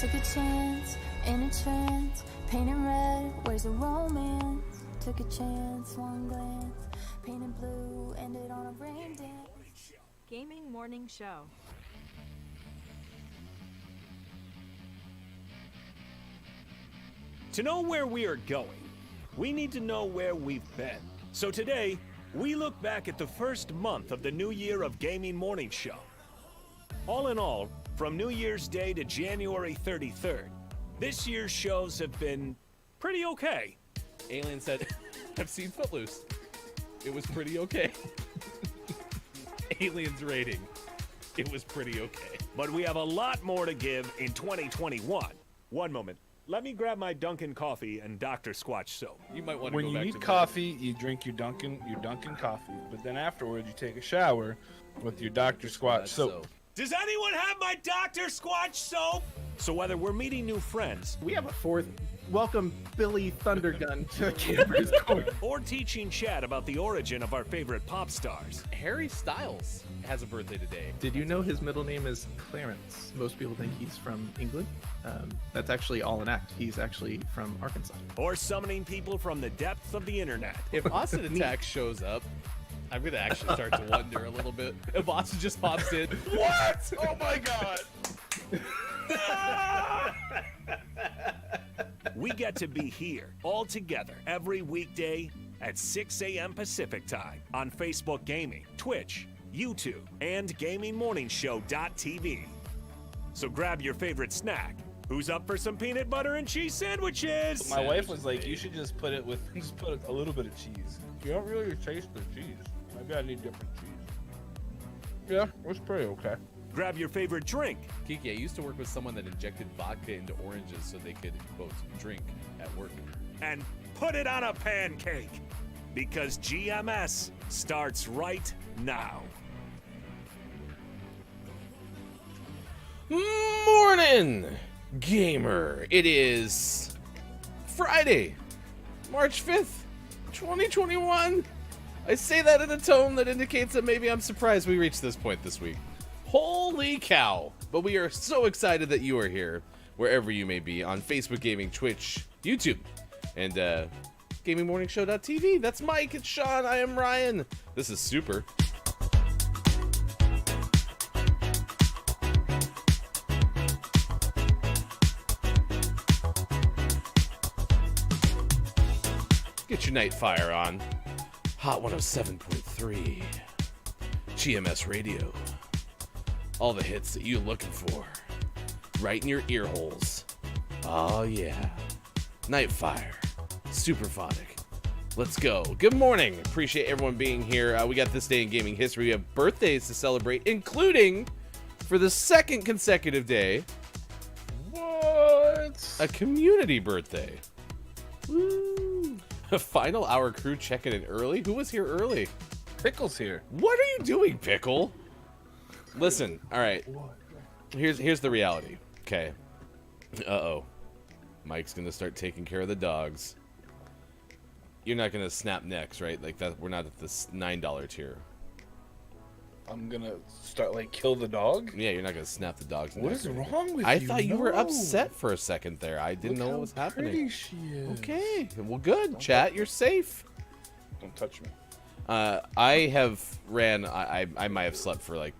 Took a chance in a trance, painted red, where's the romance? Took a chance, one glance, painted blue, ended on a rain dance. Gaming Morning Show. To know where we are going, we need to know where we've been. So today, we look back at the first month of the new year of Gaming Morning Show. All in all, from New Year's Day to January 33rd, this year's shows have been pretty okay. Alien said, I've seen Footloose. It was pretty okay. Alien's rating. It was pretty okay. But we have a lot more to give in 2021. One moment. Let me grab my Dunkin' coffee and Dr. Squatch soap. You might want to When go you back need to coffee, you drink your Dunkin' coffee, but then afterwards you take a shower with your Dr. Squatch soap. Does anyone have my Dr. Squatch soap? So whether we're meeting new friends, We have a fourth. Welcome, Billy Thundergun to Camper's Court. or teaching Chad about the origin of our favorite pop stars, Harry Styles has a birthday today. Did you know his middle name is Clarence? Most people think he's from England. That's actually all an act. He's actually from Arkansas. or summoning people from the depths of the internet. If Austin Attack shows up, I'm going to actually start to wonder a little bit. If Austin just pops in, what? Oh my god! We get to be here all together every weekday at 6 a.m. Pacific Time on Facebook Gaming, Twitch, YouTube, and GamingMorningshow.tv. So grab your favorite snack. Who's up for some peanut butter and cheese sandwiches? My wife was like, you should just put a little bit of cheese. You don't really taste the cheese. Maybe I need different cheese. Yeah, it was pretty okay. Grab your favorite drink. Kiki, I used to work with someone that injected vodka into oranges so they could, quote, drink at work. And put it on a pancake. Because GMS starts right now. Morning, gamer. It is Friday, March 5th, 2021. I say that in a tone that indicates that maybe I'm surprised we reached this point this week. Holy cow. But we are so excited that you are here, wherever you may be, on Facebook Gaming, Twitch, YouTube, and GamingMorningshow.tv. That's Mike, it's Sean, I am Ryan. This is super. Get your night fire on. Hot 107.3. GMS Radio. All the hits that you're looking for. Right in your ear holes. Oh yeah. Nightfire. Superphonic. Let's go. Good morning. Appreciate everyone being here. We got this day in gaming history. We have birthdays to celebrate, including, for the second consecutive day, What? a community birthday. Woo. A final hour crew checking in early. Who was here early? Pickle's here. What are you doing, Pickle? Listen, all right. Here's the reality. Okay. Uh-oh. Mike's gonna start taking care of the dogs. You're not gonna snap necks, right? Like that. We're not at this $9 tier. I'm gonna start kill the dog? Yeah, you're not gonna snap the dog's neck. What is wrong with you? I thought you were No. upset for a second there. I didn't know what was happening. Pretty she is. Okay. Well, good. Chat, you're safe. Don't touch me. I have ran. I might have slept for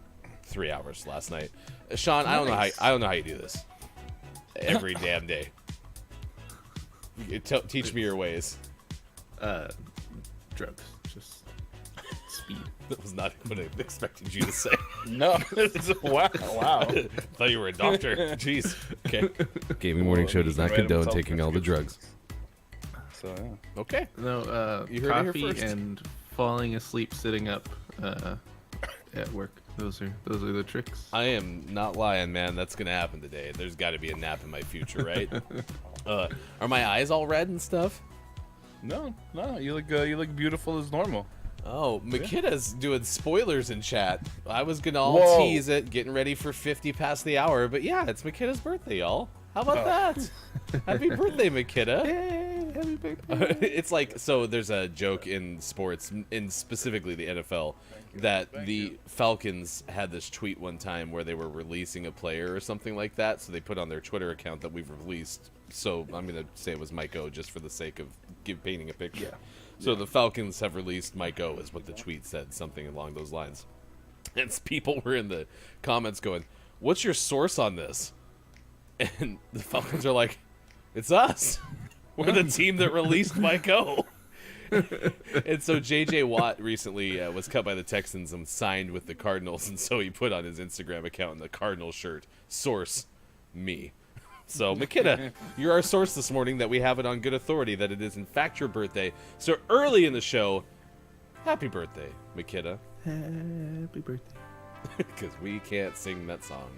3 hours last night. Sean, I don't know how you do this. Every damn day. Teach me your ways. Drugs. Just speed. That was not what I expected you to say. No. Wow. Thought you were a doctor. Jeez. Okay. Gaming Morning Show does not Random condone taking all the drugs. So yeah. Okay. No, You heard it here coffee first. and falling asleep sitting up at work. Those are the tricks. I am not lying, man. That's gonna happen today. There's got to be a nap in my future, right? Are my eyes all red and stuff? No. You look beautiful as normal. Oh, Makida's doing spoilers in chat. I was gonna Whoa. tease it, getting ready for 50 past the hour, but yeah, it's Makida's birthday, y'all. How about that? Happy birthday, Makida. Happy birthday. It's like, so there's a joke in sports, in specifically the NFL, that the Falcons had this tweet one time where they were releasing a player or something like that, so they put on their Twitter account that we've released. So I'm going to say it was Mike O just for the sake of painting a picture. Yeah. So the Falcons have released Mike O is what the tweet said, something along those lines. And people were in the comments going, "What's your source on this?" And the Falcons are like, "It's us. We're the team that released Mike O." And so J.J. Watt recently was cut by the Texans and signed with the Cardinals, and so he put on his Instagram account in the Cardinal shirt, "Source, me." So, Makita, you're our source this morning that we have it on good authority that it is in fact your birthday. So early in the show, happy birthday, Makita. Happy birthday. Because we can't sing that song.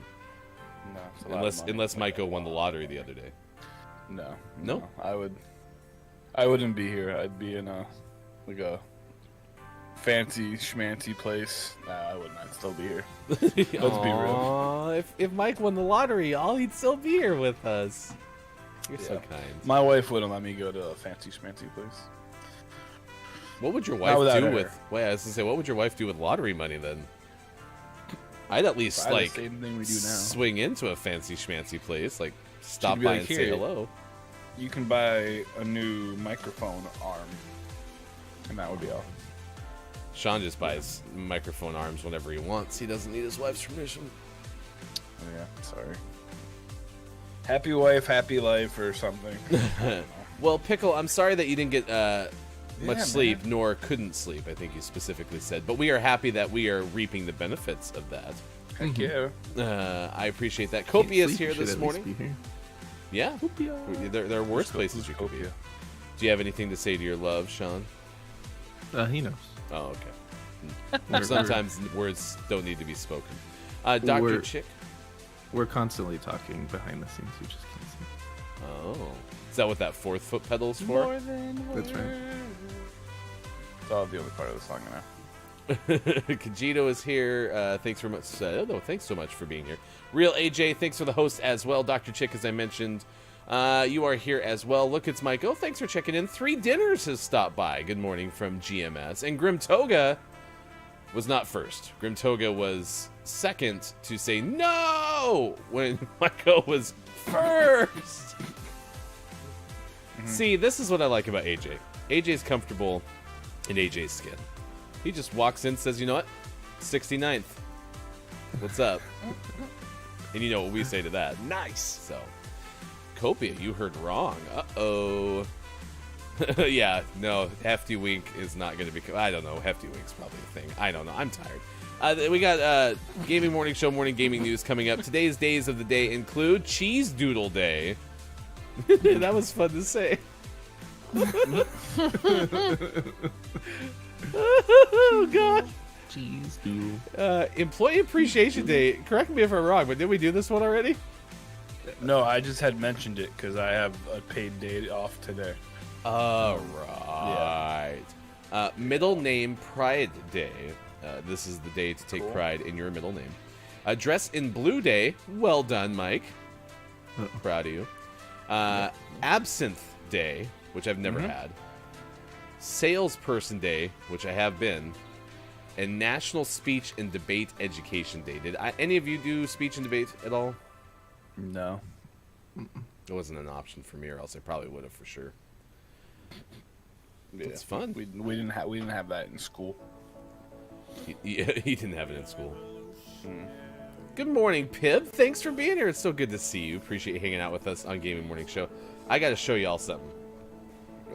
No, it's a lot of money. Unless Mike O won the lottery the other day. No. I wouldn't be here. I'd be in a fancy schmancy place. Nah, I wouldn't. I'd still be here. Let's be real. If Mike won the lottery, he'd still be here with us. You're so Yeah. kind. My wife wouldn't let me go to a fancy schmancy place. What would your Not wife without do her. with? Wait, I was gonna say, what would your wife do with lottery money then? I'd at least Probably like the same thing we do now. swing into a fancy schmancy place, like stop be by like, and say "Here." hello. You can buy a new microphone arm, and that would be all. Sean just buys microphone arms whenever he wants. He doesn't need his wife's permission. Oh, yeah, sorry. Happy wife, happy life, or something. Well, Pickle, I'm sorry that you didn't get much Yeah, sleep, man. nor couldn't sleep, I think you specifically said. But we are happy that we are reaping the benefits of that. Heck yeah. I appreciate that. Kopi is Sleep, here you should this at least morning. be here. Yeah. There are worse places you could be. Do you have anything to say to your love, Sean? He knows. Oh, okay. We're- Sometimes words don't need to be spoken. Dr. We're- Chick. We're constantly talking behind the scenes. You just can't see. Oh. Is that what that fourth foot pedal's for? That's right. It's all the other part of the song now. Kajito is here. Thanks very much. Thanks so much for being here. Real AJ, thanks for the host as well. Dr. Chick, as I mentioned, you are here as well. Look, it's Mike. Oh, thanks for checking in. 3 Dinners has stopped by. Good morning from GMS. And Grim Toga was not first. Grim Toga was second to say no when Michael was first. See, this is what I like about AJ. AJ's comfortable in AJ's skin. He just walks in, says, "You know what? 69th. What's up?" And you know what we say to that. Nice. So, Copia, you heard wrong. Uh-oh. Yeah, no, Hefty Wink is not going to be... I don't know. Hefty Wink's probably a thing. I don't know. I'm tired. We got Gaming Morning Show, Morning Gaming News coming up. Today's days of the day include Cheese Doodle Day. That was fun to say. Oh, God. Jeez, dude. Employee Appreciation Day. Correct me if I'm wrong, but did we do this one already? No, I just had mentioned it because I have a paid day off today. All right. Middle Name Pride Day. This is the day to take pride in your middle name. Dress in Blue Day. Well done, Mike. Proud of you. Absinthe Day, which I've never had. Salesperson Day, which I have been. And National Speech and Debate Education Day. Did any of you do speech and debate at all? No. It wasn't an option for me, or else I probably would have for sure. Yeah. It's fun. We didn't have that in school. He didn't have it in school. Good morning, Pib. Thanks for being here. It's so good to see you. Appreciate you hanging out with us on Gaming Morning Show. I got to show you all something.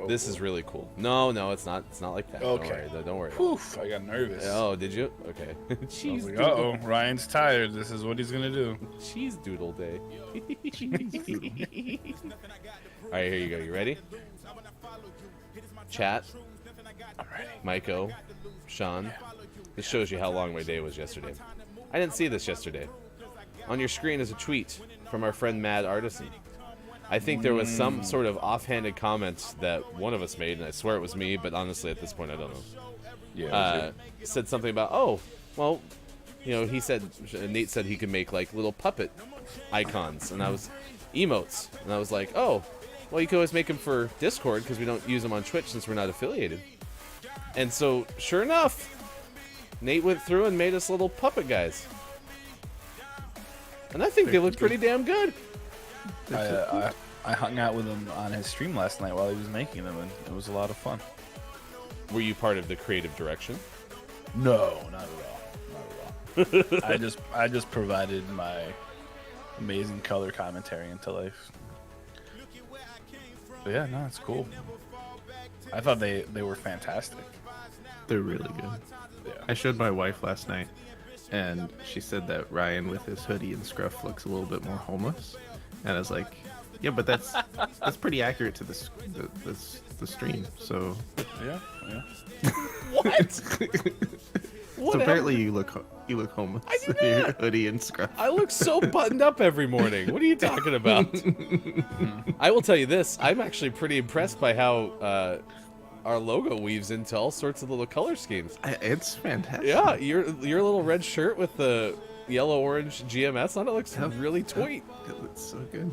Oh, This is really cool. No, it's not. It's not like that. Okay. Don't worry. Whew, I got nervous. Oh, did you? Okay. I was Cheese like, doodle. uh-oh, Ryan's tired. This is what he's gonna do. Cheese doodle day. All right, here you go. You ready? Chat. I'm ready. Maiko, Sean. This shows you how long my day was yesterday. I didn't see this yesterday. On your screen is a tweet from our friend Mad Artisan. I think there was some sort of offhanded comment that one of us made, and I swear it was me, but honestly at this point I don't know. Yeah. Said something about, oh, well, you know, Nate said he could make like little puppet icons, and I was emotes, and I was like, oh, well, you can always make them for Discord because we don't use them on Twitch since we're not affiliated. And so, sure enough, Nate went through and made us little puppet guys. And I think they look pretty damn good. I hung out with him on his stream last night while he was making them, and it was a lot of fun. Were you part of the creative direction? No, not at all. Not at all. I just provided my amazing color commentary into life. But yeah, no, it's cool. I thought they were fantastic. They're really good. Yeah. I showed my wife last night, and she said that Ryan with his hoodie and scruff looks a little bit more homeless. And I was like, yeah, but that's pretty accurate to the stream. So Yeah. What? so apparently you look homeless. I do in your not. hoodie and scruff. I look so buttoned up every morning. What are you talking about? I will tell you this. I'm actually pretty impressed by how our logo weaves into all sorts of little color schemes. It's fantastic. Yeah, your little red shirt with the yellow-orange GMS on it looks really tweet. It looks so good.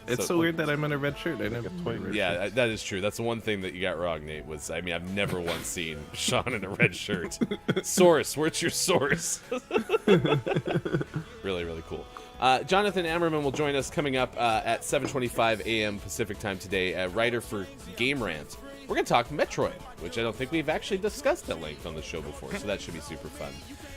It's So- so weird that I'm in a red shirt. I never wear red Yeah, shirts. that is true. That's the one thing that you got wrong, Nate. Was I mean, I've never once seen Sean in a red shirt. Source, where's your source? Really, really cool. Jonathan Ammerman will join us coming up at 7:25 a.m. Pacific time today. A writer for Game Rant. We're gonna talk Metroid, which I don't think we've actually discussed at length on the show before, so that should be super fun.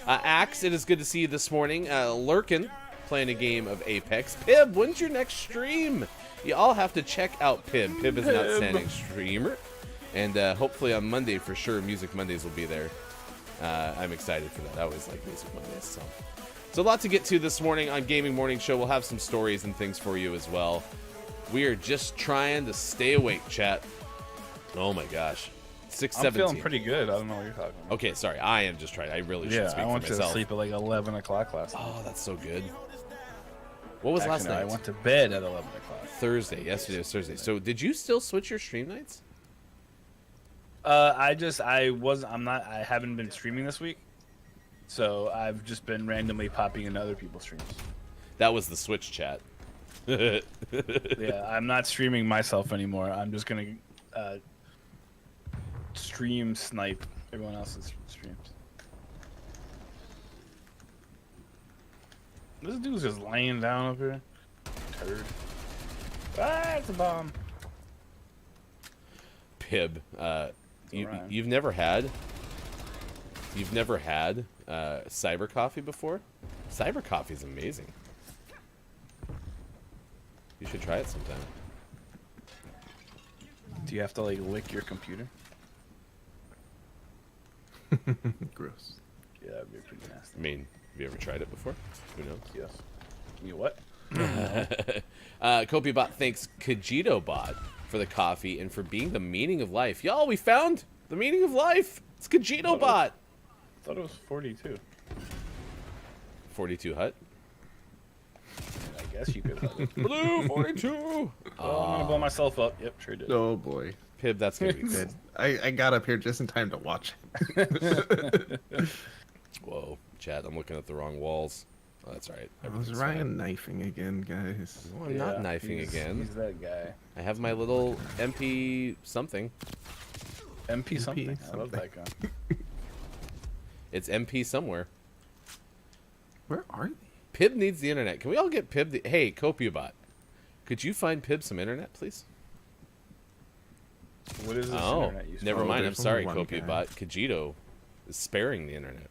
Axe, it is good to see you this morning. Lurkin, playing a game of Apex. Pib, when's your next stream? You all have to check out Pib. Pib is an outstanding streamer. And hopefully on Monday, for sure, Music Mondays will be there. I'm excited for that. I always like Music Mondays. So a lot to get to this morning on Gaming Morning Show. We'll have some stories and things for you as well. We are just trying to stay awake, chat. Oh my gosh. 6:17. I'm feeling pretty good. I don't know what you're talking about. Okay, sorry. I am just trying. I really should Yeah, speak I went for to myself. sleep at like 11 o'clock last night. Oh, that's so good. What was Actually, last no, night? I went to bed at 11 o'clock. Thursday. Yesterday was Thursday. So did you still switch your stream nights? I haven't been streaming this week, so I've just been randomly popping into other people's streams. That was the Switch chat. Yeah, I'm not streaming myself anymore. I'm just gonna stream snipe everyone else's streams. This dude's just laying down up here. Turd. Ah, it's a bomb. Pib, Ryan. you've never had cyber coffee before? Cyber coffee is amazing. You should try it sometime. Do you have to like lick your computer? Gross. Yeah, that'd be pretty nasty. I mean, have you ever tried it before? Who knows? Yes. You what? Kopiabot thanks KajitoBot for the coffee and for being the meaning of life. Y'all, we found the meaning of life. It's KajitoBot. I thought it was 42. 42 Hut. I guess you could. Blue 42. Oh, I'm gonna blow myself up. Yep, sure did. Oh boy. Pib, that's gonna be Good. I got up here just in time to watch it. Whoa, Chad, I'm looking at the wrong walls. Oh, that's all right. Was Everything's Ryan fine. knifing again, guys? No, I'm not knifing again. He's that guy. I have my little MP something. MP something. I love something. that guy. It's MP somewhere. Where are they? Pib needs the internet. Can we all get Pib the... Hey, Kopiabot, could you find Pib some internet, please? What is this Oh, internet you never Oh, mind. I'm there's sorry, only one guy. Kopiabot. Kajito is sparing the internet.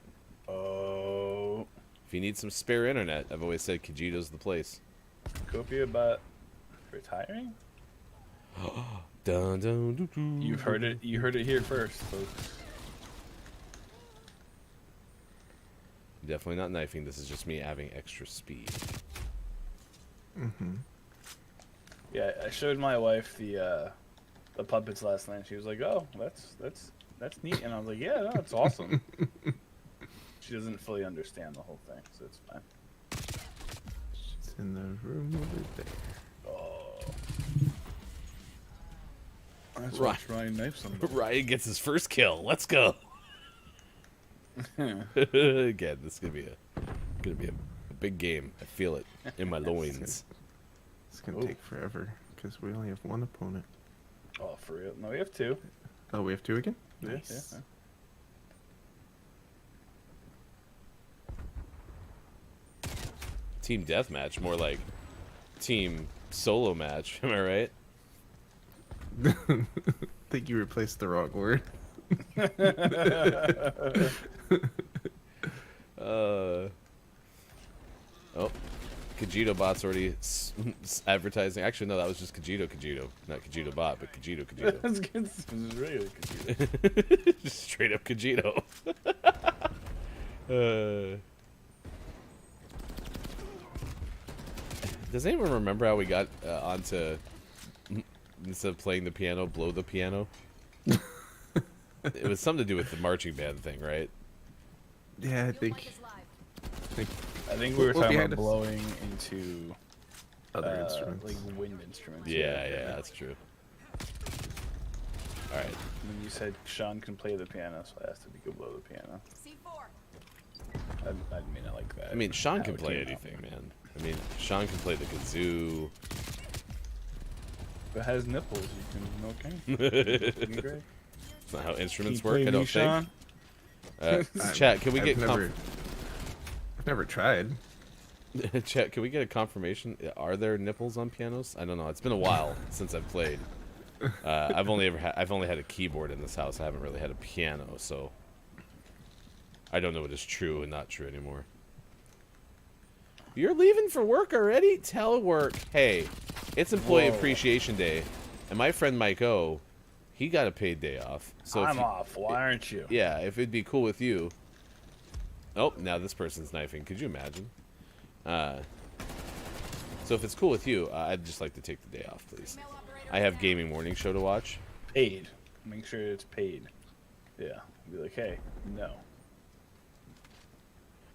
Oh, If you need some spare internet, I've always said Kajito's the place. Copia about retiring? Dun, dun, doo, doo. You've heard it. You heard it here first, folks. Definitely not knifing. This is just me having extra speed. Mm-hmm. Yeah, I showed my wife the puppets last night. She was like, "Oh, that's neat," and I was like, "Yeah, no, it's awesome." She doesn't fully understand the whole thing, so it's fine. She's in the room over there. Oh, that's Right. Ryan knife somebody. Ryan gets his first kill. Let's go. Again, this is gonna be a big game. I feel it in my loins. It's gonna Ooh. take forever. because we only have one opponent. Oh, for real? No, we have 2. Oh, we have 2 again? Yeah, Nice. yeah. Team deathmatch, more like team solo match. Am I right? I think you replaced the wrong word. Oh, Kajito bot's already advertising. Actually, no, that was just Kajito, not Kajito bot, but Kajito. That's good. This is really confusing. Just straight up Kajito. Does anyone remember how we got onto, instead of playing the piano, blow the piano? It was something to do with the marching band thing, right? Yeah, I think I think we were Well, talking behind about us. blowing into other instruments. like wind instruments. Yeah, that's true. All right. When you said Sean can play the piano, so I asked if he could blow the piano. I mean, I like that. I mean, Sean How can it play came out. anything, man. I mean, Sean can play the kazoo. If it has nipples, you can okay. Great. That's not how instruments Can you work, play I don't me, Sean? think. Chat, can we I've get never tried. Chat, can we get a confirmation? Are there nipples on pianos? I don't know. It's been a while since I've played. I've only had a keyboard in this house. I haven't really had a piano, so I don't know what is true and not true anymore. You're leaving for work already? Telework. Hey, it's Employee Whoa. Appreciation Day, and my friend Mike O, he got a paid day off. So if I'm you- off. Why aren't you? Yeah, if it'd be cool with you. Oh, now this person's knifing. Could you imagine? So if it's cool with you, I'd just like to take the day off, please. I have Gaming Morning Show to watch. Paid. Make sure it's paid. Yeah. Be like, hey, no.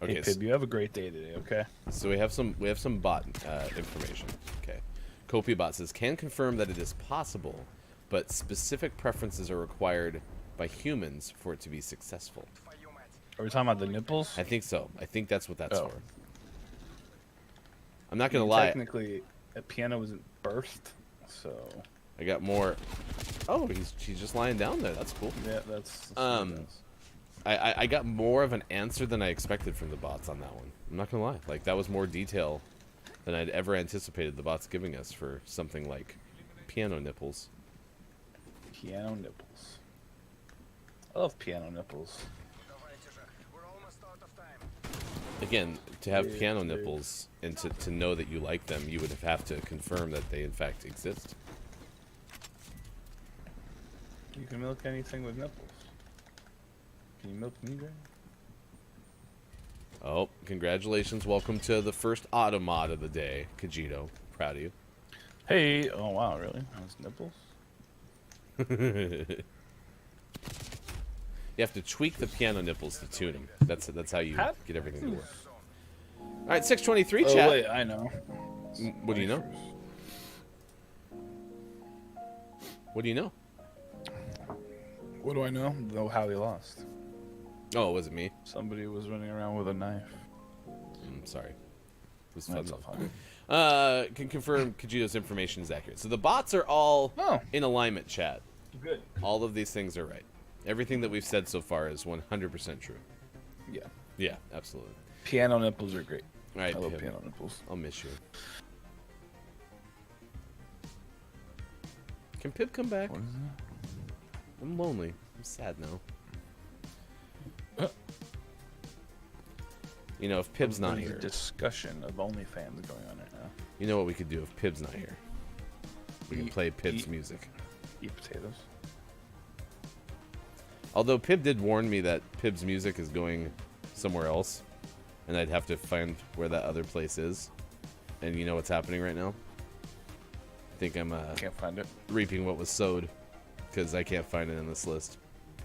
Okay, Hey, Pib, you have a great day today. Okay. so we have some bot information. Okay, CopyBot says can confirm that it is possible, but specific preferences are required by humans for it to be successful. Are we talking about the nipples? I think so. I think that's what that's Oh. for. I'm not I gonna mean, lie. Technically, a piano wasn't birthed, so I got more. Oh, she's just lying down there. That's cool. yeah, that's I got more of an answer than I expected from the bots on that one. I'm not gonna lie. Like, that was more detail than I'd ever anticipated the bots giving us for something like piano nipples. piano nipples. I love piano nipples. Again, to have Yeah, piano dude. nipples and to know that you like them, you would have to confirm that they in fact exist. You can milk anything with nipples. Can you milk me, Gray? Oh, congratulations. Welcome to the first Automod of the day, Kajito. Proud of you. Hey, oh wow, really? Those nipples? You have to tweak the piano nipples to tune them. That's how you How- get everything to work. All right, 623 Oh chat. wait, I know. What do you know? What do you know? What do I know? Know how he lost. Oh, was it me? Somebody was running around with a knife. Sorry. It was fun That's though. fine. Can confirm Kajito's information is accurate. So the bots are all Oh. in alignment, chat. Good. All of these things are right. Everything that we've said so far is 100% true. Yeah. Yeah, absolutely. Piano nipples are great. All right, I love Pip. piano nipples. I'll miss you. Can Pip come back? What is that? I'm lonely. I'm sad now. You know, if Pib's not There's a here, discussion of OnlyFans going on right now. you know what we could do if Pib's not here? We can Eat- play Pib's eat- music. Eat potatoes. Although Pib did warn me that Pib's music is going somewhere else, and I'd have to find where that other place is. And you know what's happening right now? I think I'm Can't find it. reaping what was sowed, because I can't find it in this list.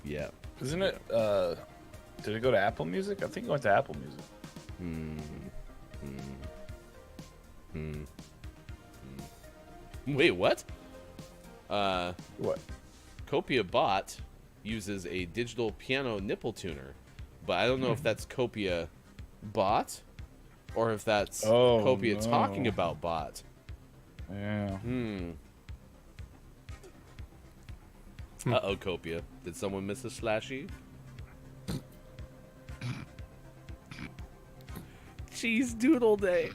Yeah. Isn't it? Did it go to Apple Music? I think it went to Apple Music. Wait, what? What? Copia Bot uses a digital piano nipple tuner, but I don't know if that's Copia Bot or if that's Oh, Copia no. talking about Bot. Yeah. Uh-oh, Copia. Did someone miss a slashy? Cheese doodle day.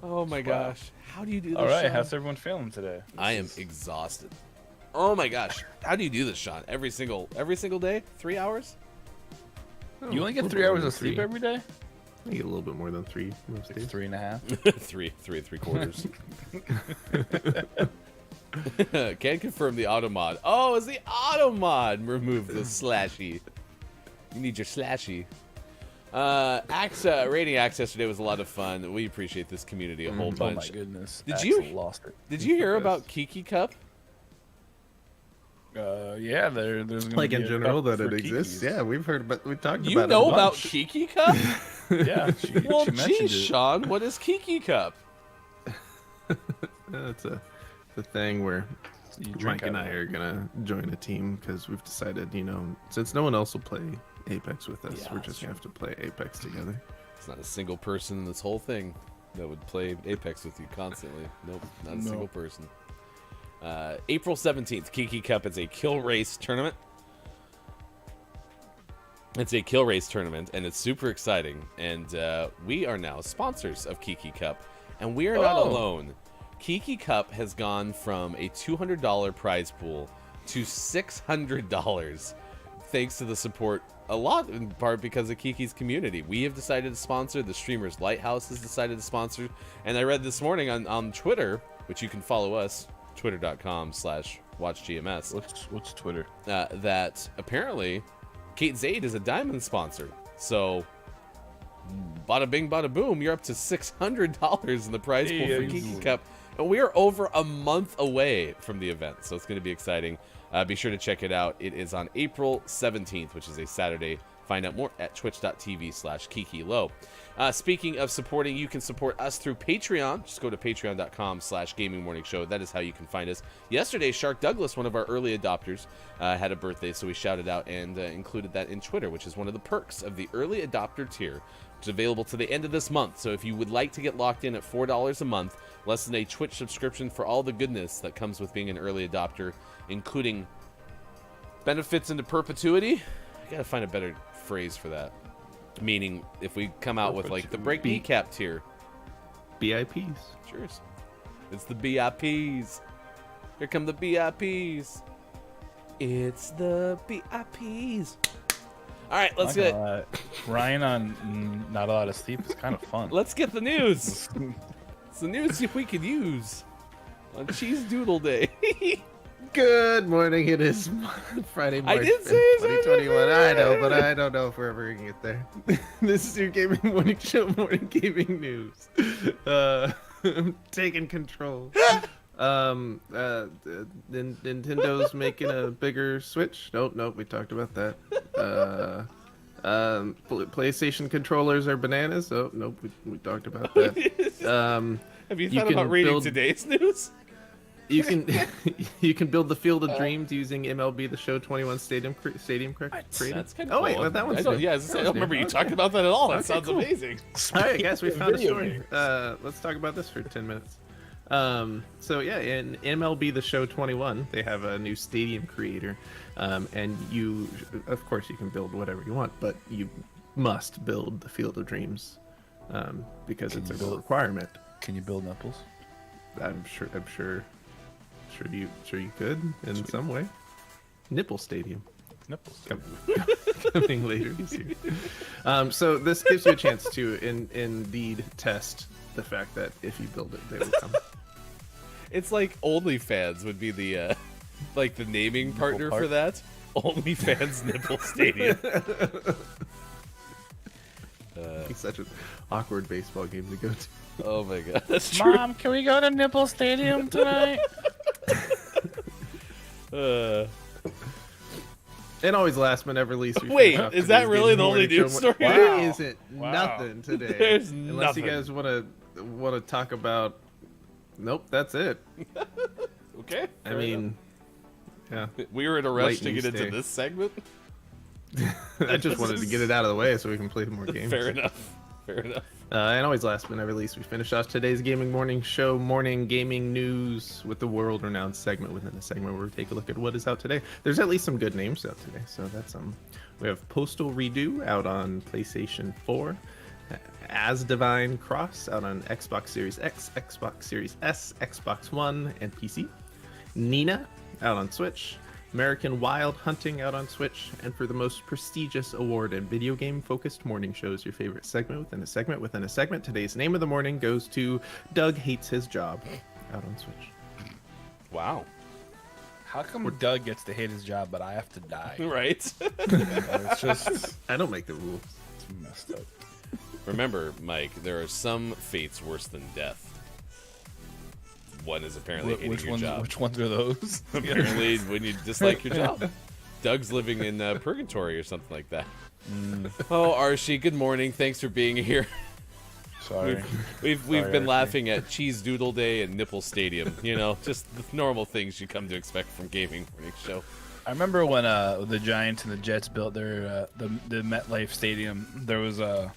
Oh my gosh. How do you do this, All right, Sean? how's everyone feeling today? I am exhausted. Oh my gosh. How do you do this, Sean? Every single day? 3 hours? You only get a 3 little hours over of sleep three. every day? I get a little bit more than 3 most Like days. 3.5. three and 3/4. Can confirm the auto mod. Oh, is the auto mod remove the slashy? You need your slashy. Rating access today was a lot of fun. We appreciate this community a whole Oh my bunch. goodness. Did Axel you- lost it? Did you hear about Kiki Cup? Yeah, there's gonna Like be in a general cup that for it exists. Kikis. Yeah, we've heard about. We talked You about know it. a about bunch. Kiki Cup? Yeah, Well, she mentioned geez, it. Sean, what is Kiki Cup? It's a thing where You drink Mike and out I of it. are gonna join a team because we've decided, since no one else will play Apex with us, Yeah, we're that's just gonna have to play Apex together. There's not a single person in this whole thing that would play Apex with you constantly. Nope, not a No. single person. April 17th, Kiki Cup is a kill race tournament. It's a kill race tournament, and it's super exciting. And we are now sponsors of Kiki Cup, and we are not Oh. alone. Kiki Cup has gone from a $200 prize pool to $600, thanks to the support, a lot in part because of Kiki's community. We have decided to sponsor. The Streamers Lighthouse has decided to sponsor. And I read this morning on Twitter, which you can follow us, twitter.com/watchgms. What's Twitter? That apparently Kate Zaid is a diamond sponsor. So, bada bing, bada boom, you're up to $600 in the prize pool for Kiki Easy. Cup. And we are over a month away from the event, so it's going to be exciting. Be sure to check it out. It is on April 17th, which is a Saturday. Find out more at twitch.tv/KikiLow. Speaking of supporting, you can support us through Patreon. Just go to patreon.com/gamingmorningshow. That is how you can find us. Yesterday, Shark Douglas, one of our early adopters, had a birthday, so we shouted out and included that in Twitter, which is one of the perks of the early adopter tier, which is available to the end of this month. So if you would like to get locked in at $4 a month, less than a Twitch subscription for all the goodness that comes with being an early adopter, including benefits into perpetuity. I gotta find a better phrase for that. Meaning, if we come out with like the break kneecap tier. BIPs. Cheers. It's the BIPs. Here come the BIPs. It's the BIPs. All right, let's get Ryan on Not a Lot of Sleep is kind of fun. let's get the news. It's the news we could use on Cheese Doodle Day. Good morning. It is Friday, March did 5th, say it, 2021. I know, but I don't know if we're ever gonna get there. This is your gaming morning show, morning gaming news. I'm taking control. Nintendo's making a bigger Switch. Nope, we talked about that. PlayStation controllers are bananas. Oh, nope, we talked about that. Have you You thought can about reading build- today's news? You can build the Field of Dreams using MLB The Show 21 Stadium creator. That's kind of Oh cool. wait, well, that one's I don't, new. yeah, I was gonna say, I That don't one's remember new. you talking about that at all. That Okay, sounds cool. amazing. All right, guys, we found a Video story. games. Let's talk about this for 10 minutes. So yeah, in MLB The Show 21, they have a new stadium creator, and you, of course, you can build whatever you want, but you must build the Field of Dreams, because it's a real requirement. Can you build nipples? I'm sure you could in some way. Nipple Stadium. Nipples. Coming later this year. So this gives you a chance to indeed test the fact that if you build it, they will come. It's like OnlyFans would be the like the naming partner for part? that. OnlyFans Nipple Stadium. It's such an awkward baseball game to go to. Oh my god, that's true. Mom, can we go to Nipple Stadium tonight? And always last but never least. we Wait, finish off is that today's really Gaming the only Morning news Show. story? There Wow. isn't Wow. nothing today. There's Unless nothing. you guys want to talk about. Nope, that's it. Okay. I mean, yeah. We were in a rush Late to get news into day. this segment. I just wanted to get it out of the way so we can play more games. Fair enough. Fair enough. And always last but never least, we finish off today's Gaming Morning Show, morning gaming news with the world-renowned segment within the segment where we take a look at what is out today. There's at least some good names out today, so that's we have Postal Redo out on PlayStation 4, As Divine Cross out on Xbox Series X, Xbox Series S, Xbox One, and PC, Nina out on Switch, American Wild Hunting out on Switch, and for the most prestigious award in video game focused morning shows, your favorite segment within a segment within a segment, today's name of the morning goes to Doug Hates His Job out on Switch. Wow. How come Doug gets to hate his job, but I have to die? Right? It's just I don't make the rules. it's messed up. Remember, Mike, there are some fates worse than death. One is apparently hating your job. Which ones are those? Apparently, when you dislike your job. Doug's living in purgatory or something like that. Oh, Archie, good morning. Thanks for being here. Sorry. We've been laughing at Cheese Doodle Day and Nipple Stadium. You know, just the normal things you come to expect from Gaming Morning Show. I remember when the Giants and the Jets built their the MetLife Stadium. There was the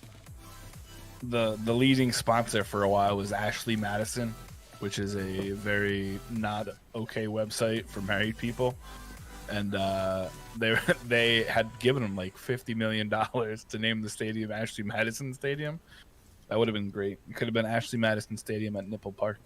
leading sponsor for a while was Ashley Madison, which is a very not okay website for married people, and they had given him like $50 million to name the stadium Ashley Madison Stadium. That would have been great. It could have been Ashley Madison Stadium at Nipple Park.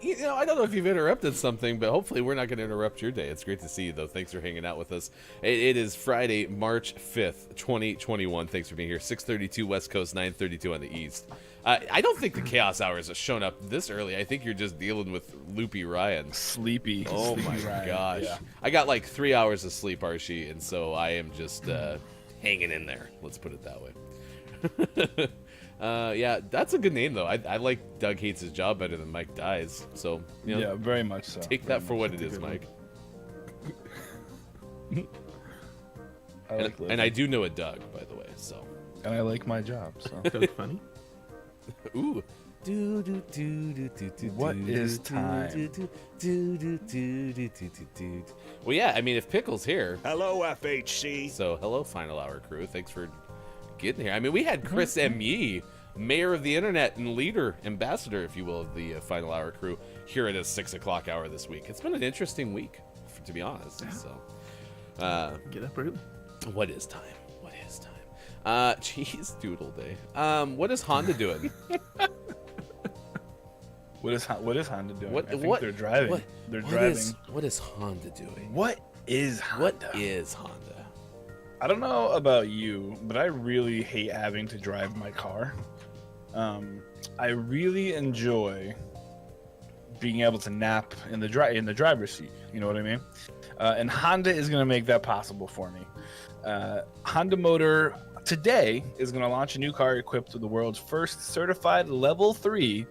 You know, I don't know if you've interrupted something, but hopefully we're not going to interrupt your day. It's great to see you, though. Thanks for hanging out with us. It is Friday, March 5th, 2021. Thanks for being here. 6:32 West Coast, 9:32 on the East. I don't think the Chaos Hours have shown up this early. I think you're just dealing with Loopy Ryan. Sleepy. Oh Sleepy my Ryan. gosh. Yeah. I got like 3 hours of sleep, Archie, and so I am just hanging in there. Let's put it that way. Yeah, that's a good name, though. I like Doug Hates His Job better than Mike Dies. So, you know, Yeah, very much so. take that for what it is, Mike. I like And I do know a Doug, by the way, so. and I like my job. So Doug funny. Ooh. What is time? Well, yeah, I mean, if Pickle's here, Hello, FHC. so hello, Final Hour crew. Thanks for getting here. I mean, we had Chris M. Yee, mayor of the internet and leader, ambassador, if you will, of the Final Hour crew, here at a 6 o'clock hour this week. It's been an interesting week, to be honest. So, Get up early. what is time? What is time? Cheese Doodle Day. What is Honda doing? What is Honda doing? What? I think what? they're driving. What, They're what driving. what is Honda doing? What is Honda? What is Honda? I don't know about you, but I really hate having to drive my car. I really enjoy being able to nap in the driver's seat. You know what I mean? And Honda is going to make that possible for me. Honda Motor today is going to launch a new car equipped with the world's first certified Level 3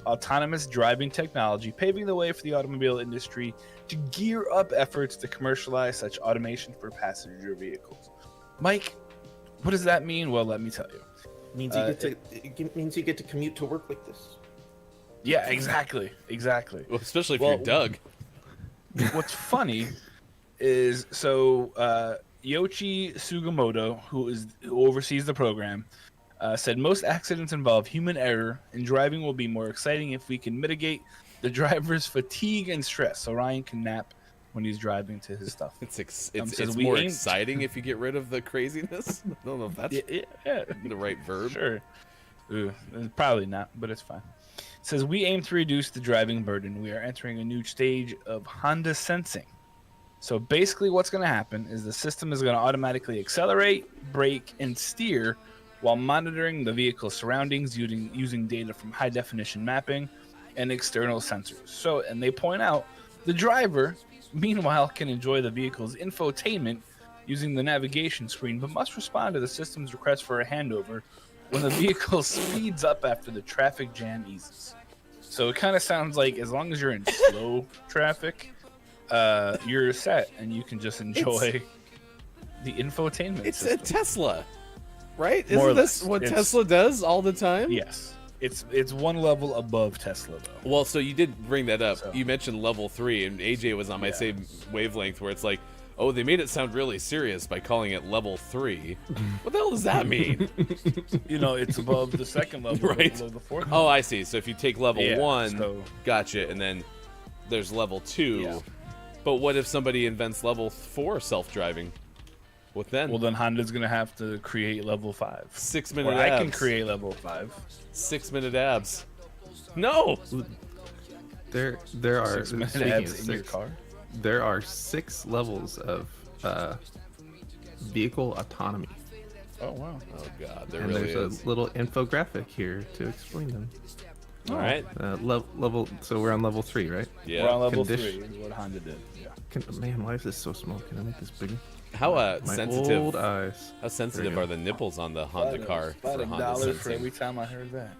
autonomous driving technology, paving the way for the automobile industry to gear up efforts to commercialize such automation for passenger vehicles. Mike, what does that mean? Well, let me tell you. Means it means you get to commute to work like this. Yeah, exactly. Well, especially if you're Doug. What's funny is Yoichi Sugimoto, who oversees the program, said most accidents involve human error, and driving will be more exciting if we can mitigate the driver's fatigue and stress, so Ryan can nap when he's driving to his stuff. It's we more aim- exciting if you get rid of the craziness. I don't know if that's Yeah, the right verb. sure. Probably not, but it's fine. It says we aim to reduce the driving burden. We are entering a new stage of Honda sensing. So basically what's going to happen is the system is going to automatically accelerate, brake, and steer while monitoring the vehicle's surroundings using data from high-definition mapping and external sensors. So, and they point out, the driver, meanwhile, can enjoy the vehicle's infotainment using the navigation screen, but must respond to the system's request for a handover when the vehicle speeds up after the traffic jam eases. So it kind of sounds like as long as you're in slow traffic, you're set and you can just enjoy the infotainment It's system. a Tesla, right? More or Isn't this less. what It's- Tesla does all the time? Yes. It's one level above Tesla, though. Well, so you did bring that up. So- You mentioned level 3, and AJ was on my Yeah. same wavelength where it's like, Oh, they made it sound really serious by calling it level 3. What the hell does that mean? You know, it's above the second level, Right. below the fourth. Oh, I see. So if you take level Yeah, 1, so- gotcha, and then there's level 2. Yeah. But what if somebody invents level 4 self-driving? What then? Well, then Honda's gonna have to create level 5. 6-minute Or abs. I can create level 5. 6-minute abs. No! There are 6 minute speaking abs of in your six, car. there are 6 levels of vehicle autonomy, Oh wow. Oh, God, there and really there's is. a little infographic here to explain them. All right. Level. So we're on level 3, right? Yeah. We're on level Condition- 3 is what Honda did. Yeah. Man, why is this so small? Can I make this bigger? How My sensitive? old eyes. How sensitive go. are the nipples on the Honda car About for a Honda dollar for sensing? every time I heard that.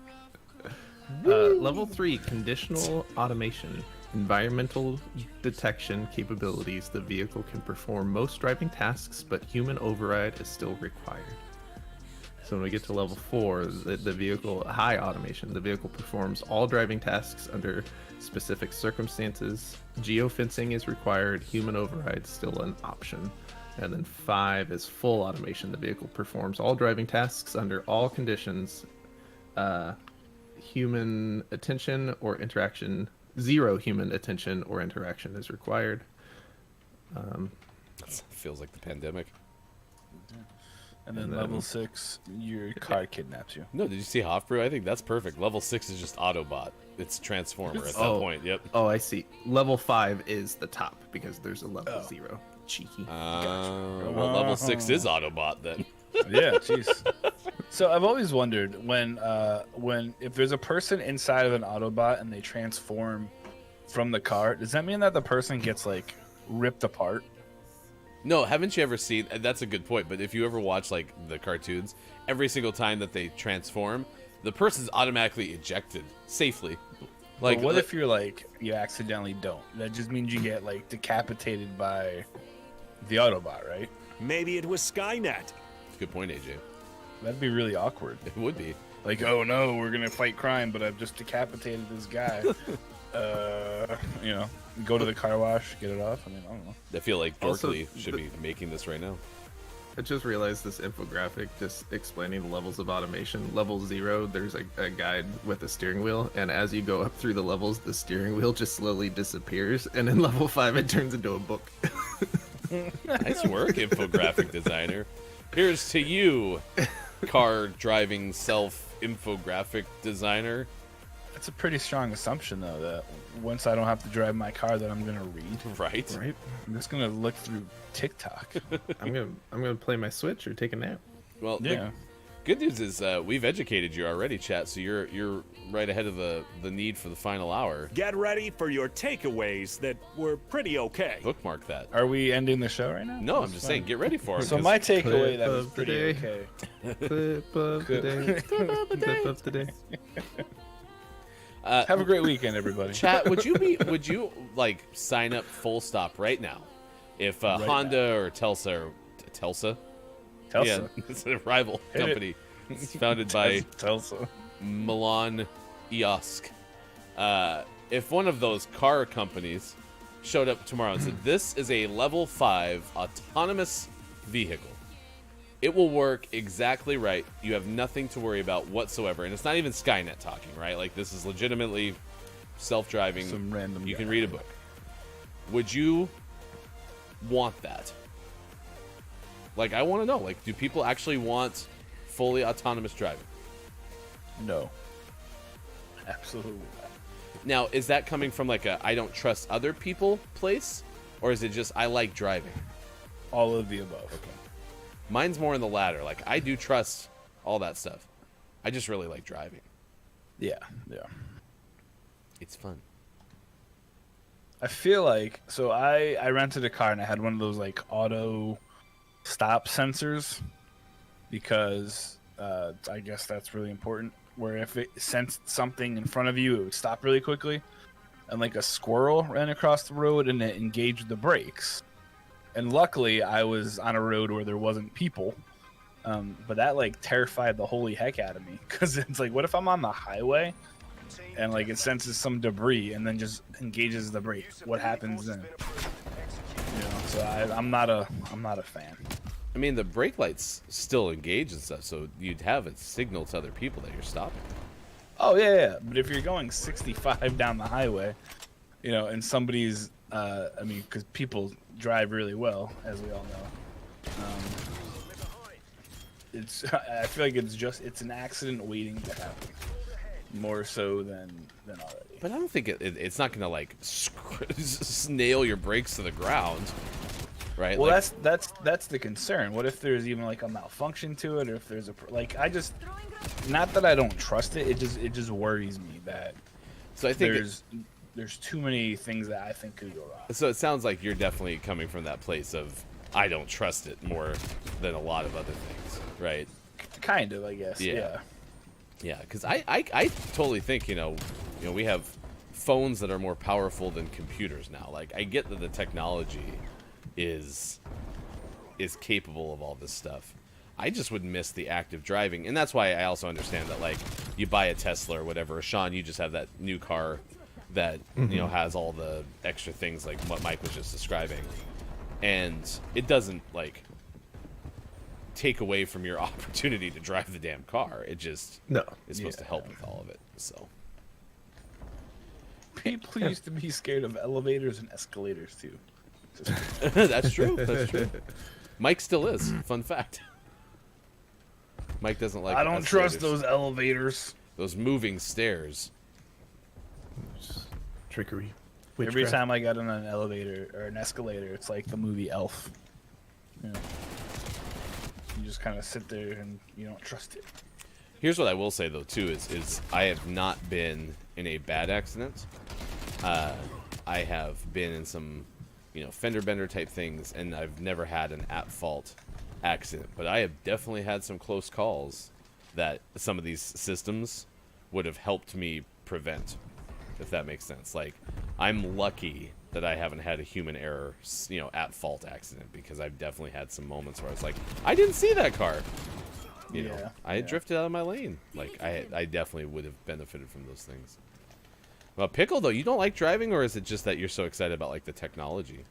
Level 3, conditional automation. Environmental detection capabilities. The vehicle can perform most driving tasks, but human override is still required. So when we get to level 4, the vehicle, high automation, the vehicle performs all driving tasks under specific circumstances. Geofencing is required. Human override is still an option. And then 5 is full automation. The vehicle performs all driving tasks under all conditions. Human attention or interaction, 0 human attention or interaction is required. Feels like the pandemic. And then then- level 6, your car kidnaps you. No, did you see Hofbrew? I think that's perfect. Level 6 is just Autobot. It's Transformer at that Oh. point. Yep. Oh, I see. Level 5 is the top because there's a level 0. Cheeky. Well, level 6 is Autobot then. Yeah, jeez. So I've always wondered when if there's a person inside of an Autobot and they transform from the car, does that mean that the person gets like ripped apart? No, haven't you ever seen? That's a good point. But if you ever watch like the cartoons, every single time that they transform, the person's automatically ejected safely. Like, But what if you're like you accidentally don't? That just means you get like decapitated by the Autobot, right? Maybe it was Skynet. Good point, AJ. That'd be really awkward. It would be. Like, oh no, we're gonna fight crime, but I've just decapitated this guy. You know, go to the car wash, get it off. I mean, I don't know. I feel like Also, Dorkly should be making this right now. I just realized this infographic just explaining the levels of automation. Level 0, there's a guide with a steering wheel, and as you go up through the levels, the steering wheel just slowly disappears, and in level 5, it turns into a book. Nice work, infographic designer. Here's to you, car driving self infographic designer. It's a pretty strong assumption, though, that once I don't have to drive my car, that I'm gonna read. Right? Right? I'm just gonna look through TikTok. I'm gonna play my Switch or take a nap. Well, Yeah. the good news is we've educated you already, chat. So you're right ahead of the need for the final hour. Get ready for your takeaways that were pretty okay. Bookmark that. Are we ending the show right now? No, I'm just saying, get ready for it. So 'cause my takeaway Clip that was of the pretty day. okay. Clip of the day. Clip of the day. Have a great weekend, everybody. chat, would you like sign up full stop right now if Honda or Telsa Telsa. yeah, it's a rival Hit it. company. It's founded by Telsa. Milan Iosk. If one of those car companies showed up tomorrow and said, this is a level 5 autonomous vehicle, it will work exactly right. You have nothing to worry about whatsoever. And it's not even Skynet talking, right? Like, this is legitimately self-driving. Some random You can guy. read a book. Would you want that? Like, I want to know. Like, do people actually want fully autonomous driving? No. Absolutely not. Now, is that coming from like a I don't trust other people place? Or is it just I like driving? All of the above. Okay. Mine's more in the latter. Like, I do trust all that stuff. I just really like driving. Yeah, yeah. It's fun. I feel like so I rented a car and I had one of those like auto stop sensors because I guess that's really important. Where if it sensed something in front of you, it would stop really quickly. And like a squirrel ran across the road and it engaged the brakes. And luckily, I was on a road where there wasn't people. But that like terrified the holy heck out of me because it's like, what if I'm on the highway and like it senses some debris and then just engages the brake? What happens then? You know, So I'm not a fan. I mean, the brake lights still engage and stuff, so you'd have a signal to other people that you're stopping. Oh yeah. But if you're going 65 down the highway, you know, and somebody's, I mean, because people drive really well, as we all know. I feel like it's an accident waiting to happen, more so than already. But I don't think it's not gonna like nail your brakes to the ground, right? Well, like, that's the concern. What if there's even like a malfunction to it, or if there's I just, not that I don't trust it. It just worries me that. So I think there's too many things that I think could go wrong. So it sounds like you're definitely coming from that place of I don't trust it more than a lot of other things, right? Kind of, I guess. Yeah. Yeah, because I totally think, you know, we have phones that are more powerful than computers now. Like, I get that the technology is capable of all this stuff. I just would miss the active driving, and that's why I also understand that, like, you buy a Tesla or whatever. Sean, you just have that new car that, you know, has all the extra things like what Mike was just describing. And it doesn't, like, take away from your opportunity to drive the damn car. It just is supposed to help with all of it. So people used to be scared of elevators and escalators too. That's true. That's true. Mike still is. Fun fact. Mike doesn't like. I don't trust those elevators. Those moving stairs. Trickery. Every Witchcraft. time I got on an elevator or an escalator, it's like the movie Elf. You know, you just kind of sit there and you don't trust it. Here's what I will say though too is I have not been in a bad accident. I have been in some, you know, fender bender type things, and I've never had an at fault accident. But I have definitely had some close calls that some of these systems would have helped me prevent, if that makes sense. Like, I'm lucky that I haven't had a human error, you know, at fault accident, because I've definitely had some moments where I was like, I didn't see that car. You know, I had drifted out of my lane. Like, I definitely would have benefited from those things. Well, Pickle, though, you don't like driving, or is it just that you're so excited about, like, the technology?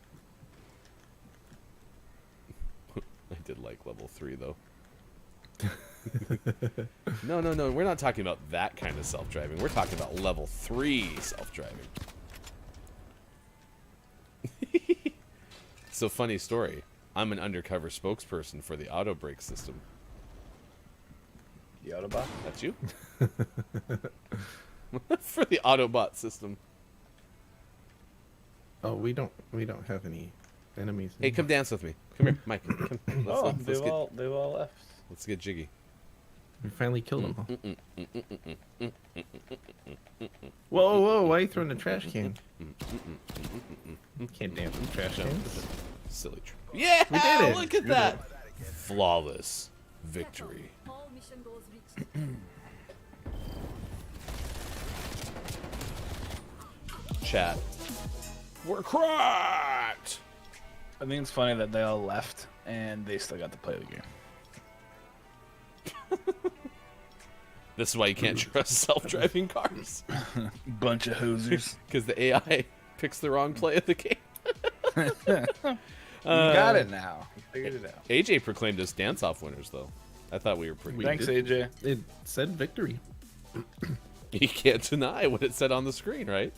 I did like level 3, though. No, we're not talking about that kind of self-driving. We're talking about level 3 self-driving. So, funny story. I'm an undercover spokesperson for the auto brake system. The Autobot? That's you? For the Autobot system. Oh, we don't have any enemies. Hey, come dance with me. Come here, Mike. Come. They've all left. Let's get jiggy. We finally killed them all. Whoa! Why are you throwing the trash can? You can't dance with trash cans. Silly. Yeah, We did it. Look at that. Flawless victory. All mission goals reached. Chat. We're cracked. I think it's funny that they all left and they still got to play the game. This is why you can't trust self-driving cars. Bunch of hosers. Because the AI picks the wrong play of the game. You got it now. You figured it out. AJ proclaimed us dance-off winners, though. I thought we were pretty. Thanks, AJ. It said victory. You can't deny what it said on the screen, right?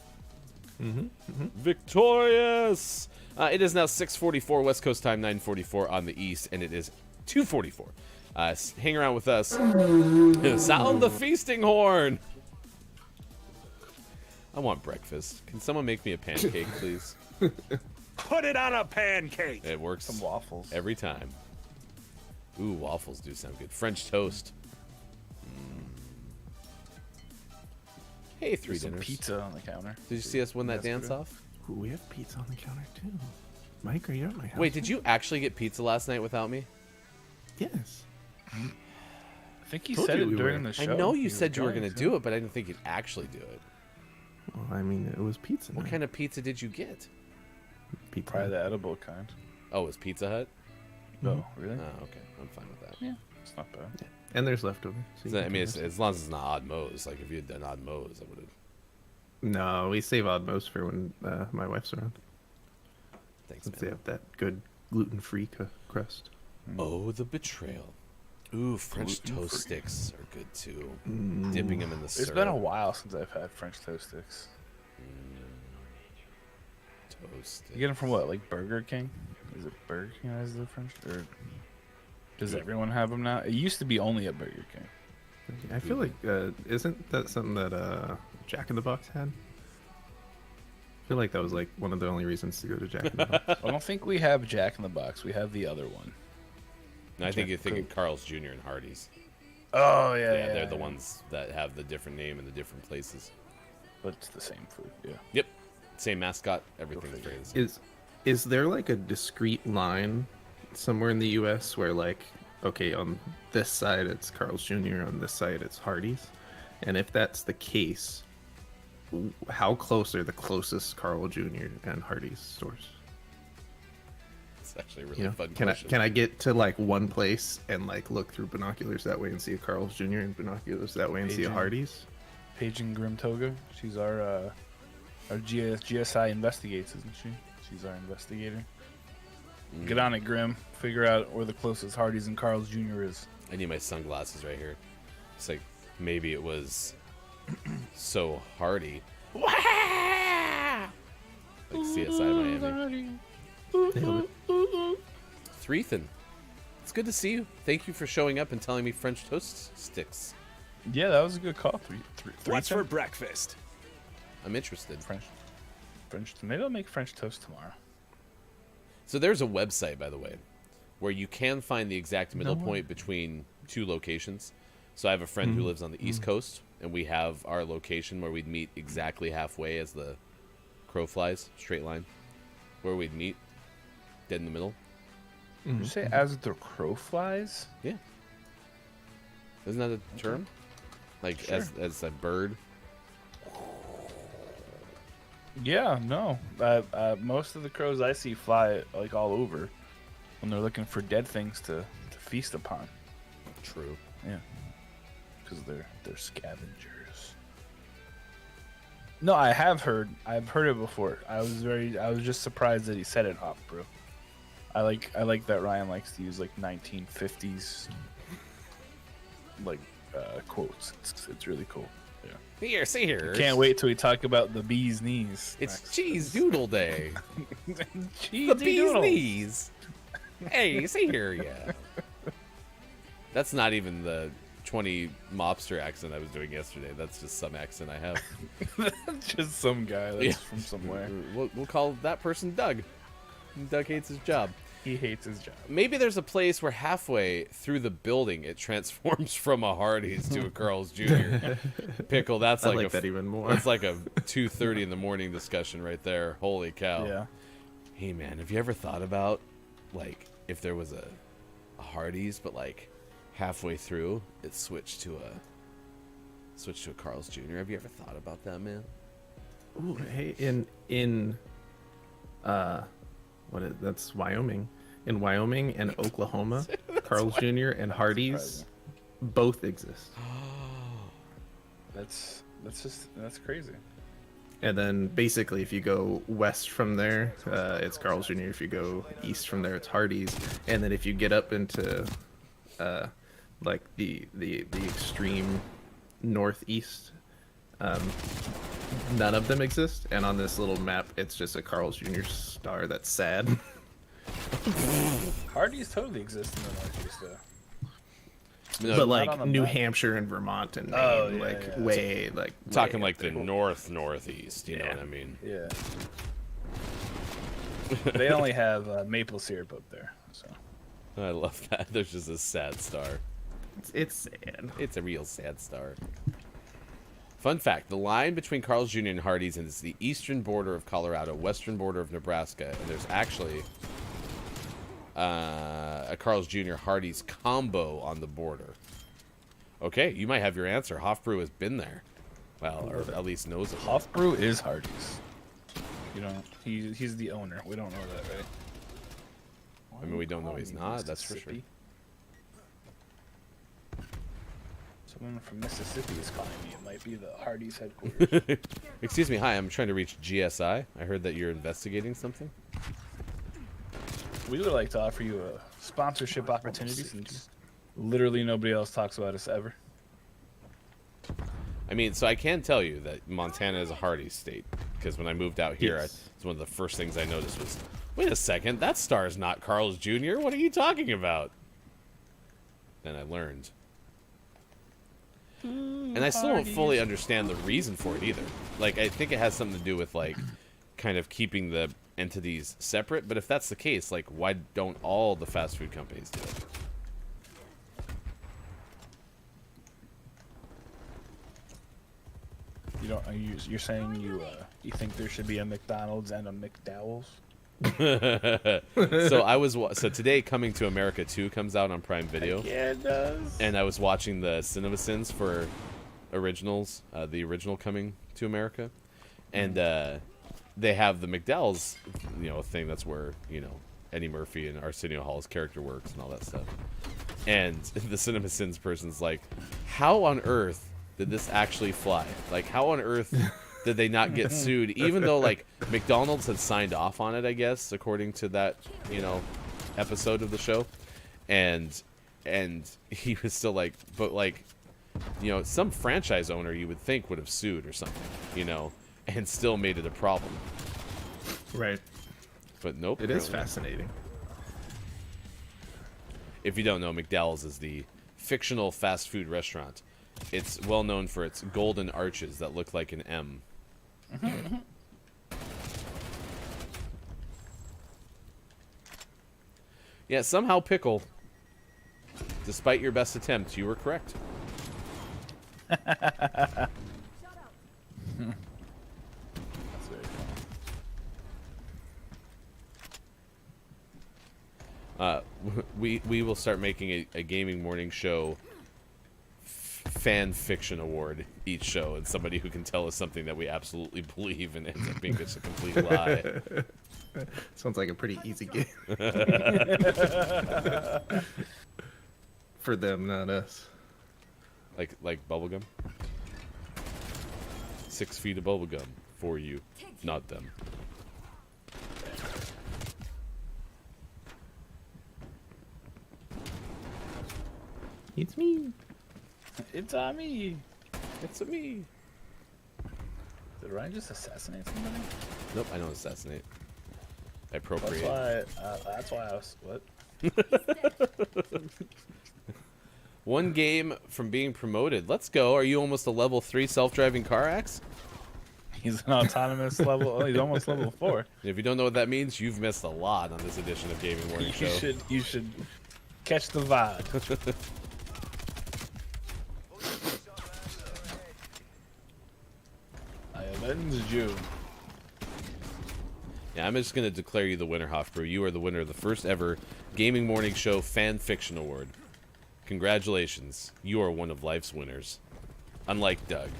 Victorious! It is now 6:44 West Coast time, 9:44 on the East, and it is 2:44. Hang around with us. Sound the feasting horn! I want breakfast. Can someone make me a pancake, please? Put it on a pancake. It works Some waffles. every time. Ooh, waffles do sound good. French toast. Hey, three There's some dinners. pizza on the counter. Did you see us win that That's dance-off? Ooh, we have pizza on the counter too. Mike, are you at my house? Wait, did you actually get pizza last night without me? Yes. I think he Told said you it we during were. the I show. know you said you were going to do it, but I didn't think you'd actually do it. Well, I mean, it was pizza. What night. kind of pizza did you get? pizza? Probably the edible kind. Oh, it was Pizza Hut? Oh, really? Oh, okay. I'm fine with that. Yeah, it's not bad. And there's leftovers. so you So, I can mean, have some. as long as it's not odd Moe's. Like, if you had done odd Moe's, I would have. No, we save odd most for when my wife's around. Thanks, Since they man. have that good gluten-free crust. Oh, the betrayal. Ooh, French toast sticks are good too. Dipping them in the It's syrup. been a while since I've had French toast sticks. Toast You get them from what, like Burger King? Is it Burger King that has the French? Or does everyone have them now? It used to be only at Burger King. I feel like isn't that something that Jack in the Box had? I feel like that was like one of the only reasons to go to Jack in the Box. I don't think we have Jack in the Box. We have the other one. No, I think you're thinking Carl's Jr. and Hardee's. Oh Yeah, they're the ones that have the different name in the different places. But it's the same food. Yeah. Yep. Same mascot. Everything's very the same. Is there like a discrete line somewhere in the U.S. where like, okay, on this side it's Carl's Jr., on this side it's Hardee's, and if that's the case, how close are the closest Carl Jr. and Hardee's stores? It's actually a really fun Can question. I get to like one place and like look through binoculars that way and see a Carl's Jr. and binoculars that way and see a Agent. Hardee's? Paige and Grim Toga. She's our GSI investigates, isn't she? She's our investigator. Get on it, Grim. Figure out where the closest Hardee's and Carl's Jr. is. I need my sunglasses right here. It's like maybe it was so hardy. Like CSI Miami. Nailed it. Threethan, it's good to see you. Thank you for showing up and telling me French toast sticks. Yeah, that was a good call. What's for breakfast? I'm interested. French. Maybe I'll make French toast tomorrow. So there's a website, by the way, where you can find the exact middle point between two locations. So I have a friend who lives on the East Coast, and we have our location where we'd meet exactly halfway as the crow flies, straight line, where we'd meet, dead in the middle. Did you say as the crow flies? Yeah. Isn't that a term? Like Sure. as a bird? Yeah, no. Most of the crows I see fly like all over when they're looking for dead things to feast upon. True. Yeah, because they're scavengers. No, I've heard it before. I was just surprised that he said it, Hop Bro. I like that Ryan likes to use like 1950s like quotes. It's really cool. Yeah. Here, see here. Can't wait till we talk about the bee's knees. It's Cheese Doodle Day. Cheesy The bee's doodle. knees. Hey, see here, yeah. That's not even the 20 mobster accent I was doing yesterday. That's just some accent I have. Just some guy that's Yeah. from somewhere. We'll call that person Doug. Doug hates his job. He hates his job. Maybe there's a place where halfway through the building it transforms from a Hardee's to a Carl's Jr. Pickle. That's I like, like that even more. That's like a 2:30 in the morning discussion right there. Holy cow. Yeah. Hey man, have you ever thought about like if there was a Hardee's but like halfway through it switched to a Carl's Jr. Have you ever thought about that, man? Ooh, hey, that's Wyoming. In Wyoming and Oklahoma, Carl's Jr. and Hardee's both exist. That's crazy. And then basically, if you go west from there, it's Carl's Jr. If you go east from there, it's Hardee's. And then if you get up into like the extreme northeast, none of them exist. And on this little map, it's just a Carl's Jr. star that's sad. Hardee's totally exist in the Northeast, though. No, But on like the New map. Hampshire and Vermont and Maine, Oh, yeah, like yeah. way like talking way like up the there. northeast, you know Yeah. what I mean? Yeah. They only have maple syrup up there, so. I love that. There's just a sad star. It's sad. It's a real sad star. Fun fact, the line between Carl's Jr. and Hardee's is the eastern border of Colorado, western border of Nebraska, and there's actually a Carl's Jr. Hardee's combo on the border. Okay, you might have your answer. Hofbrew has been there. Well, or at least knows it. Hofbrew is Hardee's. You know, he's the owner. We don't know that, right? I mean, we don't know he's not, that's for sure. Someone from Mississippi is calling me. It might be the Hardee's headquarters. Excuse me, hi, I'm trying to reach GSI. I heard that you're investigating something. We would like to offer you a sponsorship opportunity since literally nobody else talks about us ever. I mean, so I can tell you that Montana is a Hardee's state, because when I moved out here, Yes. it's one of the first things I noticed was, wait a second, that star is not Carl's Jr. What are you talking about? Then I learned. And I still don't fully understand the reason for it either. Like, I think it has something to do with, like, kind of keeping the entities separate, but if that's the case, like, why don't all the fast food companies do it? You don't. You're saying you think there should be a McDonald's and a McDowell's? So today Coming to America 2 comes out on Prime Video. Yeah, it does. And I was watching the CinemaSins for originals, the original Coming to America. And they have the McDowell's, thing that's where, Eddie Murphy and Arsenio Hall's character works and all that stuff. And the CinemaSins person's like, how on earth did this actually fly? Like, how on earth did they not get sued? Even though, like, McDonald's had signed off on it, I guess, according to that, episode of the show. And he was still like, but, like, some franchise owner you would think would have sued or something, and still made it a problem. Right. But nope. It is fascinating. If you don't know, McDowell's is the fictional fast food restaurant. It's well known for its golden arches that look like an M. Yeah, somehow Pickle, despite your best attempt, you were correct. That's very funny. We will start making a gaming morning show fan fiction award each show, and somebody who can tell us something that we absolutely believe and ends up being just a complete lie. Sounds like a pretty easy game. For them, not us. Like bubblegum? 6 feet of bubblegum for you, not them. It's me. It's on me. It's a me. Did Ryan just assassinate somebody? Nope, I don't assassinate. I appropriate. That's why I was. What? One game from being promoted. Let's go. Are you almost a level 3 self-driving car axe? He's an autonomous level. Oh, he's almost level 4. If you don't know what that means, you've missed a lot on this edition of Gaming Morning Show. You should catch the vibe. I avenge you. Yeah, I'm just going to declare you the winner, Hofbrew. You are the winner of the first ever Gaming Morning Show Fan Fiction Award. Congratulations. You are one of life's winners. Unlike Doug.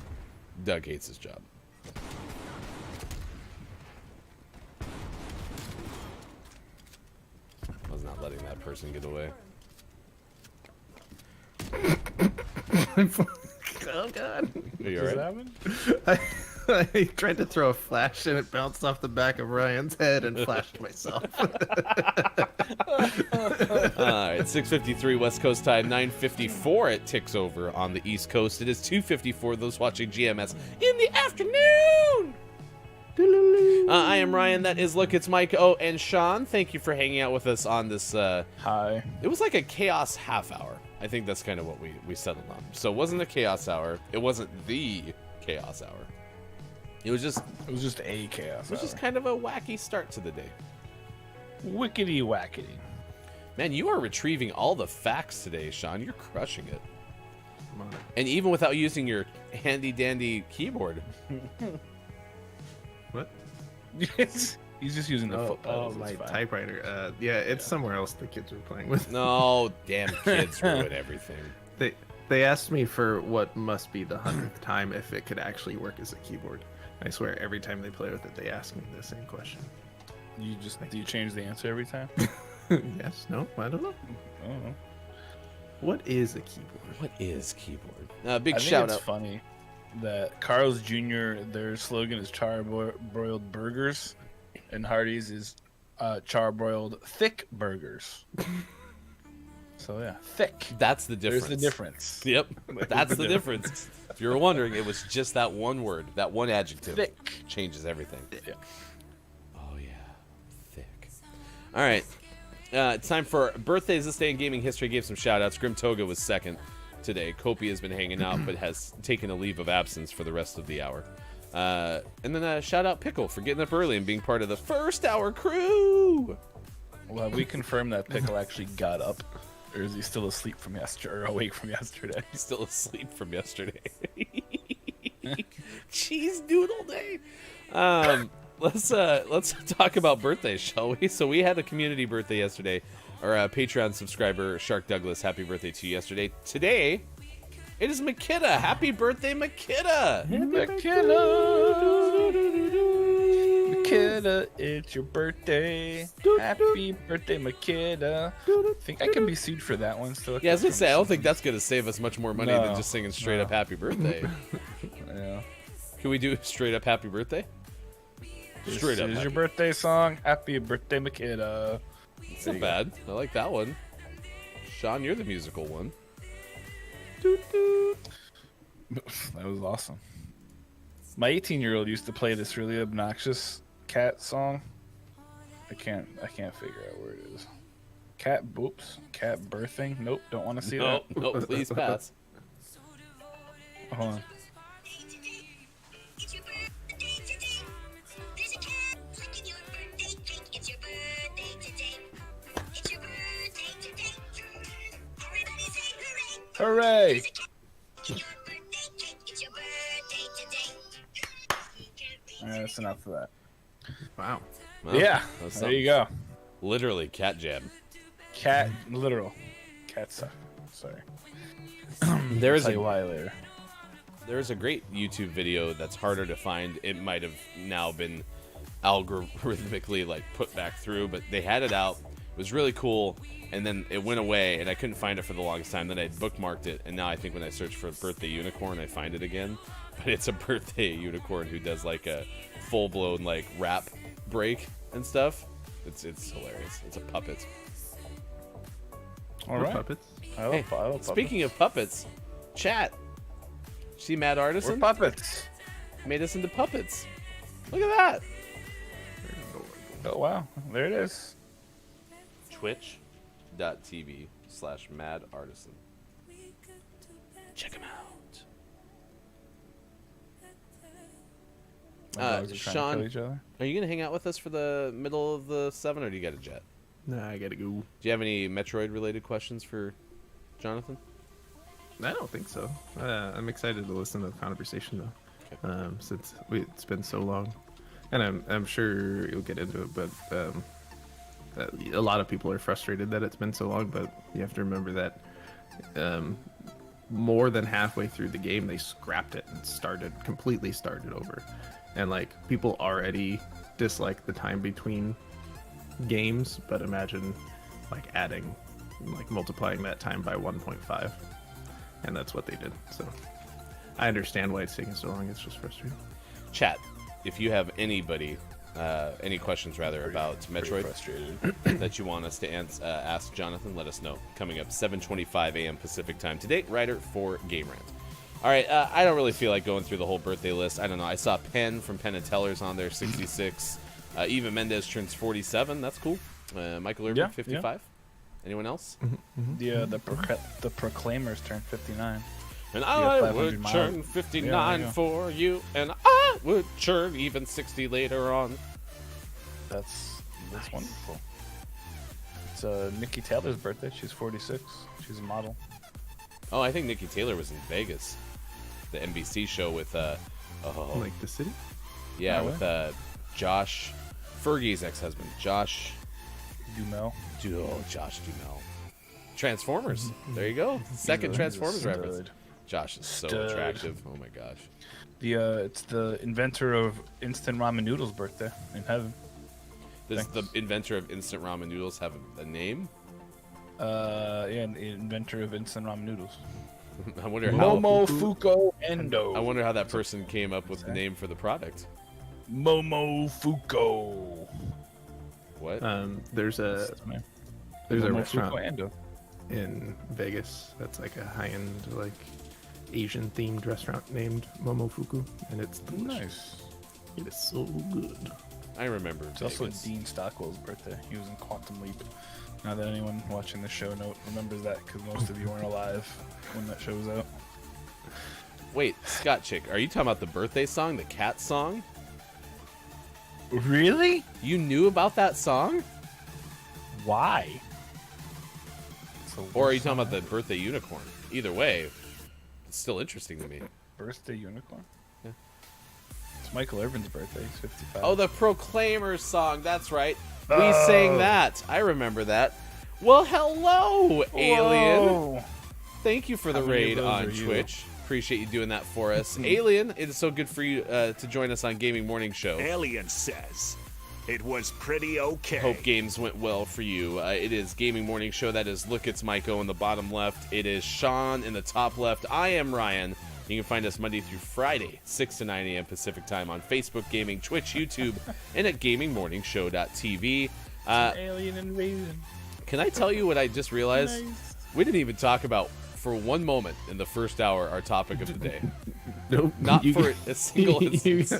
Doug hates his job. I was not letting that person get away. Oh god. Are you Does alright? that happen? I tried to throw a flash and it bounced off the back of Ryan's head and flashed myself. Alright, 6:53 West Coast time, 9:54 it ticks over on the East Coast. It is 2:54 those watching GMS in the afternoon! I am Ryan, that is Look, it's Mike, oh, and Sean. Thank you for hanging out with us on this, Hi. it was like a chaos half hour. I think that's kind of what we settled on. So it wasn't a chaos hour. It wasn't the chaos hour. It was just a chaos. it was just kind of a wacky start to the day. Wickety wackety. Man, you are retrieving all the facts today, Sean. You're crushing it. Come on. And even without using your handy dandy keyboard. What? He's just using the Oh, foot pedals. my it's fine. typewriter. Yeah, it's somewhere else the kids were playing with. No, damn kids ruin everything. They asked me for what must be the 100th time if it could actually work as a keyboard. I swear, every time they play with it, they ask me the same question. Do you change the answer every time? Yes? No? I don't know. I don't know. What is a keyboard? What is keyboard? Big I think shout it's out. funny that Carl's Jr. their slogan is charbroiled burgers, and Hardee's is charbroiled thick burgers. So yeah, thick. That's the difference. There's the difference. Yep, that's the difference. If you were wondering, it was just that one word, that one adjective. Thick. Changes everything. Yeah. Oh, yeah. Thick. All right. It's time for birthdays this day in gaming history. Gave some shout-outs. Grim Toga was second today. Kopi has been hanging out, but has taken a leave of absence for the rest of the hour. And then shout-out Pickle for getting up early and being part of the first hour crew. Well, have we confirmed that Pickle actually got up? Or is he still asleep from yesterday, or awake from yesterday? He's still asleep from yesterday. Cheese doodle day. Let's talk about birthdays, shall we? So we had a community birthday yesterday. Our Patreon subscriber Shark Douglas, happy birthday to you yesterday. Today, it is Makita. Happy birthday, Makita. Makita, it's your birthday. Happy birthday, Makita. I think I can be sued for that one. So Yeah, I was gonna say I don't think that's gonna save us much more money than No, just singing straight up happy birthday. Yeah. Can we do straight up happy birthday? Straight up. This is happy. your birthday song. Happy birthday, Makita. It's not bad. I like that one. Sean, you're the musical one. That was awesome. My 18-year-old used to play this really obnoxious cat song. I can't figure out where it is. Cat boops. Cat birthing. Nope, don't want to see No, that. no, please pass. Hold on. It's your birthday today. There's a cat licking your birthday cake. It's your birthday today. It's your birthday today. Everybody say hooray. Hooray! There's a cat licking your birthday cake. It's your birthday today. Alright, that's enough of that. Wow. Well, Yeah, that's there you go. Literally cat jab. Cat, literal. Cat suck. Sorry. There is Tell you a why later. there's a great YouTube video that's harder to find. It might have now been algorithmically like put back through, but they had it out. It was really cool, and then it went away, and I couldn't find it for the longest time. Then I bookmarked it, and now I think when I search for birthday unicorn, I find it again. But it's a birthday unicorn who does like a full-blown like rap break and stuff. It's hilarious. It's a puppet. All We're right. puppets. I love, Hey, I love speaking of puppets, chat. See Mad we're Artisan puppets. made us into puppets. Look at that. Oh wow, there it is. Twitch.tv/Mad Artisan. Check him out. My dogs are trying Sean, to kill each other. Are you gonna hang out with us for the middle of the 7, or do you got a jet? Nah, I gotta go. Do you have any Metroid-related questions for Jonathan? I don't think so. I'm excited to listen to the conversation though, since it's been so long, and I'm sure you'll get into it. But a lot of people are frustrated that it's been so long. But you have to remember that more than halfway through the game, they scrapped it and completely started over, and like people already dislike the time between games. But imagine like adding, like multiplying that time by 1.5. And that's what they did. So I understand why it's taking so long. It's just frustrating. Chat, if you have any questions rather about Metroid that you want us to ask Jonathan, let us know. Coming up 7:25 a.m. Pacific time today, Ryder for Game Rant. All right, I don't really feel like going through the whole birthday list. I don't know. I saw Penn from Penn and Teller's on there, 66. Eva Mendez turns 47. That's cool. Michael Irvin, 55. Anyone else? The Proclaimers turned 59. And Yeah, I 500 would miles. turn 59 Yeah, I know. for you, and I would turn even 60 later on. That's wonderful. It's Nikki Taylor's birthday. She's 46. She's a model. Oh, I think Nikki Taylor was in Vegas, the NBC show with Like the city? yeah, Oh, with Josh, Fergie's ex-husband, Josh. Dumel. Josh Dumel. Transformers. There you go. Second He's a Transformers stud. reference. Josh is so Stud. attractive. Oh my gosh. It's the inventor of instant ramen noodles' birthday in heaven. Does Thanks. the inventor of instant ramen noodles have a name? Inventor of instant ramen noodles. I wonder how. Momofuku Endo. I wonder how that person came up with the name for the product. Momofuku. What? There's a Momofuku restaurant Ando. in Vegas that's like a high-end, like Asian themed restaurant named Momofuku, and it's delicious. Nice. It is so good. I remember. It's also Vegas. Dean Stockwell's birthday. He was in Quantum Leap. Not that anyone watching the show remembers that, because most of you weren't alive when that show was out. Wait, Scott Chick, are you talking about the birthday song, the cat song? Really? You knew about that song? Why? Or are you talking about the birthday unicorn? Either way, it's still interesting to me. Birthday unicorn? Yeah. It's Michael Irvin's birthday. He's 55. Oh, the Proclaimers song. That's right. We Oh. sang that. I remember that. Well, hello, Alien. Whoa. Thank you for the How many of raid those on are you? Twitch. Appreciate you doing that for us. Alien, it is so good for you to join us on Gaming Morning Show. Alien says it was pretty okay. Hope games went well for you. It is Gaming Morning Show. That is Look, It's Maiko in the bottom left. It is Sean in the top left. I am Ryan. You can find us Monday through Friday, 6 to 9 a.m. Pacific time on Facebook Gaming, Twitch, YouTube, and at gamingmorningshow.tv. Alien invasion. Can I tell you what I just realized? Nice. We didn't even talk about, for one moment in the first hour, our topic of the day. Nope. Not for a single instance.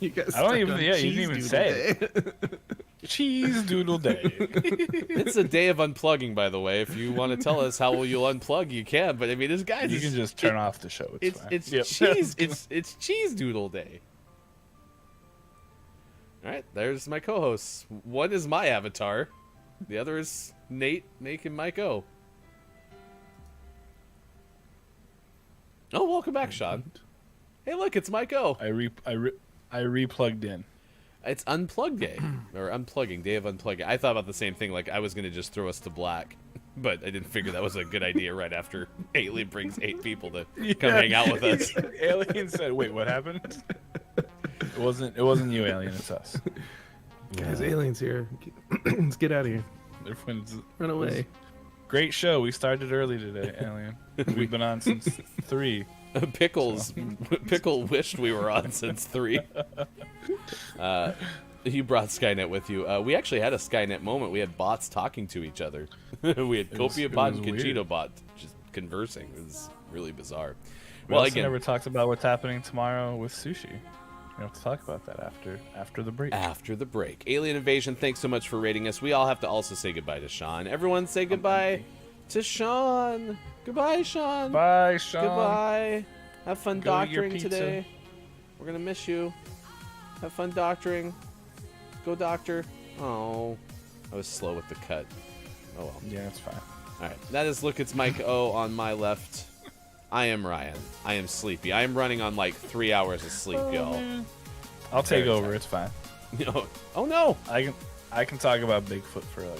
You got I don't stuck even- on yeah, you didn't cheese even doodle say day. Cheese doodle day. It's a day of unplugging, by the way. If you want to tell us how will you'll unplug, you can. But I mean, this guys, You can just turn off the show. It's fine. it's Yep. cheese. It's cheese doodle day. All right, there's my co-hosts. One is my avatar, the other is Nate and Mike O. Oh, welcome back, Sean. Hey, look, it's Mike O. I replugged in. It's Unplug Day, or Unplugging, Day of Unplugging. I thought about the same thing, like I was going to just throw us to black, but I didn't figure that was a good idea right after Alien brings 8 people to come hang out with us. Alien said, "Wait, what happened?" It wasn't you, Alien. It's us. Guys, aliens here. Let's get out of here. They're friends. Run away. Great show. We started early today, Alien. We've been on since 3. Pickle wished we were on since 3. You brought Skynet with you. We actually had a Skynet moment. We had bots talking to each other. We had Copia bot and Kajito weird. bot just conversing. It was really bizarre. We Well, also again, never talked about what's happening tomorrow with sushi. We have to talk about that after the break. after the break. Alien Invasion, thanks so much for rating us. We all have to also say goodbye to Sean. Everyone say goodbye to Sean. Goodbye, Sean. Bye, Sean. Goodbye. Have fun Go eat your doctoring pizza. today. We're going to miss you. Have fun doctoring. Go doctor. Oh, I was slow with the cut. Oh well. Yeah, it's fine. All right. That is Look, It's Mike O on my left. I am Ryan. I am sleepy. I am running on like 3 hours of sleep, y'all. I'll take Very over. tired. It's fine. Oh no. I can talk about Bigfoot for like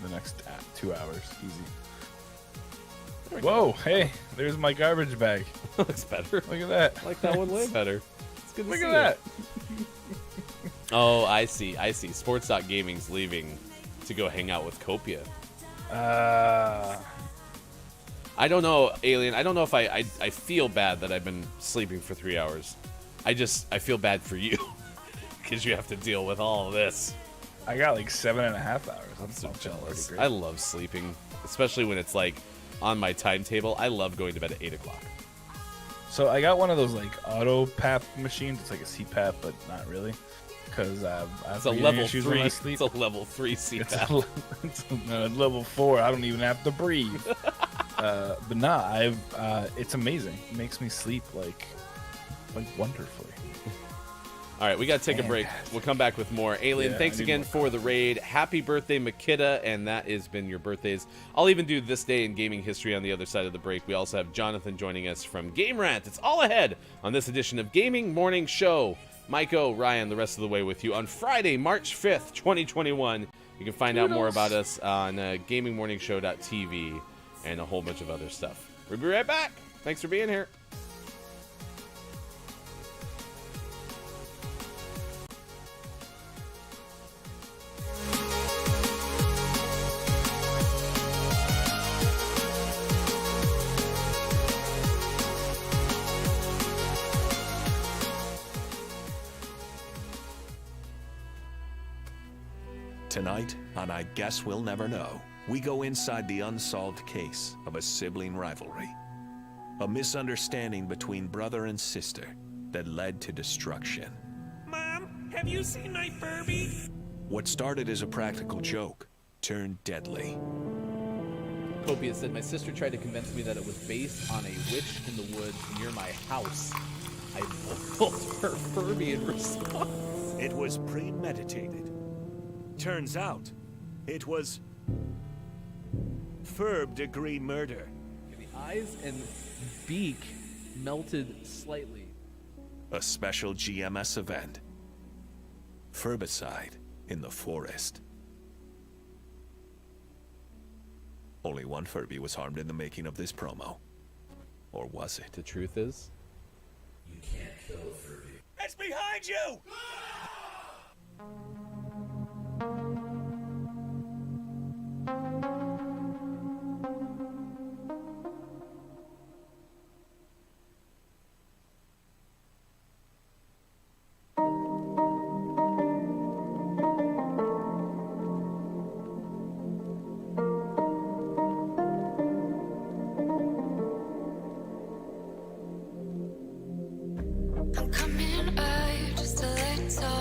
the next 2 hours, easy. Whoa! Hey, there's my garbage bag. Looks better. Look at that. I like that one way better. It's good to Look see at you. that. Oh, I see. Sports.gaming's leaving to go hang out with Copia. I don't know, Alien. I don't know if I feel bad that I've been sleeping for 3 hours. I feel bad for you because you have to deal with all of this. I got like 7.5 hours. I'm so That's jealous. pretty great. I love sleeping, especially when it's like on my timetable. I love going to bed at 8 o'clock. So I got one of those like auto PAP machines. It's like a CPAP, but not really, because I've It's a breathing level issues 3. when I sleep. It's a level 3 It's CPAP. it's a level 4. I don't even have to breathe. But nah, it's amazing. It makes me sleep like wonderfully. All right, we got to take a break. We'll come back with more. Alien, Yeah, thanks I need again more for the raid. Happy birthday, Makita, and that has been your birthdays. I'll even do this day in gaming history on the other side of the break. We also have Jonathan joining us from Game Rant. It's all ahead on this edition of Gaming Morning Show. Maiko, Ryan, the rest of the way with you on Friday, March 5th, 2021. You can find out more about us on gamingmorningshow.tv and a whole bunch of other stuff. We'll be right back. Thanks for being here. Tonight, on I Guess We'll Never Know, we go inside the unsolved case of a sibling rivalry. A misunderstanding between brother and sister that led to destruction. Mom, have you seen my Furby? What started as a practical joke turned deadly. Copia said, my sister tried to convince me that it was based on a witch in the woods near my house. I boiled her Furby in response. It was premeditated. Turns out, it was third-degree murder. The eyes and beak melted slightly. A special GMS event. Furbicide in the forest. Only one Furby was harmed in the making of this promo. Or was it? The truth is, It's behind you! I'm coming up just a little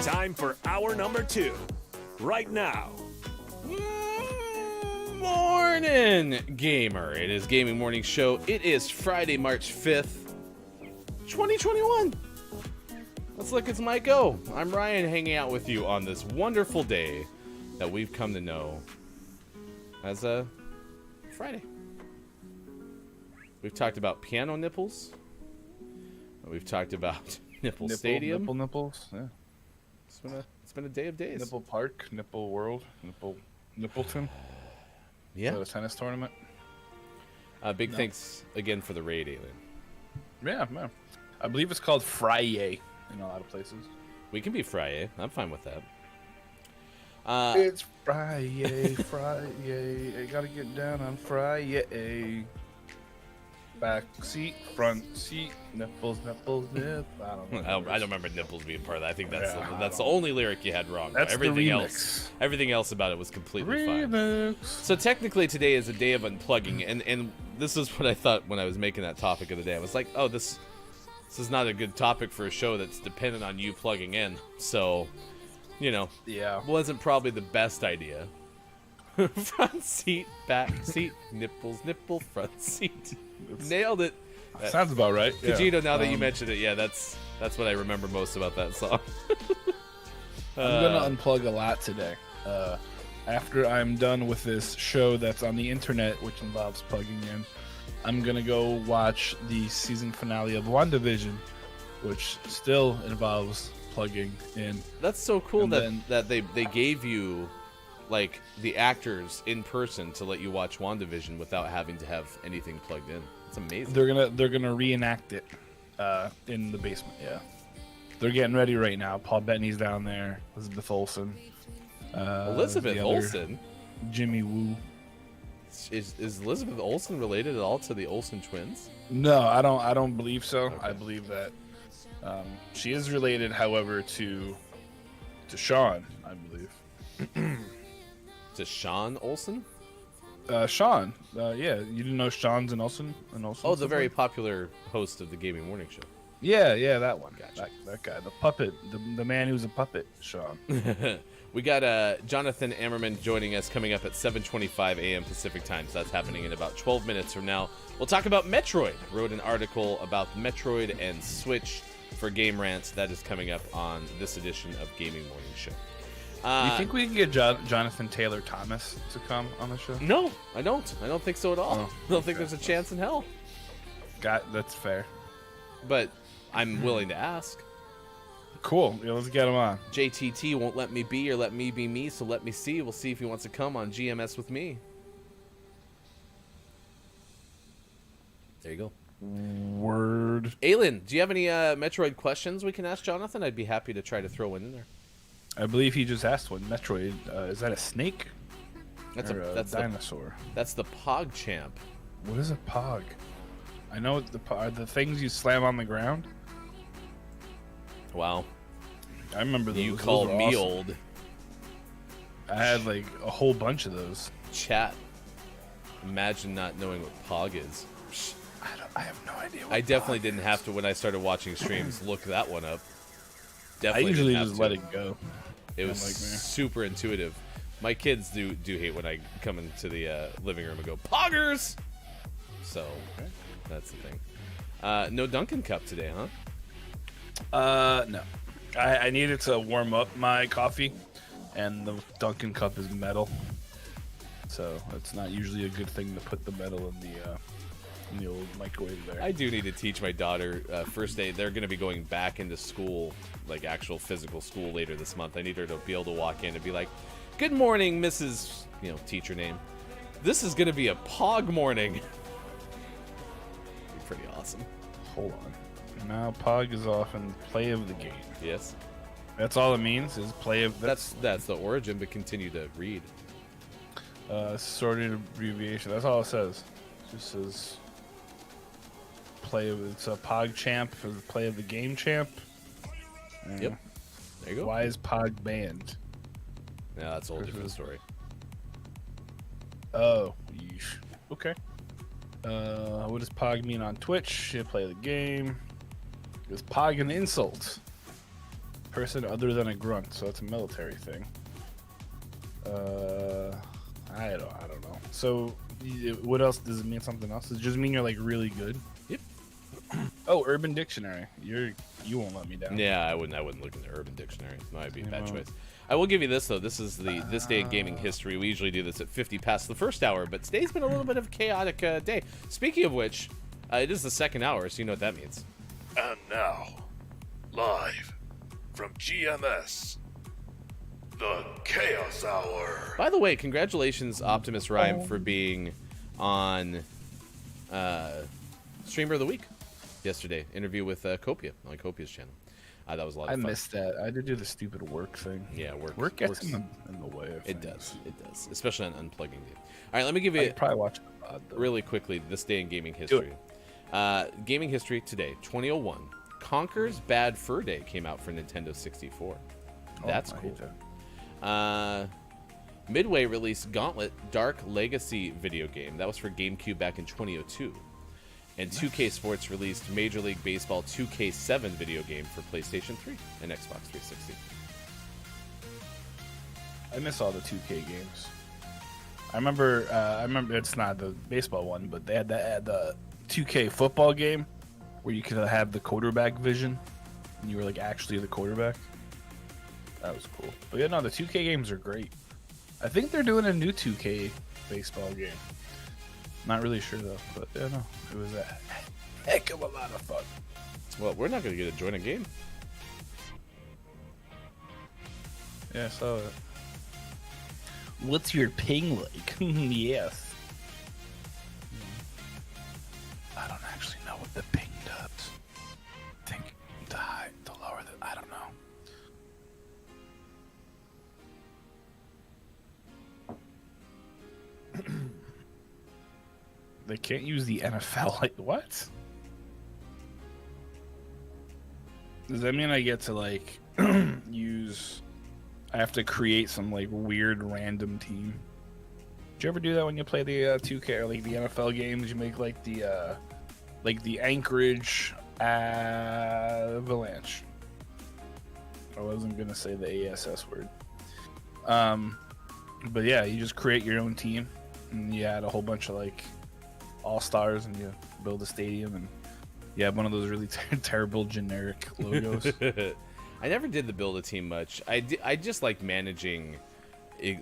Time for hour number 2. Right now. Morning, gamer. It is Gaming Morning Show. It is Friday, March 5th, 2021. Let's look at my go. I'm Ryan, hanging out with you on this wonderful day that we've come to know as a Friday. We've talked about piano nipples. We've talked about Nipple Stadium. Nipple nipples. Yeah. It's been a day of days. Nipple Park, Nipple World, Nippleton. Yeah. Is that a tennis tournament? Big thanks again for the raid, Alien. Yeah, man. I believe it's called Friday in a lot of places. We can be Friday. I'm fine with that. It's Friday, Friday. I gotta get down on Friday. Back seat, front seat, nipples, nipples, nip. I don't know. I don't remember nipples being part of that. I think Yeah, that's the only lyric you had wrong. That's everything the else, everything else about it was completely fine. remix. So technically, today is a day of unplugging, and this is what I thought when I was making that topic of the day. I was like, oh, this is not a good topic for a show that's dependent on you plugging in. So, Yeah. wasn't probably the best idea. Front seat, back seat, nipples, nipple, front seat. Nailed it. Sounds about right. Kajito, now that you mentioned it, yeah, that's what I remember most about that song. I'm gonna unplug a lot today. After I'm done with this show that's on the internet, which involves plugging in, I'm gonna go watch the season finale of WandaVision, which still involves plugging in. That's so cool And then- that they gave you like the actors in person to let you watch WandaVision without having to have anything plugged in. It's amazing. They're gonna reenact it in the basement. Yeah, they're getting ready right now. Paul Bettany's down there. Elizabeth Olsen. Elizabeth the other- Olsen? Jimmy Woo. Is Elizabeth Olsen related at all to the Olsen twins? No, I don't believe so. Okay. I believe that she is related, however, to Sean, I believe. To Sean Olsen? Sean. Yeah, you didn't know Sean's an Olsen? Oh, the very popular host of the Gaming Morning Show. Yeah, that one. Gotcha. That guy, the puppet, the man who's a puppet, Sean. We got Jonathan Ammerman joining us coming up at 7:25 a.m. Pacific time. So that's happening in about 12 minutes from now. We'll talk about Metroid. Wrote an article about Metroid and Switch for Game Rant. That is coming up on this edition of Gaming Morning Show. You think we can get Jonathan Taylor Thomas to come on the show? No, I don't. I don't think so at all. Oh, I don't think okay. there's a chance in hell. That's fair. But I'm willing to ask. Cool. Yeah, let's get him on. JTT won't let me be or let me be me, so let me see. We'll see if he wants to come on GMS with me. There you go. Word. Aylin, do you have any Metroid questions we can ask Jonathan? I'd be happy to try to throw one in there. I believe he just asked one. Metroid. Is that a snake? That's Or that's dinosaur. That's the Pog Champ. What is a pog? I know are the things you slam on the ground. Wow. I remember those. You Those call were me awesome. old. I had like a whole bunch of those. Chat. Imagine not knowing what Pog is. I have no idea. What I definitely didn't have to when I started watching streams look that one up. I Definitely usually didn't have just to. let it go. It was like me. super intuitive. My kids do hate when I come into the living room and go, Poggers! So, that's the thing. No Dunkin' Cup today, huh? No. I needed to warm up my coffee, and the Dunkin' cup is metal, so it's not usually a good thing to put the metal in the old microwave there. I do need to teach my daughter first day. They're going to be going back into school, like actual physical school later this month. I need her to be able to walk in and be like, "Good morning, Mrs. Teacher name. This is going to be a Pog morning." Be pretty awesome. Hold on. Now Pog is off and play of the game. Yes. That's all it means is play of. That's the origin, but continue to read. Sorted abbreviation. That's all it says. It just says play of. It's a Pog champ for the play of the game champ. Yep. There you go. Why is Pog banned? Yeah, that's a whole different story. Oh, yeesh. Okay. What does Pog mean on Twitch? Should play the game. Is Pog an insult? person other than a grunt, so it's a military thing. I don't know. So, what else does it mean? Something else? Does it just mean you're like really good? Yep. Oh, Urban Dictionary. You won't let me down. Yeah, I wouldn't look into Urban Dictionary. Might be a bad choice. I will give you this though. This is this day in gaming history. We usually do this at 50 past the first hour, but today's been a little bit of a chaotic day. Speaking of which, it is the second hour, so you know what that means. And now, live from GMS, the Chaos Hour. By the way, congratulations, Optimus Rhyme, for being on Streamer of the Week yesterday. Interview with Copia on Copia's channel. That was a lot of fun. I missed that. I had to do the stupid work thing. Yeah, work gets in the way of It things. does, especially on Unplugging Day. All right, let me give you I'd probably watch it really quickly this day in gaming history. Gaming history today, 2001. Conker's Bad Fur Day came out for Nintendo 64. That's I cool. hate that. Midway released Gauntlet Dark Legacy video game. That was for GameCube back in 2002. And 2K Sports released Major League Baseball 2K7 video game for PlayStation 3 and Xbox 360. I miss all the 2K games. I remember it's not the baseball one, but they had the 2K football game where you could have the quarterback vision and you were like actually the quarterback. That was cool. But yeah, no, the 2K games are great. I think they're doing a new 2K baseball game. Not really sure though, but yeah, no, it was a heck of a lot of fun. Well, we're not going to get to join a game. Yeah, I saw it. What's your ping like? Yes. I don't actually know what the ping does. I think the high, the lower, I don't know. They can't use the NFL. Like, what? Does that mean I get to, like, use... I have to create some, like, weird random team? Did you ever do that when you play the 2K or, like, the NFL games? You make, like, the Anchorage Avalanche. I wasn't going to say the ASS word. But, yeah, you just create your own team. And you add a whole bunch of, like... all-stars, and you build a stadium, and you have one of those really terrible generic logos. I never did the build a team much. I just like managing,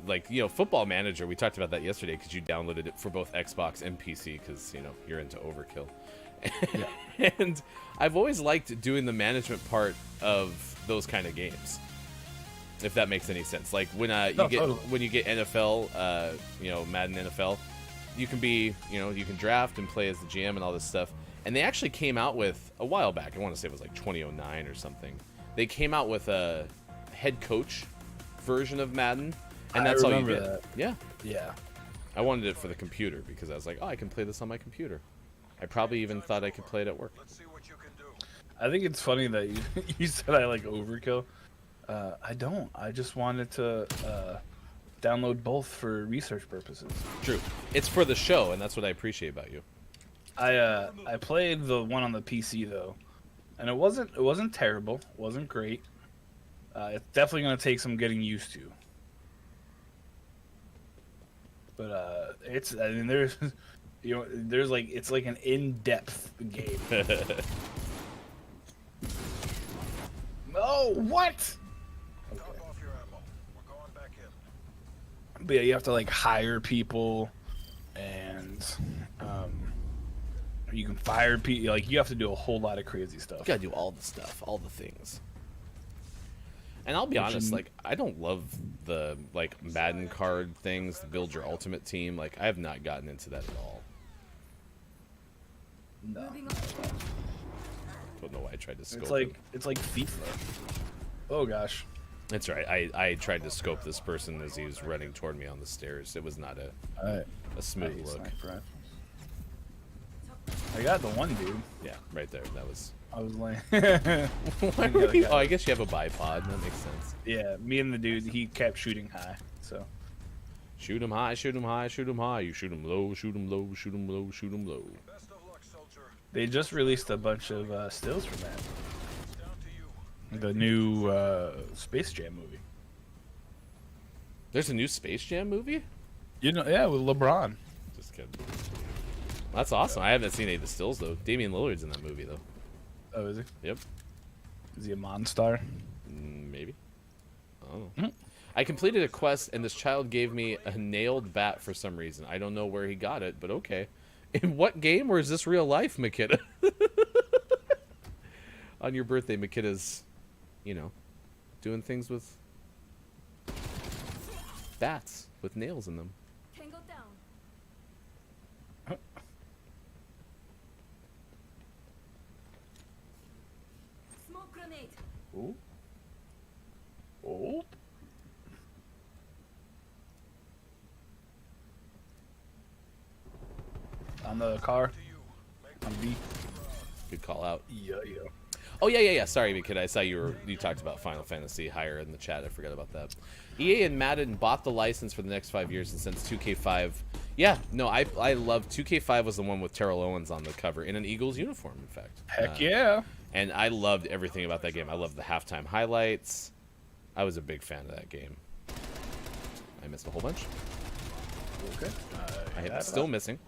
like, you know, Football Manager. We talked about that yesterday because you downloaded it for both Xbox and PC because, you know, you're into overkill. Yeah. And I've always liked doing the management part of those kind of games, if that makes any sense. Like when when you get NFL, you know, Madden NFL. You can be, you know, you can draft and play as the GM and all this stuff. And they actually came out with, a while back, I want to say it was like 2009 or something. They came out with a head coach version of Madden. And that's all you get. That. Yeah. Yeah. I wanted it for the computer because I was like, oh, I can play this on my computer. I probably even thought I could play it at work. Let's see what you can do. I think it's funny that you said I like overkill. I don't. I just wanted to download both for research purposes. True. It's for the show, and that's what I appreciate about you. I played the one on the PC though, and it wasn't terrible. It wasn't great. It's definitely gonna take some getting used to. But I mean, there's, you know, there's like, it's like an in-depth game. No, what? Top off your ammo. We're going back in. But yeah, you have to like hire people, and you can fire people. Like, you have to do a whole lot of crazy stuff. You gotta do all the stuff, all the things. And I'll be honest, like, I don't love the, like, Madden card things, the build your ultimate team. Like, I have not gotten into that at all. No. Don't know why I tried to scope It's like FIFA. Oh gosh. That's right. I tried to scope this person as he was running toward me on the stairs. It was not a smooth look. I got the one dude. Yeah, right there. That was... I was like... Oh, I guess you have a bipod. That makes sense. Yeah, me and the dude, he kept shooting high, so... Shoot him high, shoot him high, shoot him high. You shoot him low, shoot him low, shoot him low, shoot him low. Best of luck, soldier. They just released a bunch of stills from that. It's down to you. The new Space Jam movie. There's a new Space Jam movie? You know, yeah, with LeBron. Just kidding. That's awesome. I haven't seen any of the stills, though. Damian Lillard's in that movie, though. Oh, is he? Yep. Is he a Monstar? Maybe. I don't know. I completed a quest, and this child gave me a nailed bat for some reason. I don't know where he got it, but okay. In what game, or is this real life, Makita? On your birthday, Makita's, you know, doing things with bats with nails in them. Tango down. Smoke grenade. Ooh. Oh. On the car. On B. Good call out. Yeah. Oh yeah. Sorry, Makita. I saw you talked about Final Fantasy higher in the chat. I forgot about that. EA and Madden bought the license for the next 5 years, and since 2K5, yeah, no, I love 2K5 was the one with Terrell Owens on the cover in an Eagles uniform, in fact. Heck yeah. And I loved everything about that game. I loved the halftime highlights. I was a big fan of that game. I missed a whole bunch. Okay. I am still missing.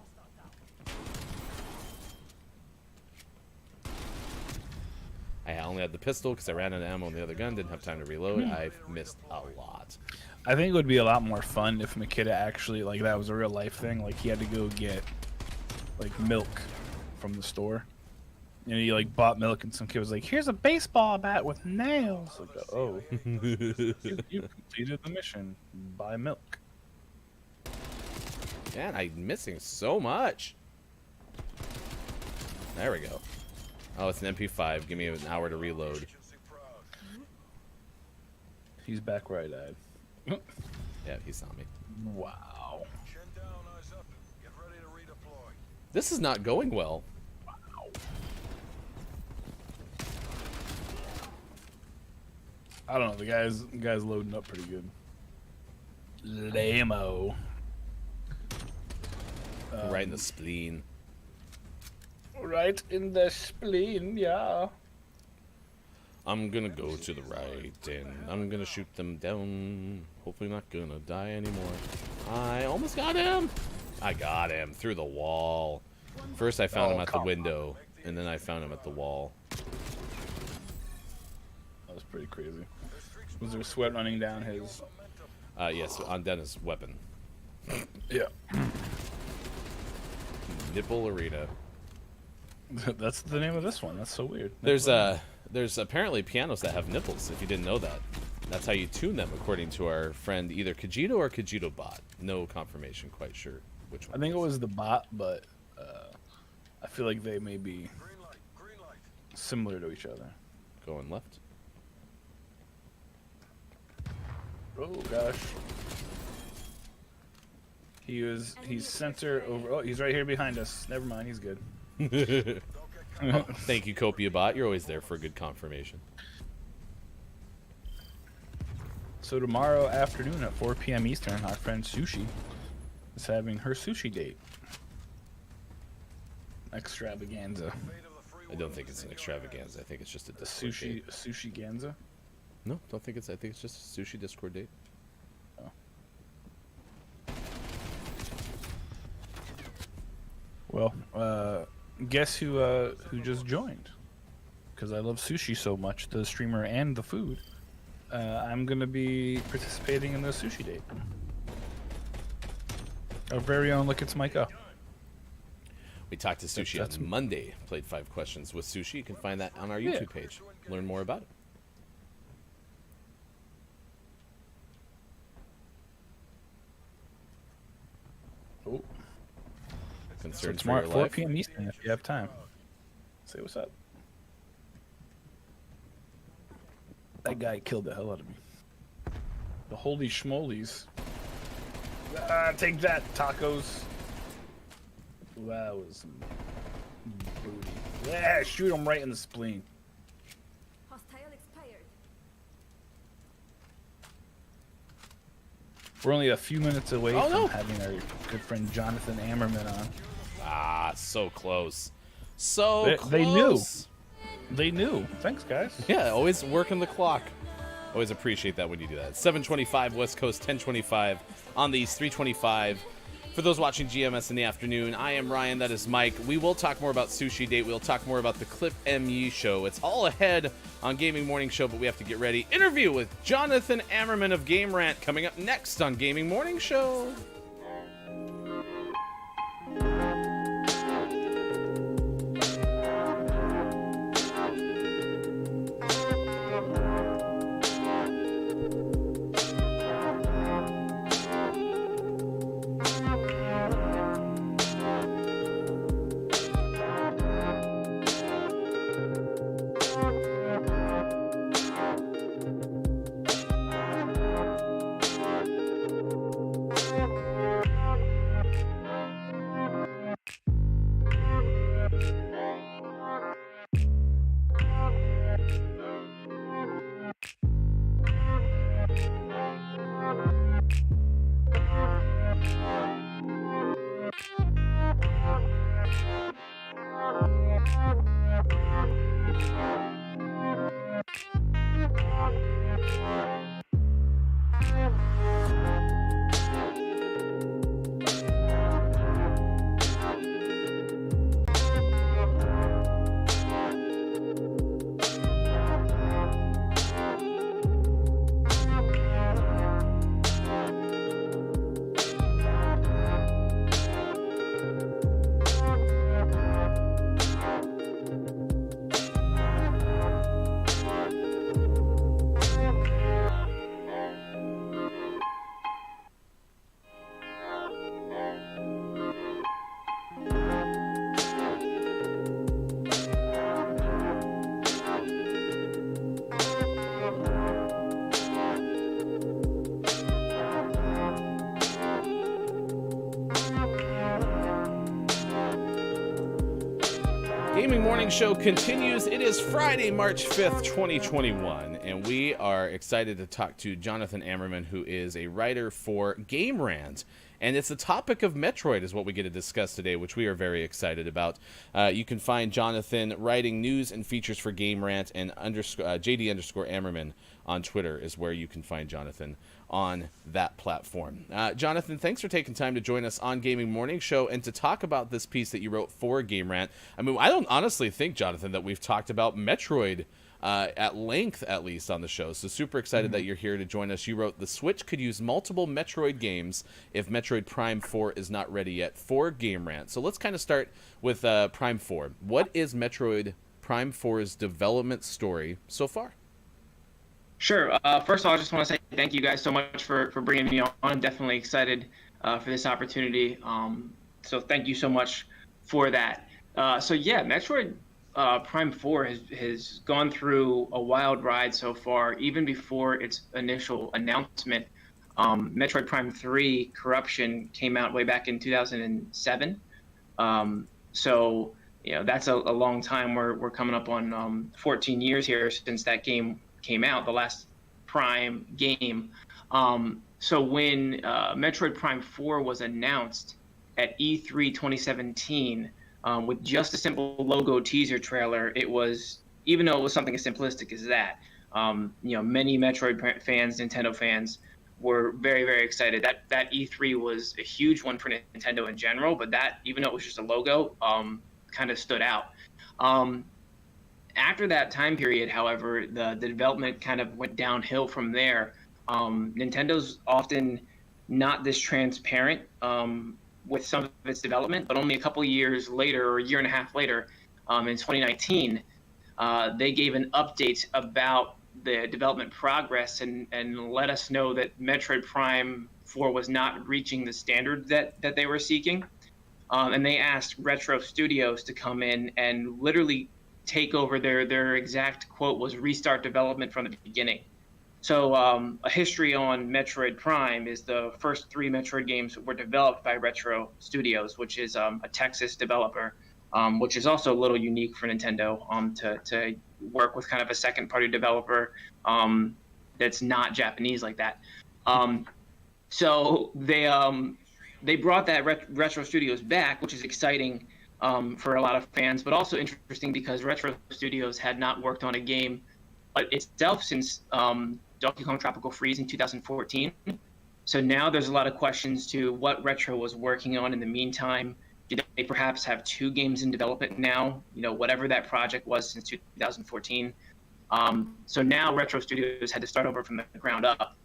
I only had the pistol because I ran out of ammo on the other gun. Didn't have time to reload. I've missed a lot. I think it would be a lot more fun if Makita actually, like, that was a real life thing. Like, he had to go get, like, milk from the store. You know, he, like, bought milk, and some kid was like, here's a baseball bat with nails. Like, oh. you completed the mission. Buy milk. Man, I'm missing so much. There we go. Oh, it's an MP5. Give me an hour to reload. He's back where I died. Yeah, he saw me. Wow. Chin down, eyes up. Get ready to redeploy. This is not going well. I don't know. The guy's loading up pretty good. Lame-o. Right in the spleen. Right in the spleen, yeah. I'm gonna go to the right, and I'm gonna shoot them down. Hopefully not gonna die anymore. I almost got him! I got him through the wall. First I found him at the window, and then I found him at the wall. That was pretty crazy. Was there sweat running down his... Yes, on Dennis' weapon. Yeah. Nipple Arena. That's the name of this one. That's so weird. There's apparently pianos that have nipples, if you didn't know that. That's how you tune them, according to our friend either Kajito or Kajito Bot. No confirmation, quite sure which one. I think it was the bot, but I feel like they may be Green light. similar to each other. Going left. Oh gosh. He's center over. Oh, he's right here behind us. Never mind, he's good. Oh, thank you, Copia Bot. You're always there for a good confirmation. So tomorrow afternoon at 4 p.m. Eastern, our friend Sushi is having her sushi date. Extravaganza. I don't think it's an extravaganza. I think it's just a A Discord date. sushi ganza. No, don't think it's. I think it's just a sushi Discord date. Oh. Well, guess who just joined? Because I love sushi so much, the streamer and the food. I'm gonna be participating in the sushi date. Our very own Look, It's Micah. We talked to Sushi That's- on Monday. Played 5 questions with Sushi. You can find that on our YouTube page. Learn more about it. Oh. So Concerns for tomorrow your at 4 life. p.m. Eastern if you have time. Say what's up. That guy killed the hell out of me. The holy schmolies. Take that, tacos. That was some booty. Yeah, shoot him right in the spleen. Hostile expired. We're only a few minutes away Oh, from no. having our good friend Jonathan Ammerman on. Ah, so close. So They close. knew. They knew. Thanks, guys. Yeah, always working the clock. Always appreciate that when you do that. 7:25 West Coast, 10:25 on the East, 3:25. For those watching GMS in the afternoon, I am Ryan. That is Mike. We will talk more about Sushi Date. We'll talk more about the Clip MU show. It's all ahead on Gaming Morning Show, but we have to get ready. Interview with Jonathan Ammerman of Game Rant coming up next on Gaming Morning Show. Gaming Morning Show continues. It is Friday, March 5th, 2021, and we are excited to talk to Jonathan Ammerman, who is a writer for Game Rant. And it's the topic of Metroid is what we get to discuss today, which we are very excited about. You can find Jonathan writing news and features for Game Rant, and JD_Ammerman on Twitter is where you can find Jonathan on that platform. Jonathan, thanks for taking time to join us on Gaming Morning Show and to talk about this piece that you wrote for Game Rant. I mean, I don't honestly think, Jonathan, that we've talked about Metroid at length, at least, on the show. So super excited that you're here to join us. You wrote, "The Switch could use multiple Metroid games if Metroid Prime 4 is not ready yet," for Game Rant. So let's kind of start with Prime 4. What is Metroid Prime 4's development story so far? Sure. First of all, I just want to say thank you guys so much for bringing me on. I'm definitely excited for this opportunity. So thank you so much for that. Metroid Prime 4 has gone through a wild ride so far. Even before its initial announcement, Metroid Prime 3 Corruption came out way back in 2007. That's a long time. We're coming up on 14 years here since that game came out, the last Prime game. So when Metroid Prime 4 was announced at E3 2017, with just a simple logo teaser trailer, it was, even though it was something as simplistic as that, many Metroid fans, Nintendo fans, were very, very excited. That E3 was a huge one for Nintendo in general, but that, even though it was just a logo, kind of stood out. After that time period, however, the development kind of went downhill from there. Nintendo's often not this transparent with some of its development, but only a couple years later, or a year and a half later, in 2019, they gave an update about the development progress and let us know that Metroid Prime 4 was not reaching the standard that they were seeking. And they asked Retro Studios to come in and literally take over. Their exact quote was restart development from the beginning. So a history on Metroid Prime is the first 3 Metroid games were developed by Retro Studios, which is a Texas developer, which is also a little unique for Nintendo to work with kind of a second-party developer that's not Japanese like that. So they brought that Retro Studios back, which is exciting. for a lot of fans, but also interesting because Retro Studios had not worked on a game itself since Donkey Kong Tropical Freeze in 2014. So now there's a lot of questions to what Retro was working on in the meantime. Do they perhaps have 2 games in development now? Whatever that project was since 2014. So now Retro Studios had to start over from the ground up.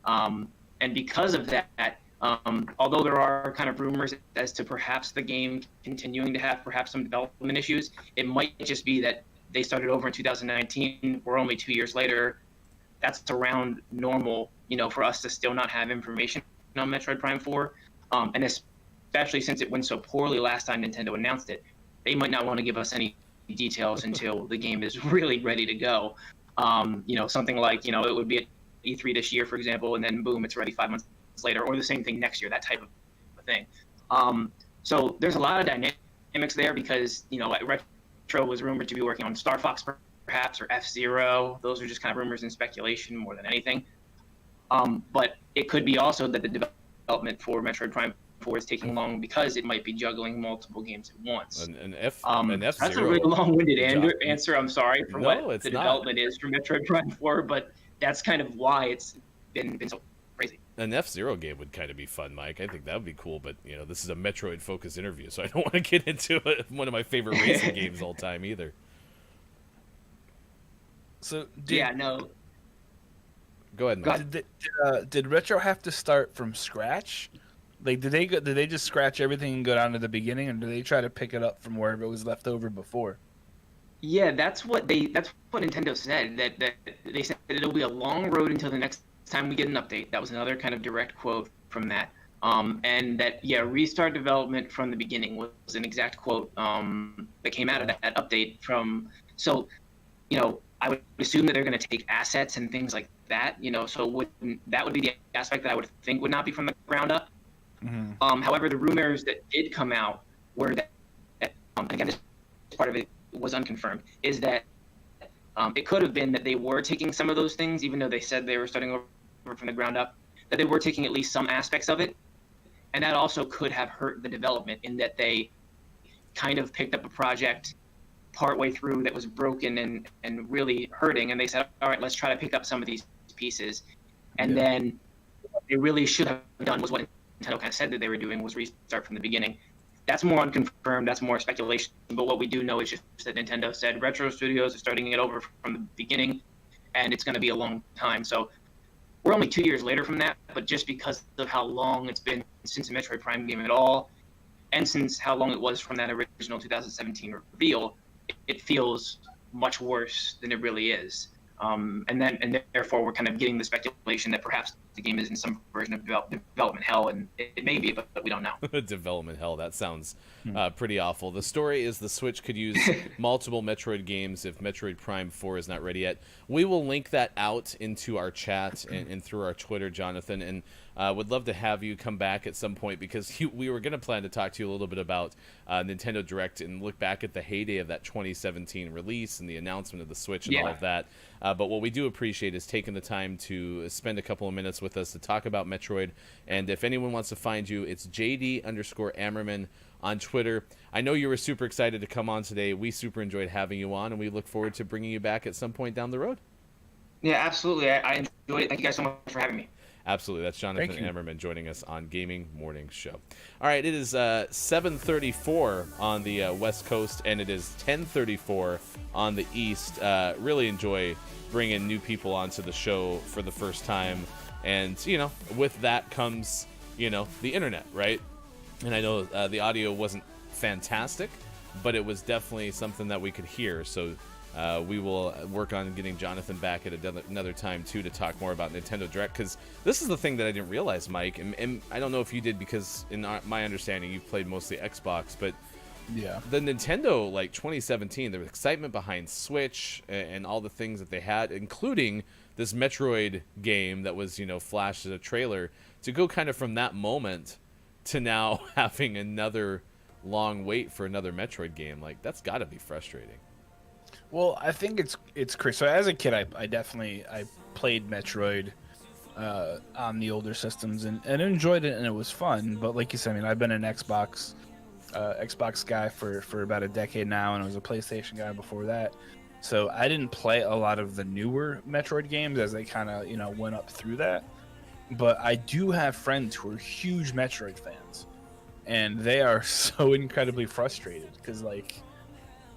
And because of that, although there are kind of rumors as to perhaps the game continuing to have perhaps some development issues, it might just be that they started over in 2019. We're only 2 years later. That's around normal, for us to still not have information on Metroid Prime 4. And especially since it went so poorly last time Nintendo announced it, they might not want to give us any details until the game is really ready to go. Something like, it would be at E3 this year, for example, and then boom, it's ready 5 months later, or the same thing next year, that type of thing. So there's a lot of dynamics there because, Retro was rumored to be working on Star Fox perhaps, or F-Zero. Those are just kind of rumors and speculation more than anything. But it could be also that the development for Metroid Prime 4 is taking long because it might be juggling multiple games at once. An F-Zero. That's a really long-winded answer. I'm sorry for No, what it's the not. development is for Metroid Prime 4, but that's kind of why it's been so crazy. An F-Zero game would kind of be fun, Mike. I think that would be cool, but this is a Metroid-focused interview, so I don't want to get into one of my favorite racing games all time either. So no. Go ahead, Mike. Did Retro have to start from scratch? Like, did they just scratch everything and go down to the beginning, or do they try to pick it up from wherever it was left over before? Yeah, that's what Nintendo said. That they said that it'll be a long road until the next time we get an update. That was another kind of direct quote from that. And that restart development from the beginning was an exact quote that came out of that update from. So, I would assume that they're going to take assets and things like that. So that would be the aspect that I would think would not be from the ground up. Mm-hmm. However, the rumors that did come out were that again, this part of it was unconfirmed, is that it could have been that they were taking some of those things, even though they said they were starting over from the ground up, that they were taking at least some aspects of it. And that also could have hurt the development in that they kind of picked up a project partway through that was broken and really hurting. And they said, all right, let's try to pick up some of these pieces. And then what they really should have done was what Nintendo kind of said that they were doing, was restart from the beginning. That's more unconfirmed. That's more speculation. But what we do know is just that Nintendo said Retro Studios are starting it over from the beginning, and it's going to be a long time. So we're only 2 years later from that, but just because of how long it's been since a Metroid Prime game at all, and since how long it was from that original 2017 reveal, it feels much worse than it really is. And therefore we're kind of getting the speculation that perhaps the game is in some version of development hell, and it may be, but we don't know. Development hell, that sounds pretty awful. The story is the Switch could use multiple Metroid games if Metroid Prime 4 is not ready yet. We will link that out into our chat and through our Twitter, Jonathan, and would love to have you come back at some point, because we were going to plan to talk to you a little bit about Nintendo Direct and look back at the heyday of that 2017 release and the announcement of the Switch and all of that. But what we do appreciate is taking the time to spend a couple of minutes with us to talk about Metroid. And if anyone wants to find you, it's JD_Ammerman on Twitter. I know you were super excited to come on today. We super enjoyed having you on, and we look forward to bringing you back at some point down the road. Yeah, absolutely. I enjoyed it. Thank you guys so much for having me. Absolutely. That's Jonathan Ammerman joining us on Gaming Morning Show. All right, it is 7:34 on the West Coast, and it is 10:34 on the East. Really enjoy bringing new people onto the show for the first time. And, with that comes, the internet, right? And I know the audio wasn't fantastic, but it was definitely something that we could hear. So we will work on getting Jonathan back at another time, too, to talk more about Nintendo Direct, because this is the thing that I didn't realize, Mike, and I don't know if you did, because in my understanding, you've played mostly Xbox, but the Nintendo, 2017, the excitement behind Switch and all the things that they had, including this Metroid game that was, flashed as a trailer, to go kind of from that moment to now having another long wait for another Metroid game, that's got to be frustrating. Well, I think it's crazy. So as a kid, I definitely played Metroid on the older systems and enjoyed it, and it was fun. But like you said, I've been an Xbox Xbox guy for about a decade now, and I was a PlayStation guy before that. So I didn't play a lot of the newer Metroid games as they kind of went up through that. But I do have friends who are huge Metroid fans, and they are so incredibly frustrated because like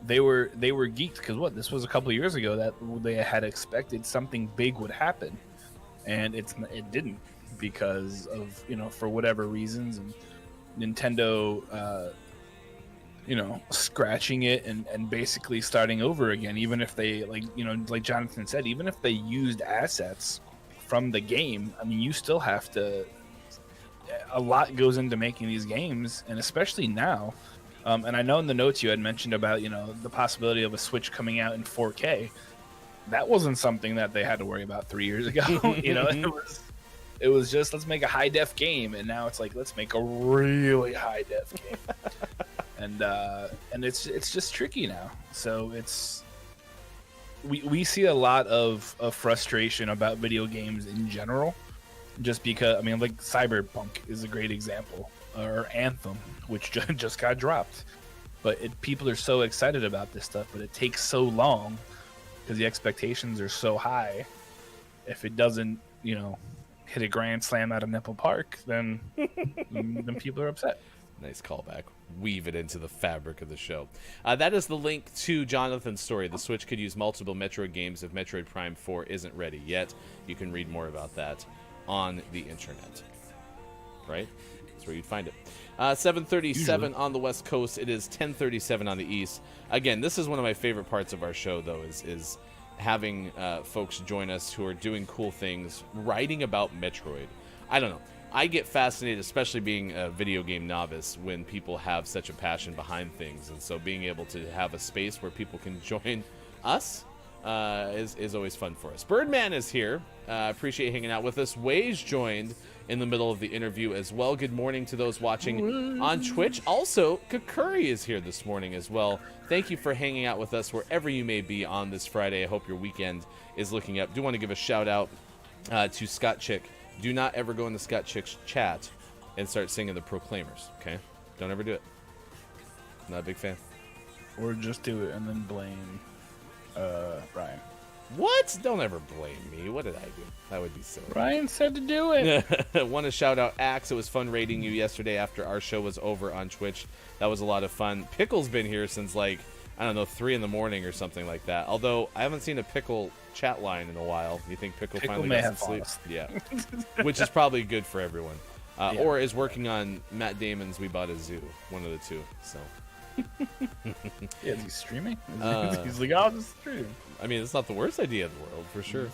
they were geeked because this was a couple of years ago that they had expected something big would happen, and it didn't because of for whatever reasons, and Nintendo scratching it and basically starting over again. Even if they like Jonathan said, even if they used assets from the game, I mean, you still have to. A lot goes into making these games, and especially now. And I know in the notes you had mentioned about the possibility of a Switch coming out in 4K. That wasn't something that they had to worry about 3 years ago. It was just let's make a high def game, and now it's like let's make a really high def game. and it's just tricky now. So we see a lot of frustration about video games in general, just because like Cyberpunk is a great example, or Anthem, which just got dropped. But people are so excited about this stuff, but it takes so long because the expectations are so high. If it doesn't, hit a grand slam out of Nipple Park, then people are upset. Nice callback. Weave it into the fabric of the show. That is the link to Jonathan's story. The Switch could use multiple Metroid games if Metroid Prime 4 isn't ready yet. You can read more about that on the internet. Right? That's where you'd find it. 7:37 on the West Coast. It is 10:37 on the East. Again, this is one of my favorite parts of our show, though, is having folks join us who are doing cool things, writing about Metroid. I don't know. I get fascinated, especially being a video game novice, when people have such a passion behind things. And so being able to have a space where people can join us is always fun for us. Birdman is here. Appreciate hanging out with us. Way's joined in the middle of the interview as well. Good morning to those watching on Twitch. Also, Kakuri is here this morning as well. Thank you for hanging out with us wherever you may be on this Friday. I hope your weekend is looking up. Do want to give a shout out to Scott Chick. Do not ever go into Scott Chick's chat and start singing the Proclaimers, okay? Don't ever do it. Not a big fan. Or just do it and then blame Ryan. What? Don't ever blame me. What did I do? That would be silly. Ryan said to do it. Want to shout out Axe. It was fun raiding you yesterday after our show was over on Twitch. That was a lot of fun. Pickle's been here since 3 in the morning or something like that. Although I haven't seen a Pickle chat line in a while. You think Pickle finally got some sleep? Yeah. Which is probably good for everyone. Yeah. Or is working on Matt Damon's We Bought a Zoo. One of the two. So. Yeah, is he streaming? He's like, I'll just stream. I mean, it's not the worst idea in the world, for sure.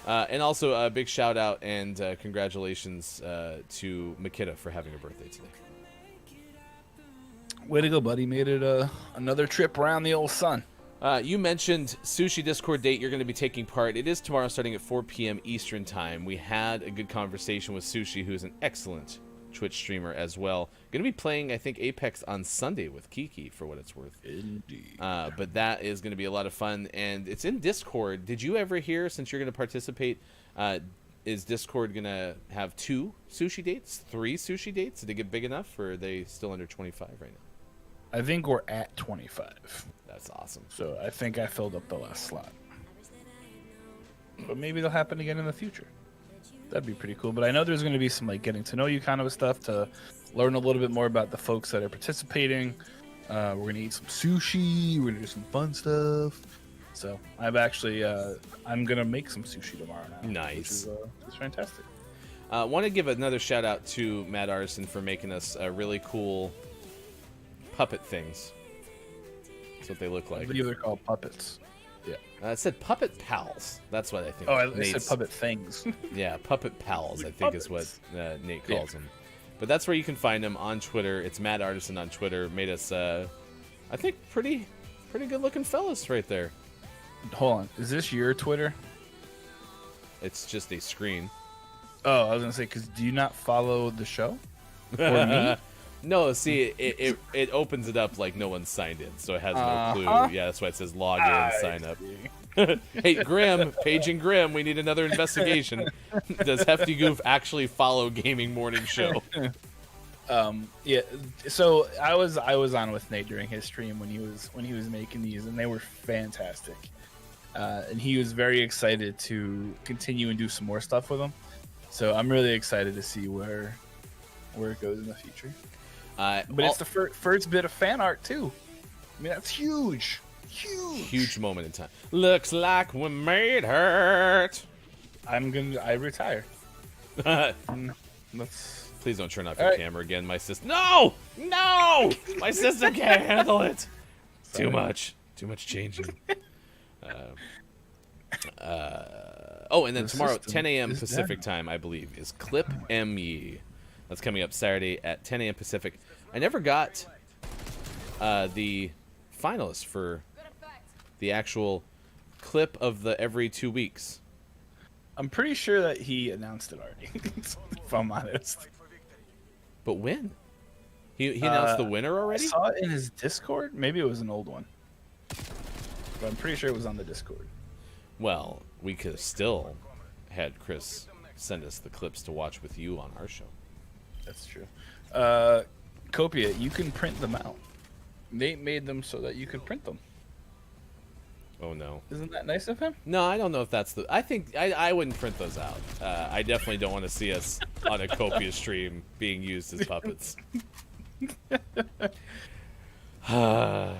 And also a big shout out and congratulations to Makita for having a birthday today. Way to go, buddy. Made it another trip around the old sun. You mentioned Sushi Discord date. You're going to be taking part. It is tomorrow starting at 4 p.m. Eastern time. We had a good conversation with Sushi, who's an excellent Twitch streamer as well. Going to be playing, I think, Apex on Sunday with Kiki, for what it's worth. Indeed. But that is going to be a lot of fun, and it's in Discord. Did you ever hear, since you're going to participate, is Discord going to have 2 sushi dates, 3 sushi dates? Did they get big enough, or are they still under 25 right now? I think we're at 25. That's awesome. So I think I filled up the last slot. But maybe it'll happen again in the future. That'd be pretty cool. But I know there's going to be some getting to know you kind of stuff to learn a little bit more about the folks that are participating. We're going to eat some sushi. We're going to do some fun stuff. So I've actually, I'm going to make some sushi tomorrow now. Nice. Which is fantastic. Want to give another shout out to Matt Arson for making us really cool puppet things. That's what they look like. I believe they're called puppets. Yeah. It said puppet pals. That's what I think. Oh, I said puppet things. Yeah, puppet pals, I think is what Nate calls them. But that's where you can find him on Twitter. It's Matt Artisan on Twitter. Made us, I think, pretty good looking fellas right there. Hold on. Is this your Twitter? It's just a screen. Oh, I was going to say, because do you not follow the show? Or me? No, see, it opens it up like no one's signed in, so it has no clue. Yeah, that's why it says log in, sign up. Hey, Grim, Paige and Grim, we need another investigation. Does Hefty Goof actually follow Gaming Morning Show? Yeah. So I was on with Nate during his stream when he was making these, and they were fantastic. And he was very excited to continue and do some more stuff with them. So I'm really excited to see where it goes in the future. But it's the first bit of fan art too. I mean, that's huge. Huge moment in time. Looks like we made it. I retire. Please don't turn off your camera again. My system. No! My system can't handle it. Sorry. Too much changing. And then tomorrow, 10 a.m. Pacific time, I believe, is Clip ME. That's coming up Saturday at 10 a.m. Pacific. I never got the finalists for the actual clip of the every 2 weeks. I'm pretty sure that he announced it already, if I'm honest. But when? He announced the winner already? I saw it in his Discord. Maybe it was an old one. But I'm pretty sure it was on the Discord. Well, we could have still had Chris send us the clips to watch with you on our show. That's true. Copia, you can print them out. Nate made them so that you could print them. Oh no! Isn't that nice of him? No, I don't know if that's the. I think I wouldn't print those out. I definitely don't want to see us on a Copia stream being used as puppets. I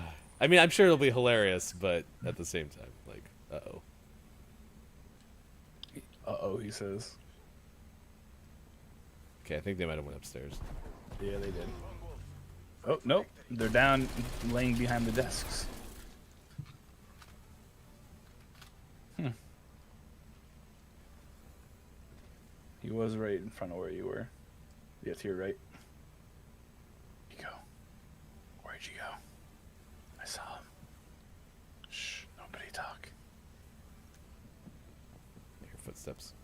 mean, I'm sure it'll be hilarious, but at the same time, like, he says. Okay, I think they might have went upstairs. Yeah, they did. Oh nope, they're down, laying behind the desks. He was right in front of where you were. Yeah, to your right. Where'd you go? Where'd you go? I saw him. Shh, nobody talk. Your footsteps.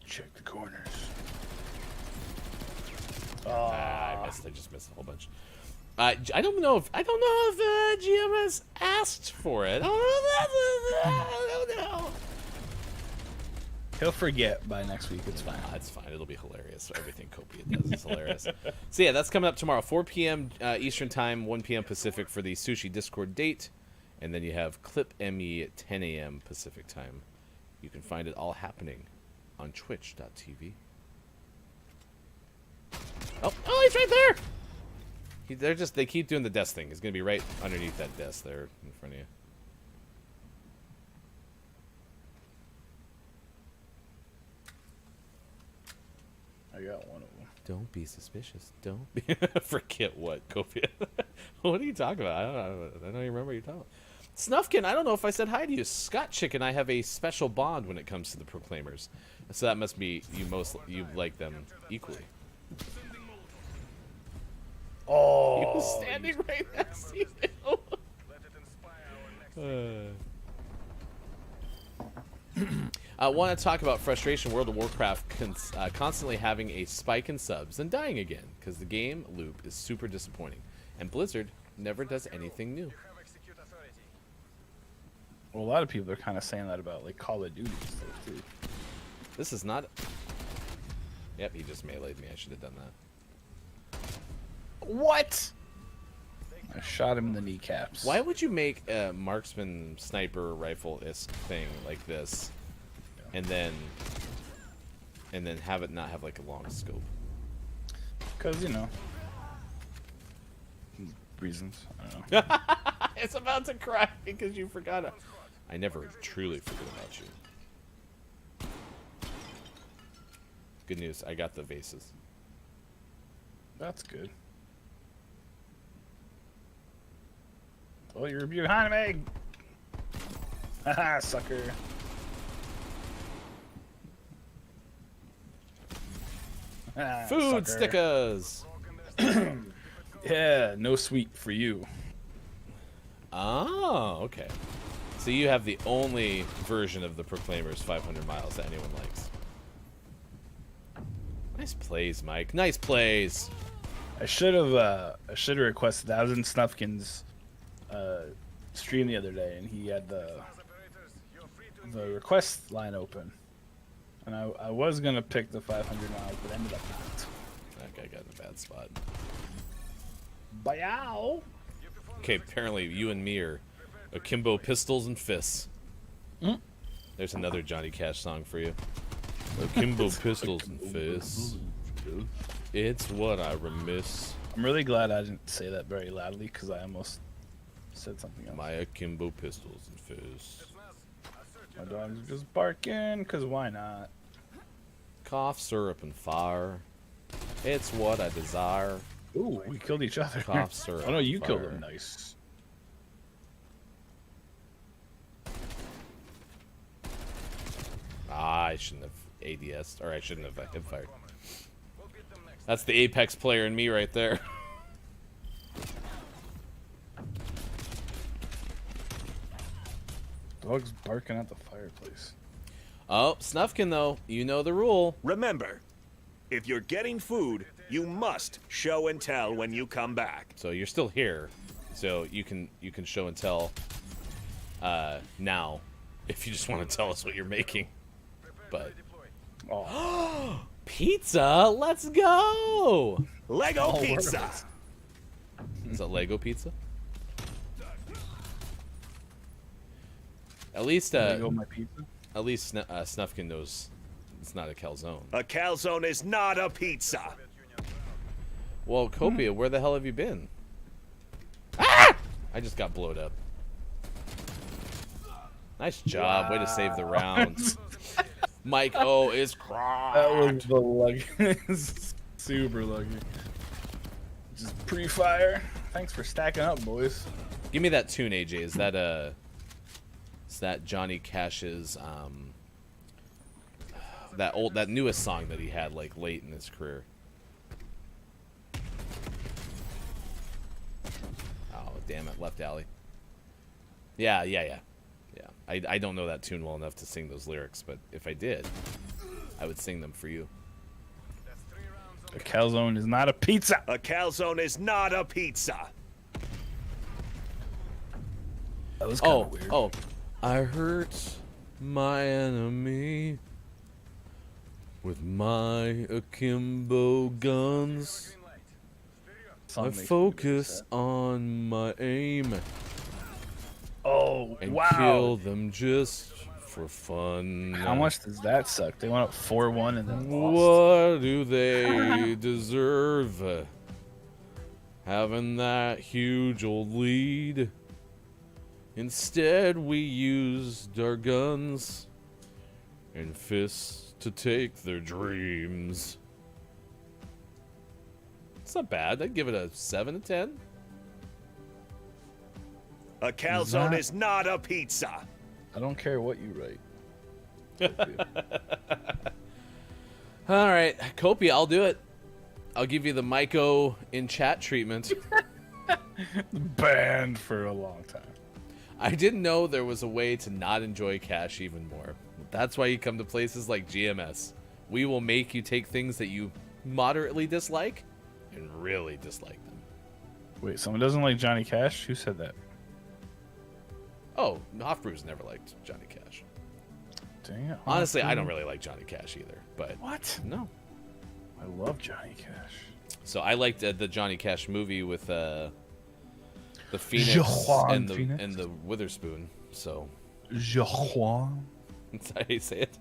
Check the corners. I missed. I just missed a whole bunch. I don't know if GMS asked for it. I don't know. He'll forget by next week. It's fine. It's fine. It'll be hilarious. Everything Copia does is hilarious. So yeah, that's coming up tomorrow, 4 p.m. Eastern Time, 1 p.m. Pacific for the Sushi Discord date. And then you have Clip ME at 10 a.m. Pacific Time. You can find it all happening on twitch.tv. Oh, he's right there! They keep doing the desk thing. He's going to be right underneath that desk there in front of you. I got one of them. Don't be suspicious. Don't be. Forget what, Copia. What are you talking about? I don't even remember what you're talking about. Snuffkin, I don't know if I said hi to you. Scott Chick and I have a special bond when it comes to the Proclaimers. So that must be you like them equally. Oh, He was standing right next to you. I want to talk about frustration. World of Warcraft constantly having a spike in subs and dying again because the game loop is super disappointing, and Blizzard never does anything new. Well, a lot of people are kind of saying that about like Call of Duty and stuff too. This is not. Yep, he just meleeed me. I should have done that. What? I shot him in the kneecaps. Why would you make a marksman sniper rifle-esque thing like this, and then have it not have like a long scope? Because reasons. I don't know. It's about to cry because you forgot it. I never truly forget about you. Good news, I got the vases. That's good. Oh, you're behind me! Haha, sucker. Food Sucker. stickers! Yeah, no sweet for you. Oh, okay. So you have the only version of the Proclaimers 500 miles that anyone likes. Nice plays, Mike. Nice plays. I should have requested that. I was in Snuffkin's stream the other day, and he had the request line open, and I was gonna pick the 500 miles, but ended up not. That guy got in a bad spot. Bow. Okay, apparently you and me are akimbo pistols and fists. There's another Johnny Cash song for you. Akimbo pistols and fists. It's what I remiss. I'm really glad I didn't say that very loudly because I almost said something else. My akimbo pistols and fists. My dog's just barking because why not? Cough, syrup, and fire. It's what I desire. Ooh, we killed each other. Cough, syrup, Oh no, you and killed fire. him. Nice. I shouldn't have ADS, or I shouldn't have hip fired. That's the Apex player in me right there. Dog's barking at the fireplace. Oh, Snufkin though, you know the rule. Remember, if you're getting food, you must show and tell when you come back. So you're still here, so you can show and tell now if you just want to tell us what you're making. But Oh, pizza, let's go! Lego pizza. Is that Lego pizza? At least there you go, my pizza. at least Snufkin knows it's not a calzone. A calzone is not a pizza. Well, Copia, where the hell have you been? Ah! I just got blowed up. Nice job. Way to save the round. Mike O is cracked. That was the luckiest. Super lucky. Just pre-fire. Thanks for stacking up, boys. Give me that tune, AJ. Is that Johnny Cash's that newest song that he had like late in his career? Oh, damn it, left alley. Yeah. I don't know that tune well enough to sing those lyrics, but if I did, I would sing them for you. A calzone is not a pizza. A calzone is not a pizza. That was kind of weird. Oh, I hurt my enemy with my akimbo guns. Song I makes me focus upset. on my aim Oh, and wow. kill them just for fun. How much does that suck? They went up 4-1 and then lost. What do they deserve? Having that huge old lead. Instead, we used our guns and fists to take their dreams. It's not bad. I'd give it a 7 to 10. A calzone is not a pizza. I don't care what you write. All right, Copia, I'll do it. I'll give you the Myco in chat treatment. Banned for a long time. I didn't know there was a way to not enjoy cash even more. That's why you come to places like GMS. We will make you take things that you moderately dislike and really dislike them. Wait, someone doesn't like Johnny Cash? Who said that? Oh, Hofbrew's never liked Johnny Cash. Dang it. Honestly, I don't really like Johnny Cash either. But What? no. I love Johnny Cash. So I liked the Johnny Cash movie with the Phoenix Joaquin and the Phoenix? and the Witherspoon. So Joaquin? that's how you say it.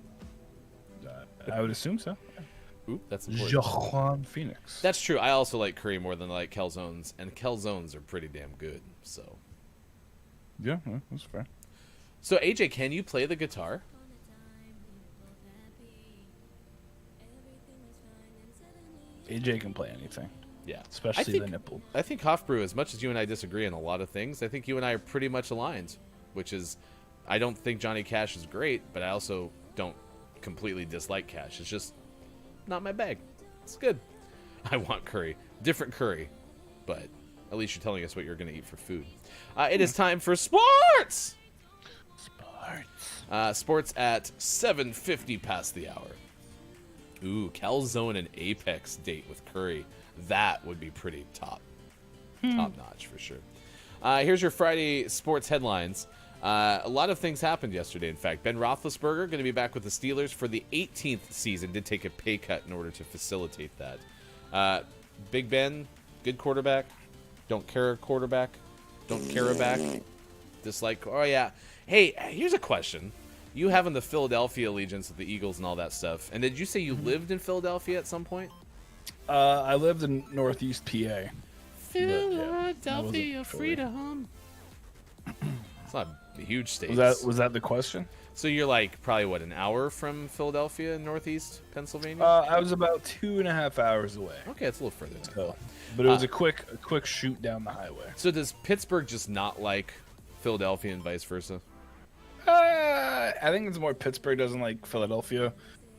I would assume so. Ooh, that's important. Joaquin Phoenix. That's true. I also like curry more than I like calzones, and calzones are pretty damn good. So Yeah, that's fair. AJ, can you play the guitar? AJ can play anything, Yeah, especially the nipple. I think Hofbrew, as much as you and I disagree on a lot of things, I think you and I are pretty much aligned. Which is, I don't think Johnny Cash is great, but I also don't completely dislike Cash. It's just not my bag. It's good. I want curry, different curry, but at least you're telling us what you're going to eat for food. It is time for sports. Sports at 7:50 past the hour. Ooh, calzone and Apex date with curry. That would be pretty top notch for sure. Here's your Friday sports headlines. A lot of things happened yesterday. In fact, Ben Roethlisberger going to be back with the Steelers for the 18th season. Did take a pay cut in order to facilitate that. Big Ben, good quarterback. Don't care a quarterback. Don't care a back. Dislike. Oh, yeah. Hey, here's a question. You having the Philadelphia allegiance with the Eagles and all that stuff. And did you say you lived in Philadelphia at some point? I lived in Northeast PA. Philadelphia freedom. It's not a huge state. Was that the question? So you're like probably what, an hour from Philadelphia in Northeast Pennsylvania? I was about 2.5 hours away. Okay, it's a little further than I thought. But it was a quick shoot down the highway. So does Pittsburgh just not like Philadelphia and vice versa? I think it's more Pittsburgh doesn't like Philadelphia,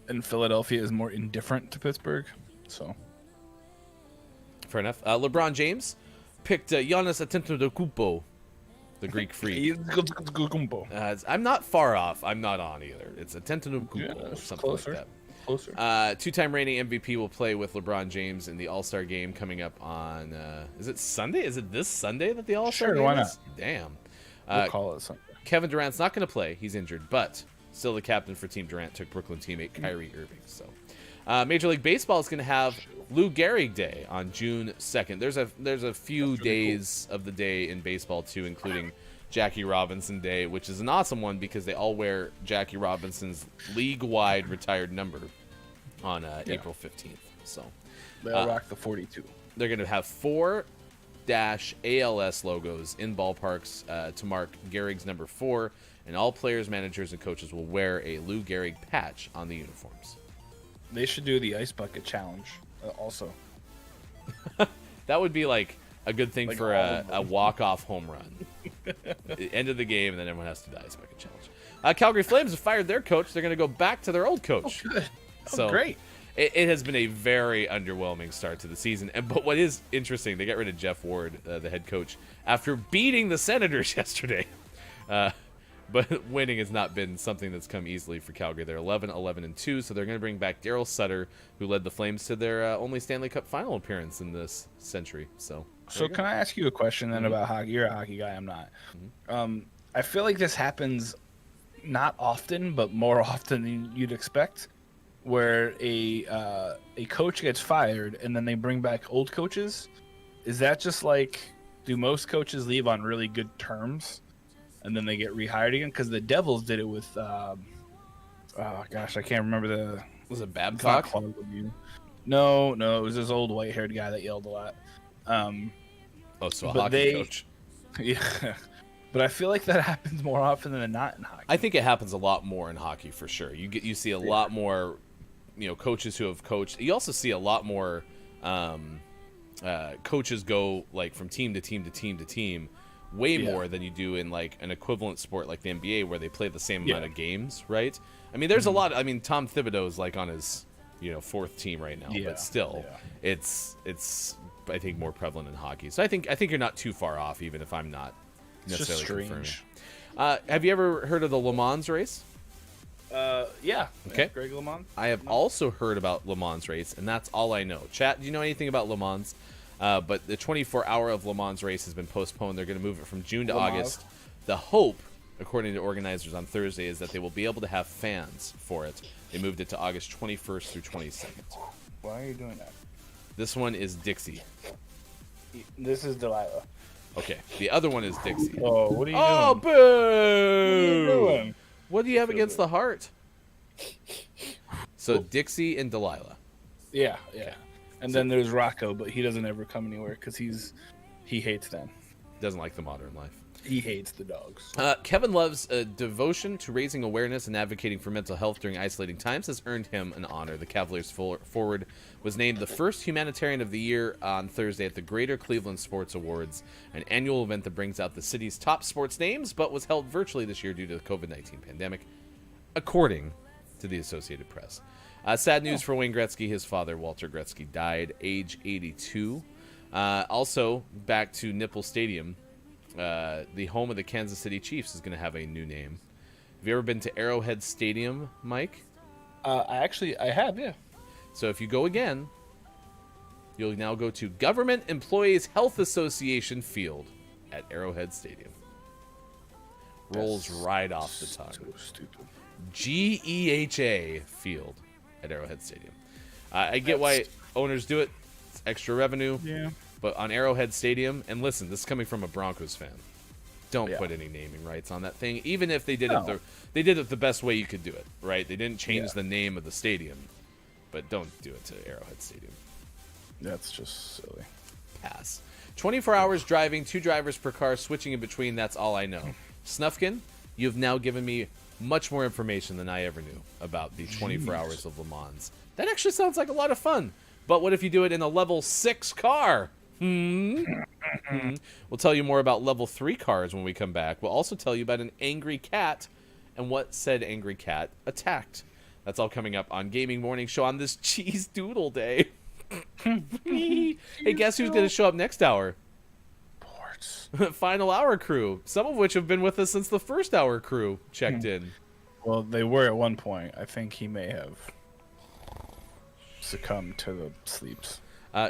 and Philadelphia is more indifferent to Pittsburgh. So fair enough. LeBron James picked Giannis Antetokounmpo, the Greek freak. I'm not far off. I'm not on either. It's Antetokounmpo or something like that. Closer. Two-time reigning MVP will play with LeBron James in the All-Star game coming up on. Is it Sunday? Is it this Sunday that the All-Star game why not? is? Damn. We'll call it something. Kevin Durant's not going to play. He's injured, but still the captain for Team Durant took Brooklyn teammate Kyrie Irving. So, Major League Baseball is going to have Lou Gehrig Day on June 2nd. There's a few days of the day in baseball too, including Jackie Robinson Day, which is an awesome one because they all wear Jackie Robinson's league-wide retired number on April 15th. So they'll rock the 42. They're going to have 4 ALS logos in ballparks to mark Gehrig's number 4, and all players, managers, and coaches will wear a Lou Gehrig patch on the uniforms. They should do the ice bucket challenge also. That would be like a good thing Like for a walk-off home run. End of the game, and then everyone has to do the ice bucket challenge. Calgary Flames have fired their coach. They're going to go back to their old coach. Oh, good. So great. It has been a very underwhelming start to the season. But what is interesting, they got rid of Jeff Ward, the head coach, after beating the Senators yesterday. But winning has not been something that's come easily for Calgary. They're 11-11-2, so they're going to bring back Daryl Sutter, who led the Flames to their only Stanley Cup final appearance in this century. So can I ask you a question then about hockey? You're a hockey guy. I'm not. I feel like this happens not often, but more often than you'd expect, where a coach gets fired and then they bring back old coaches. Is that just like, do most coaches leave on really good terms and then they get rehired again? Because the Devils did it with, oh gosh, I can't remember the. Was it Babcock? No, it was this old white-haired guy that yelled a lot. So a hockey coach. Yeah, but I feel like that happens more often than not in hockey. I think it happens a lot more in hockey for sure. You see a lot more, coaches who have coached. You also see a lot more coaches go like from team to team to team to team, way more than you do in like an equivalent sport like the NBA where they play the same amount of games, right? I mean, there's a lot. I mean, Tom Thibodeau's like on his 4th team right now, but still, it's I think more prevalent in hockey. So I think you're not too far off, even if I'm not necessarily confirming. Have you ever heard of the Le Mans race? Yeah. Okay. Greg LeMond. I have also heard about Le Mans race, and that's all I know. Chat, do you know anything about Le Mans? But the 24-hour of Le Mans race has been postponed. They're going to move it from June to August. The hope, according to organizers on Thursday, is that they will be able to have fans for it. They moved it to August 21st through 22nd. Why are you doing that? This one is Dixie. This is Delilah. Okay, the other one is Dixie. Oh, what are you doing? Oh, boo! What are you doing? What do you have against the Heart? So Dixie and Delilah. Yeah. And then there's Rocco, but he doesn't ever come anywhere because he hates them. Doesn't like the modern life. He hates the dogs. Kevin Love's devotion to raising awareness and advocating for mental health during isolating times has earned him an honor. The Cavaliers forward was named the first humanitarian of the year on Thursday at the Greater Cleveland Sports Awards, an annual event that brings out the city's top sports names, but was held virtually this year due to the COVID-19 pandemic, according to the Associated Press. Sad news for Wayne Gretzky. His father, Walter Gretzky, died age 82. Also, back to Nipple Stadium. The home of the Kansas City Chiefs is going to have a new name. Have you ever been to Arrowhead Stadium, Mike? I have, yeah. So if you go again, you'll now go to Government Employees Health Association Field at Arrowhead Stadium. Rolls right off the tongue. So stupid. GEHA Field at Arrowhead Stadium. I get why owners do it. It's extra revenue. Yeah. But on Arrowhead Stadium, and listen, this is coming from a Broncos fan. Don't Yeah. put any naming rights on that thing, even if they did No. they did it the best way you could do it, right? They didn't change Yeah. the name of the stadium, but don't do it to Arrowhead Stadium. That's just silly. Pass. 24 hours driving, 2 drivers per car, switching in between. That's all I know. Snufkin, you've now given me much more information than I ever knew about the 24 hours of Le Mans. That actually sounds like a lot of fun. But what if you do it in a level 6 car? We'll tell you more about level 3 cars when we come back. We'll also tell you about an angry cat and what said angry cat attacked. That's all coming up on Gaming Morning Show on this Cheese Doodle Day. Hey, guess who's going to show up next hour? Ports. Final Hour crew, some of which have been with us since the first hour crew checked in. Well, they were at one point. I think he may have succumbed to the sleeps.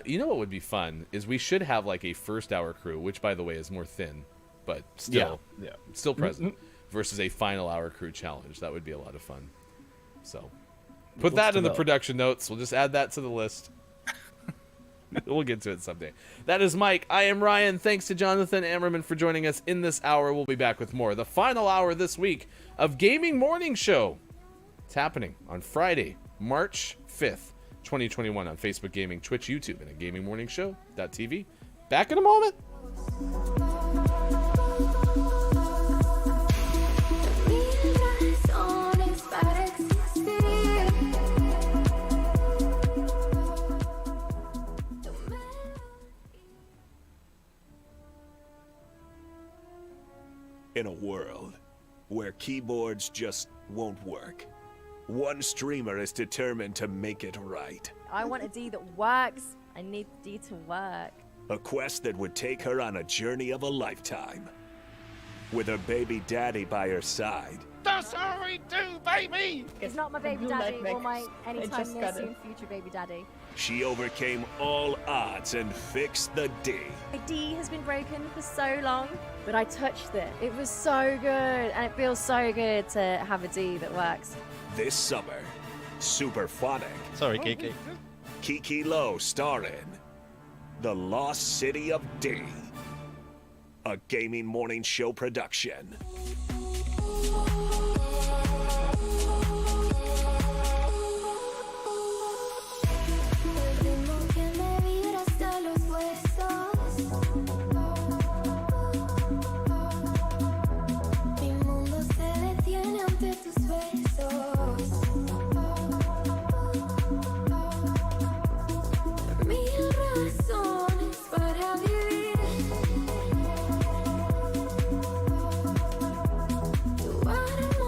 You know what would be fun is we should have like a first hour crew, which by the way is more thin, but still, Yeah. still present, versus a final hour crew challenge. That would be a lot of fun. So, put that in the production notes. We'll just add that to the list. We'll get to it someday. That is Mike. I am Ryan. Thanks to Jonathan Ammerman for joining us in this hour. We'll be back with more. The final hour this week of Gaming Morning Show. It's happening on Friday, March 5th, 2021 on Facebook Gaming, Twitch, YouTube, and at gamingmorningshow.tv. Back in a moment. In a world where keyboards just won't work, one streamer is determined to make it right. I want a D that works. I need D to work. A quest that would take her on a journey of a lifetime. With her baby daddy by her side, That's how we do, baby! He's not my baby You daddy like or my mix. I anytime just near got it. soon future baby daddy. she overcame all odds and fixed the D. My D has been broken for so long, but I touched it. It was so good, and it feels so good to have a D that works. This summer, Superphonic, Sorry, Kiki. Kiki Lowe star in The Lost City of D, a Gaming Morning Show production. El ritmo que me vibra hasta los huesos. Mi mundo se detiene ante tus besos. Mil razones para vivir. Tu aroma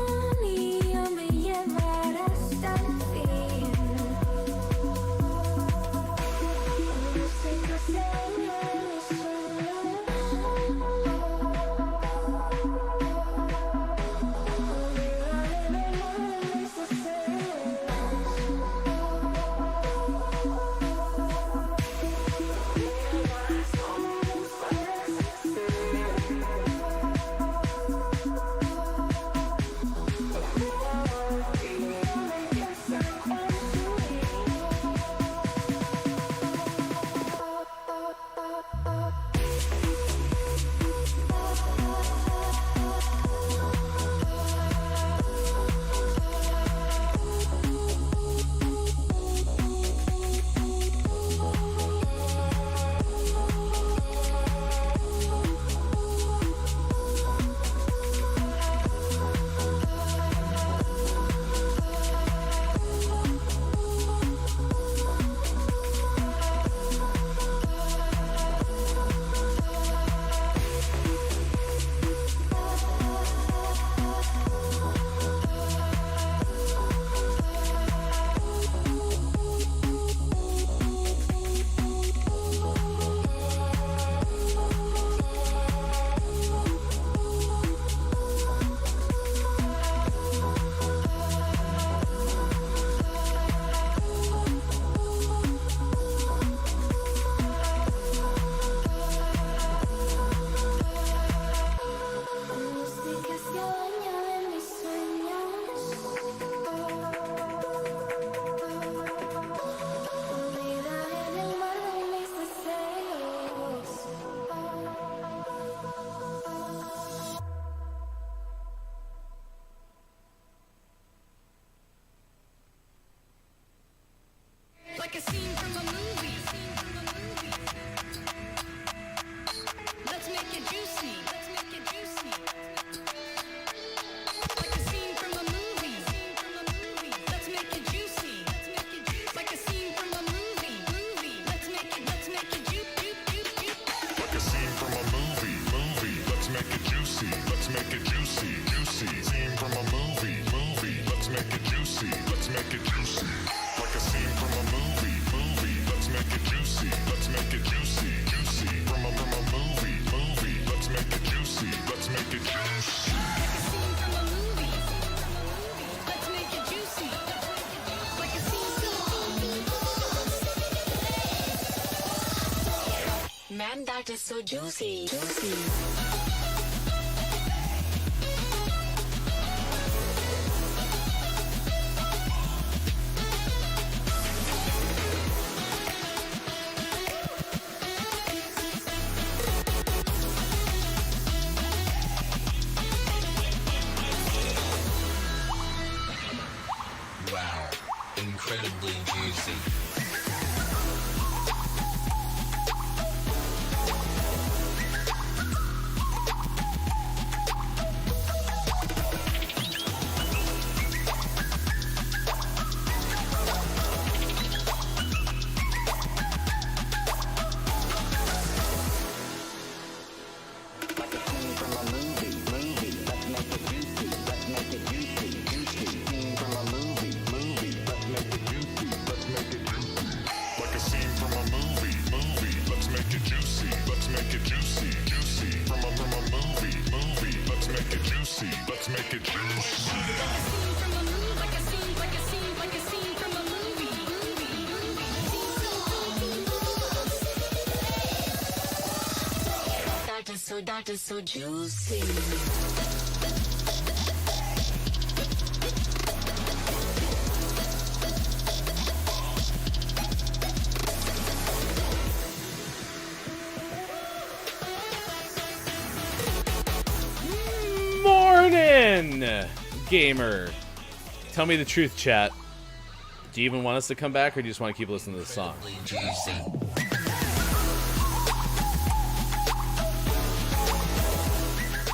that is so juicy. Wow, incredibly juicy. Like a scene from a movie. Let's make it juicy. Let's make it juicy. From a movie. Let's make it juicy. Let's make it juicy. That is so juicy. Morning, gamer. Tell me the truth, chat. Do you even want us to come back, or do you just want to keep listening to the song? Juicy.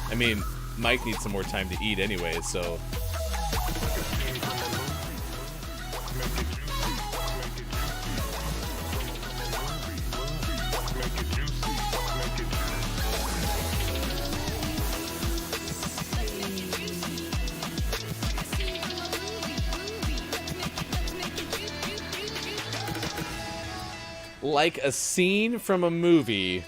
I mean, Mike needs some more time to eat anyway, so... Like a scene from a movie.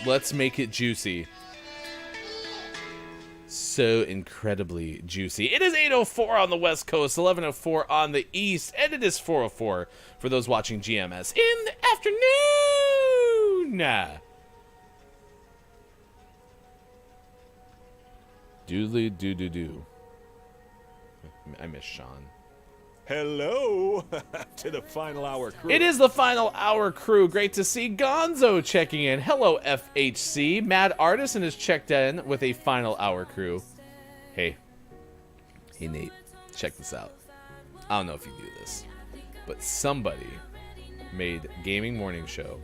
Let's make it juicy. So incredibly juicy. It is 8:04 on the West Coast, 11:04 on the East, and it is 4:04 for those watching GMS in the afternoon. Doodly doo doo doo. I miss Sean. Hello to the final hour crew. It is the final hour crew. Great to see Gonzo checking in. Hello, FHC. Mad Artisan has checked in with a final hour crew. Hey, Nate, check this out. I don't know if you knew this, but somebody made Gaming Morning Show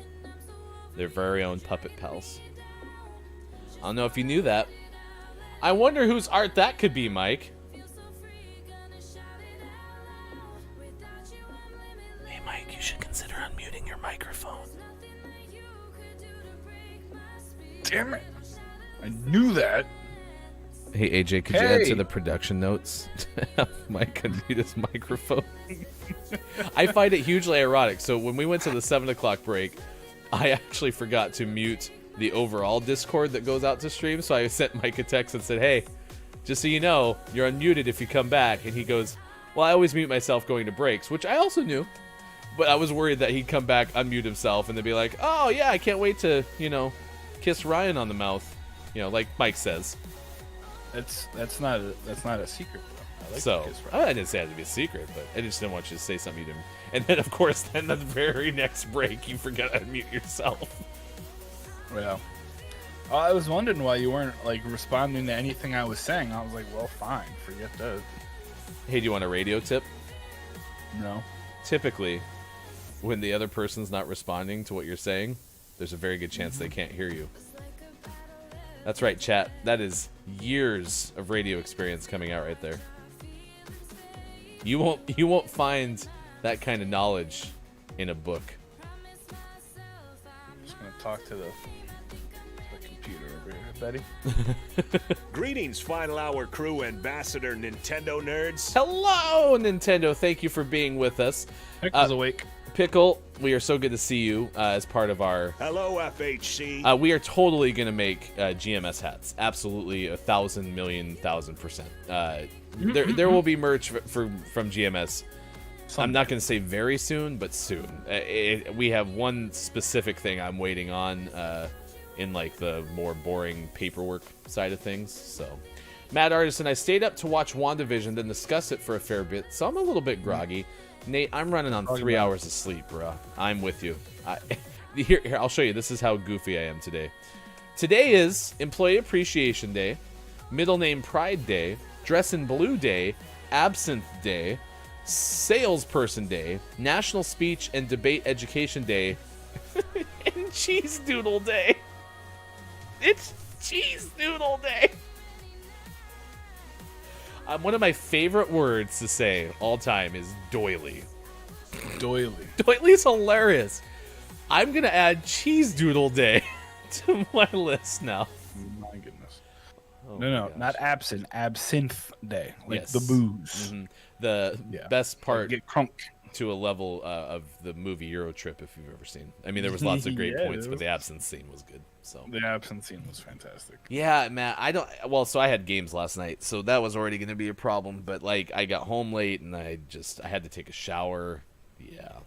their very own Puppet Pals. I don't know if you knew that. I wonder whose art that could be, Mike. You should consider unmuting your microphone. Damn it. I knew that. Hey, AJ, could you add to the production notes to have Mike unmute his microphone? I find it hugely ironic. So when we went to the 7 o'clock break, I actually forgot to mute the overall Discord that goes out to stream. So I sent Mike a text and said, hey, just so you know, you're unmuted if you come back. And he goes, well, I always mute myself going to breaks, which I also knew. But I was worried that he'd come back, unmute himself, and they'd be like, oh, yeah, I can't wait to, kiss Ryan on the mouth. Like Mike says. That's not a secret, though. I like So, to kiss Ryan. I didn't say it had to be a secret, but I just didn't want you to say something you didn't. And then, of course, then the very next break, you forgot to unmute yourself. Yeah. I was wondering why you weren't, responding to anything I was saying. I was like, well, fine. Forget that. Hey, do you want a radio tip? No. Typically, when the other person's not responding to what you're saying, there's a very good chance they can't hear you. That's right, chat. That is years of radio experience coming out right there. You won't find that kind of knowledge in a book. I'm just gonna talk to the computer over here, Betty. Greetings, final hour crew, ambassador Nintendo nerds. Hello, Nintendo. Thank you for being with us. Pickle's awake. Pickle, we are so good to see you as part of our... Hello, FHC. We are totally going to make GMS hats. Absolutely, 1,000,000,000,000%. There will be merch from GMS I'm not going to say very soon, but soon. We have one specific thing I'm waiting on in like the more boring paperwork side of things. So, Mad Artisan, I stayed up to watch WandaVision, then discuss it for a fair bit, so I'm a little bit groggy. Nate, I'm running on 3 hours of sleep, bro. I'm with you. Here, I'll show you. This is how goofy I am today. Today is Employee Appreciation Day, Middle Name Pride Day, Dress in Blue Day, Absinthe Day, Salesperson Day, National Speech and Debate Education Day, and Cheese Doodle Day. It's Cheese Doodle Day. One of my favorite words to say all time is doily. Doily. Doily's hilarious. I'm going to add Cheese Doodle Day to my list now. My goodness. Oh No, my not absinthe. Absinthe Day. Like Yes. the booze. Mhm. The best part Get crunk. to a level of the movie Euro Trip, if you've ever seen. I mean, there was lots of great Yeah, points, it but was- the absinthe scene was good. So The absinthe scene was fantastic. yeah, man, so I had games last night, so that was already going to be a problem, but like I got home late and I had to take a shower. Yeah.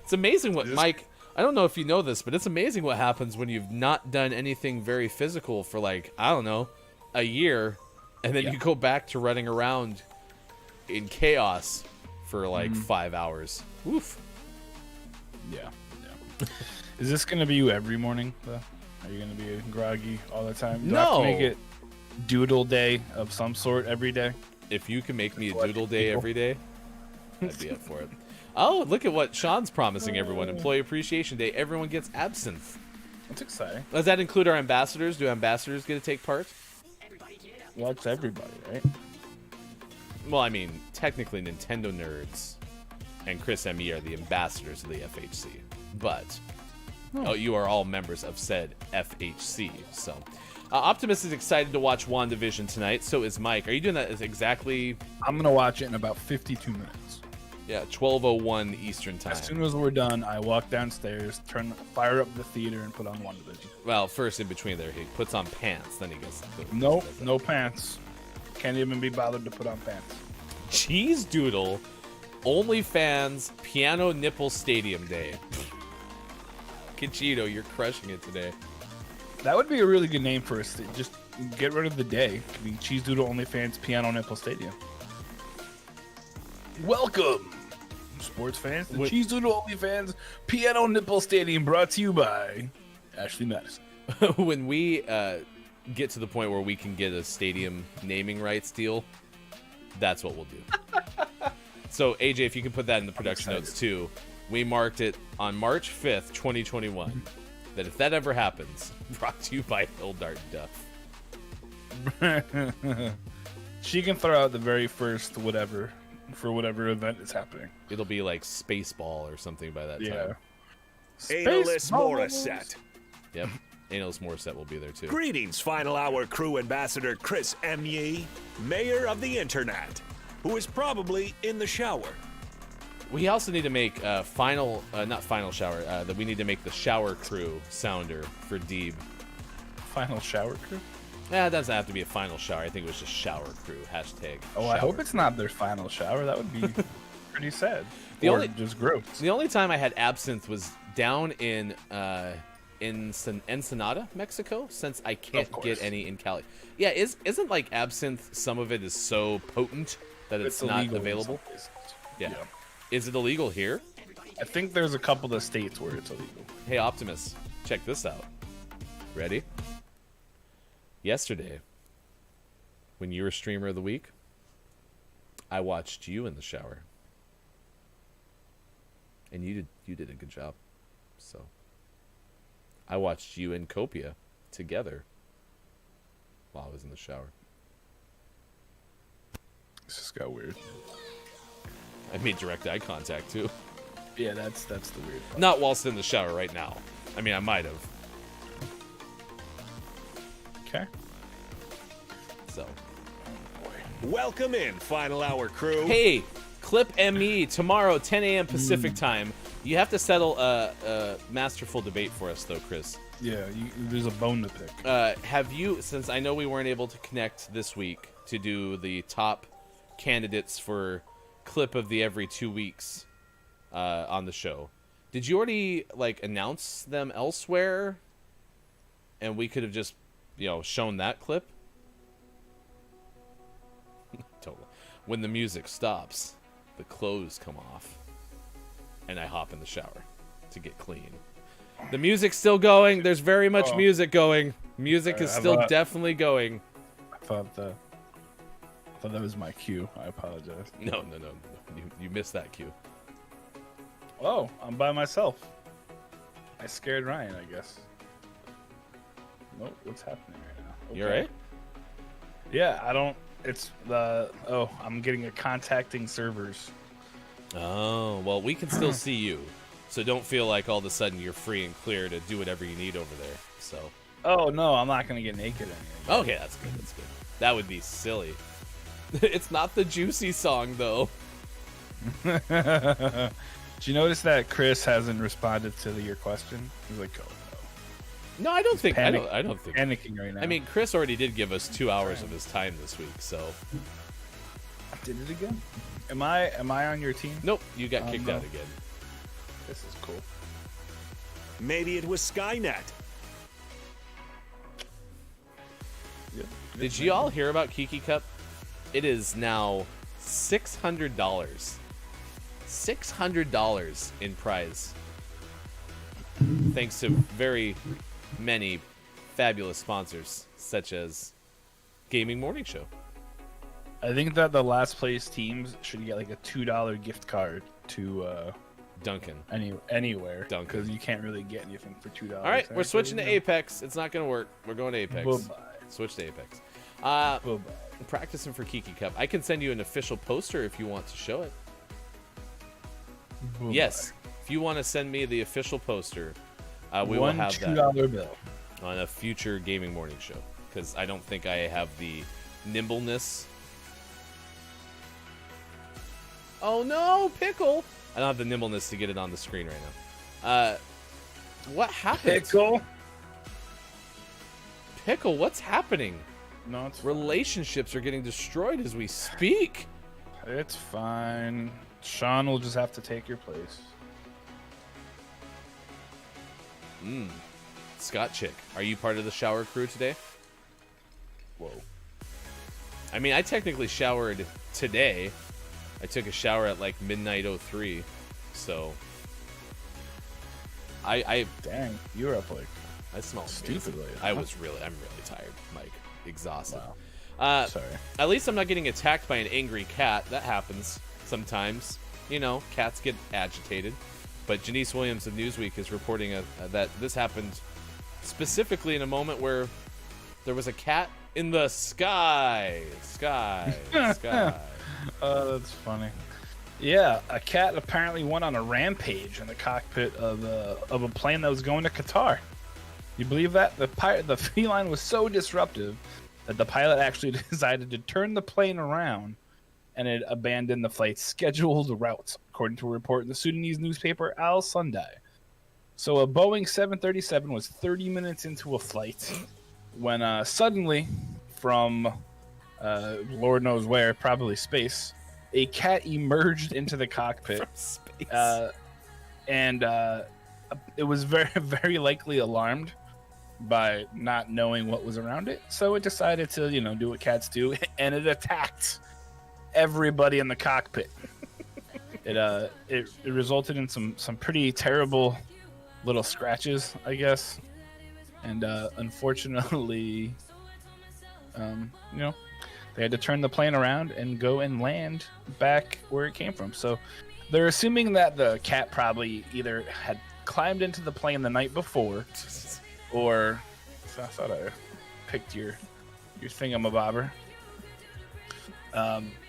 It's amazing what Mike, I don't know if you know this, but it's amazing what happens when you've not done anything very physical for like, I don't know, a year, and then you go back to running around in chaos for like 5 hours. Oof. Yeah. Is this going to be you every morning, though? Are you going to be groggy all the time? Do I have to make it doodle day of some sort every day? If you can make me a doodle day every day, I'd be up for it. Oh, look at what Sean's promising everyone. Employee Appreciation Day. Everyone gets absinthe. That's exciting. Does that include our ambassadors? Do ambassadors get to take part? Well, it's everybody, right? Well, I mean, technically Nintendo nerds and Chris ME are the ambassadors of the FHC. But you are all members of said FHC. So Optimus is excited to watch WandaVision tonight. So is Mike. Are you doing that exactly? I'm going to watch it in about 52 minutes. Yeah, 12:01 Eastern time. As soon as we're done, I walk downstairs, fire up the theater, and put on WandaVision. Well, first in between there, he puts on pants, then he goes. Nope, no pants. Can't even be bothered to put on pants. Cheese Doodle, OnlyFans Piano Nipple Stadium Day. Conchito, you're crushing it today. That would be a really good name for us. Just get rid of the day. It could be Cheese Doodle OnlyFans Piano Nipple Stadium. Welcome, sports fans, to Cheese Doodle OnlyFans Piano Nipple Stadium, brought to you by Ashley Madison. When we get to the point where we can get a stadium naming rights deal, that's what we'll do. So, AJ, if you can put that in the production notes too, we marked it on March 5th, 2021, that if that ever happens, brought to you by Hildart Duff. She can throw out the very first whatever for whatever event is happening. It'll be like Spaceball or something by that time. Analyst Morissette. Yep. Analyst Morissette will be there too. Greetings, Final Hour crew ambassador Chris M.E., mayor of the internet, who is probably in the shower. We also need to make not final shower, that we need to make the shower crew sounder for Deeb. Final shower crew? Yeah, it doesn't have to be a final shower. I think it was just shower crew. Hashtag. Oh, I hope it's not their final shower. That would be pretty sad. Just gross. The only time I had absinthe was down in Ensenada, Mexico, since I can't get any in Cali. Yeah, isn't like absinthe, some of it is so potent that it's not available? Yeah. Is it illegal here? I think there's a couple of states where it's illegal. Hey, Optimus, check this out. Ready? Yesterday, when you were Streamer of the Week, I watched you in the shower. And you did a good job. So I watched you and Copia together while I was in the shower. This just got weird. I made direct eye contact too. Yeah, that's the weird part. Not whilst in the shower right now. I mean, I might have. Okay. So. Welcome in, Final Hour crew. Hey, Clip ME tomorrow, 10 a.m. Pacific time. You have to settle a masterful debate for us, though, Chris. Yeah, there's a bone to pick. Have you, since I know we weren't able to connect this week to do the top candidates for clip of the every 2 weeks on the show. Did you already like announce them elsewhere? And we could have just, shown that clip. Totally. When the music stops, the clothes come off, and I hop in the shower to get clean. The music's still going. There's very much music going. Music is still definitely going. I thought that was my cue. I apologize. No. You missed that cue. Oh, I'm by myself. I scared Ryan, I guess. Nope, what's happening right now? Okay. You alright? Yeah, I don't... It's the... Oh, I'm getting a contacting servers. Oh, well, we can still see you. So don't feel like all of a sudden you're free and clear to do whatever you need over there. So. Oh, no, I'm not going to get naked or anything. Okay, that's good. That would be silly. It's not the Juicy song, though. Did you notice that Chris hasn't responded to your question? He's like, oh, no, I don't think. I don't think. Panicking right now. I mean, Chris already did give us 2 hours of his time this week, so. I did it again. Am I on your team? Nope, you got kicked out again. This is cool. Maybe it was Skynet. Yep. Did you all hear about Kiki Cup? It is now $600. $600 in prize. Thanks to very many fabulous sponsors, such as Gaming Morning Show. I think that the last place teams should get like a $2 gift card to Duncan. Anywhere. Duncan. Because you can't really get anything for $2. All right, we're switching to Apex. It's not going to work. We're going to Apex. Bye-bye. Switch to Apex. Bye-bye. Practicing for Kiki Cup. I can send you an official poster if you want to show it. Bye-bye. Yes, if you want to send me the official poster, we will have that $2 bill on a future Gaming Morning Show. Because I don't think I have the nimbleness. Oh no, Pickle! I don't have the nimbleness to get it on the screen right now. What happened? Pickle, what's happening? No, it's Relationships are getting destroyed as we speak. It's fine. Sean will just have to take your place. Scott Chick, are you part of the shower crew today? Whoa. I mean, I technically showered today. I took a shower at like midnight 03, so I dang, you were up like I smell stupidly. I'm really tired, Mike, exhausted. Wow. Sorry. At least I'm not getting attacked by an angry cat. That happens sometimes. Cats get agitated. But Janice Williams of Newsweek is reporting that this happened specifically in a moment where there was a cat in the sky. Oh, that's funny. Yeah, a cat apparently went on a rampage in the cockpit of a plane that was going to Qatar. You believe that? The feline was so disruptive that the pilot actually decided to turn the plane around and it abandoned the flight's scheduled routes, according to a report in the Sudanese newspaper Al Sunday. So a Boeing 737 was 30 minutes into a flight when suddenly, from Lord knows where, probably space, a cat emerged into the cockpit. From space. And it was very, very likely alarmed by not knowing what was around it. So it decided to, do what cats do, and it attacked everybody in the cockpit. It resulted in some pretty terrible little scratches, I guess. And unfortunately, they had to turn the plane around and go and land back where it came from. So they're assuming that the cat probably either had climbed into the plane the night before, or I thought I picked your thingamabobber.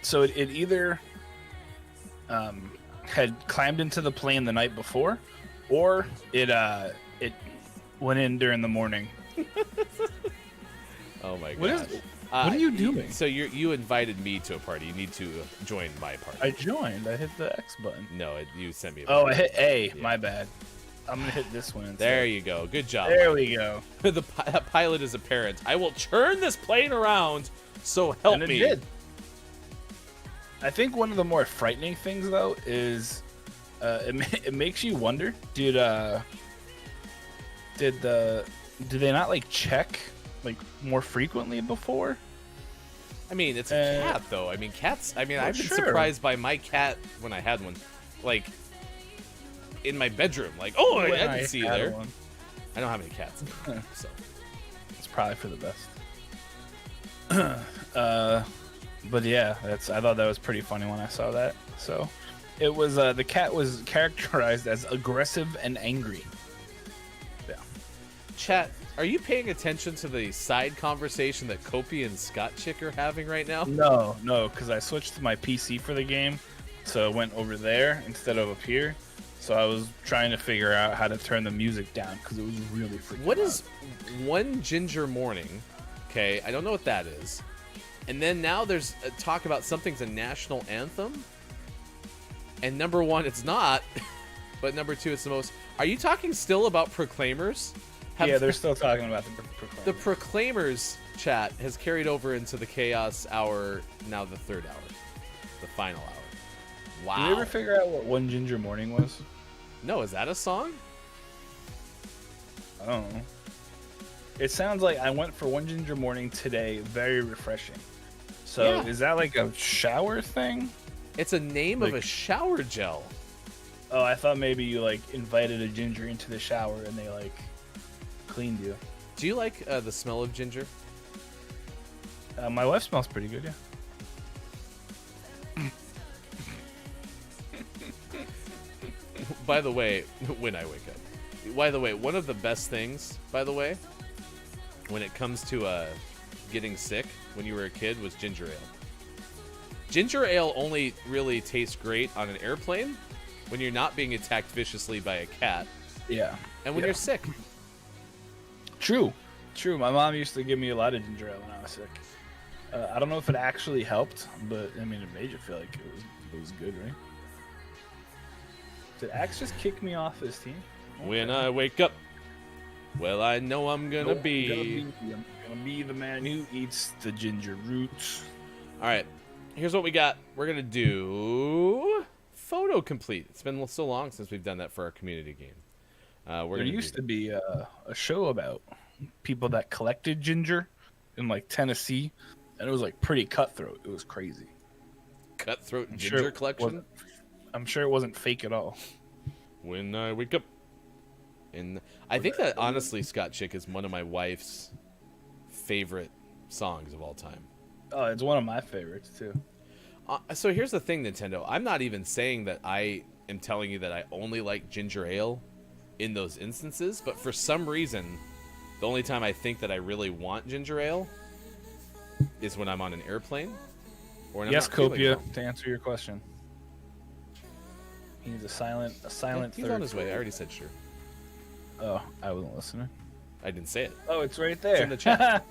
So it either had climbed into the plane the night before, or it went in during the morning. Oh my god! What are you doing? So you invited me to a party. You need to join my party. I joined. I hit the X button. No, you sent me. I hit A. Yeah. My bad. I'm gonna hit this one. There you go. Good job. There we go. The pilot is a parent. I will turn this plane around. So help me. Did. I think one of the more frightening things though is it makes you wonder. Did they not like check like more frequently before? I mean, it's a cat though. I mean, cats. I mean, Well, I've been sure. surprised by my cat when I had one, like in my bedroom. Like, oh, I didn't see you there. One. I don't have any cats, so It's probably for the best. But yeah, I thought that was pretty funny when I saw that. So it was the cat was characterized as aggressive and angry. Yeah. Chat, are you paying attention to the side conversation that Kopi and Scott Chick are having right now? No, because I switched to my PC for the game, so it went over there instead of up here. So I was trying to figure out how to turn the music down because it was really freaking What loud. is One Ginger Morning? Okay, I don't know what that is. And then now there's a talk about something's a national anthem. And number one, it's not. But number two, it's the most. Are you talking still about Proclaimers? Yeah, they're still talking about the Proclaimers. The Proclaimers chat has carried over into the Chaos Hour, now the third hour. The final hour. Wow. Did you ever figure out what One Ginger Morning was? No, is that a song? I don't know. It sounds like I went for One Ginger Morning today. Very refreshing. So Yeah. is that like a shower thing? It's a name of a shower gel. Oh, I thought maybe you like invited a ginger into the shower and they like cleaned you. Do you like the smell of ginger? My wife smells pretty good, yeah. By the way, when I wake up. By the way, one of the best things, by the way, when it comes to getting sick when you were a kid was ginger ale. Ginger ale only really tastes great on an airplane when you're not being attacked viciously by a cat. Yeah. And when you're sick. True. My mom used to give me a lot of ginger ale when I was sick. I don't know if it actually helped, but I mean, it made you feel like it was good, right? Did Axe just kick me off his team? When I wake up, well, I know I'm gonna be. I'm gonna be the man who eats the ginger roots. All right, here's what we got. We're gonna do photo complete. It's been so long since we've done that for our community game. There used to be a show about people that collected ginger in like Tennessee, and it was like pretty cutthroat. It was crazy. Cutthroat I'm ginger sure it collection. wasn't- I'm sure it wasn't fake at all. When I wake up. And I think that honestly, Scott Chick is one of my wife's favorite songs of all time. Oh, it's one of my favorites too. So here's the thing, Nintendo. I'm not even saying that I am telling you that I only like ginger ale in those instances, but for some reason, the only time I think that I really want ginger ale is when I'm on an airplane. Or when I'm Yes, not feeling Copia, well. to answer your question. He's a silent He's third. on his way. I already said sure. Oh, I wasn't listening. I didn't say it. Oh, it's right there. It's in the chat.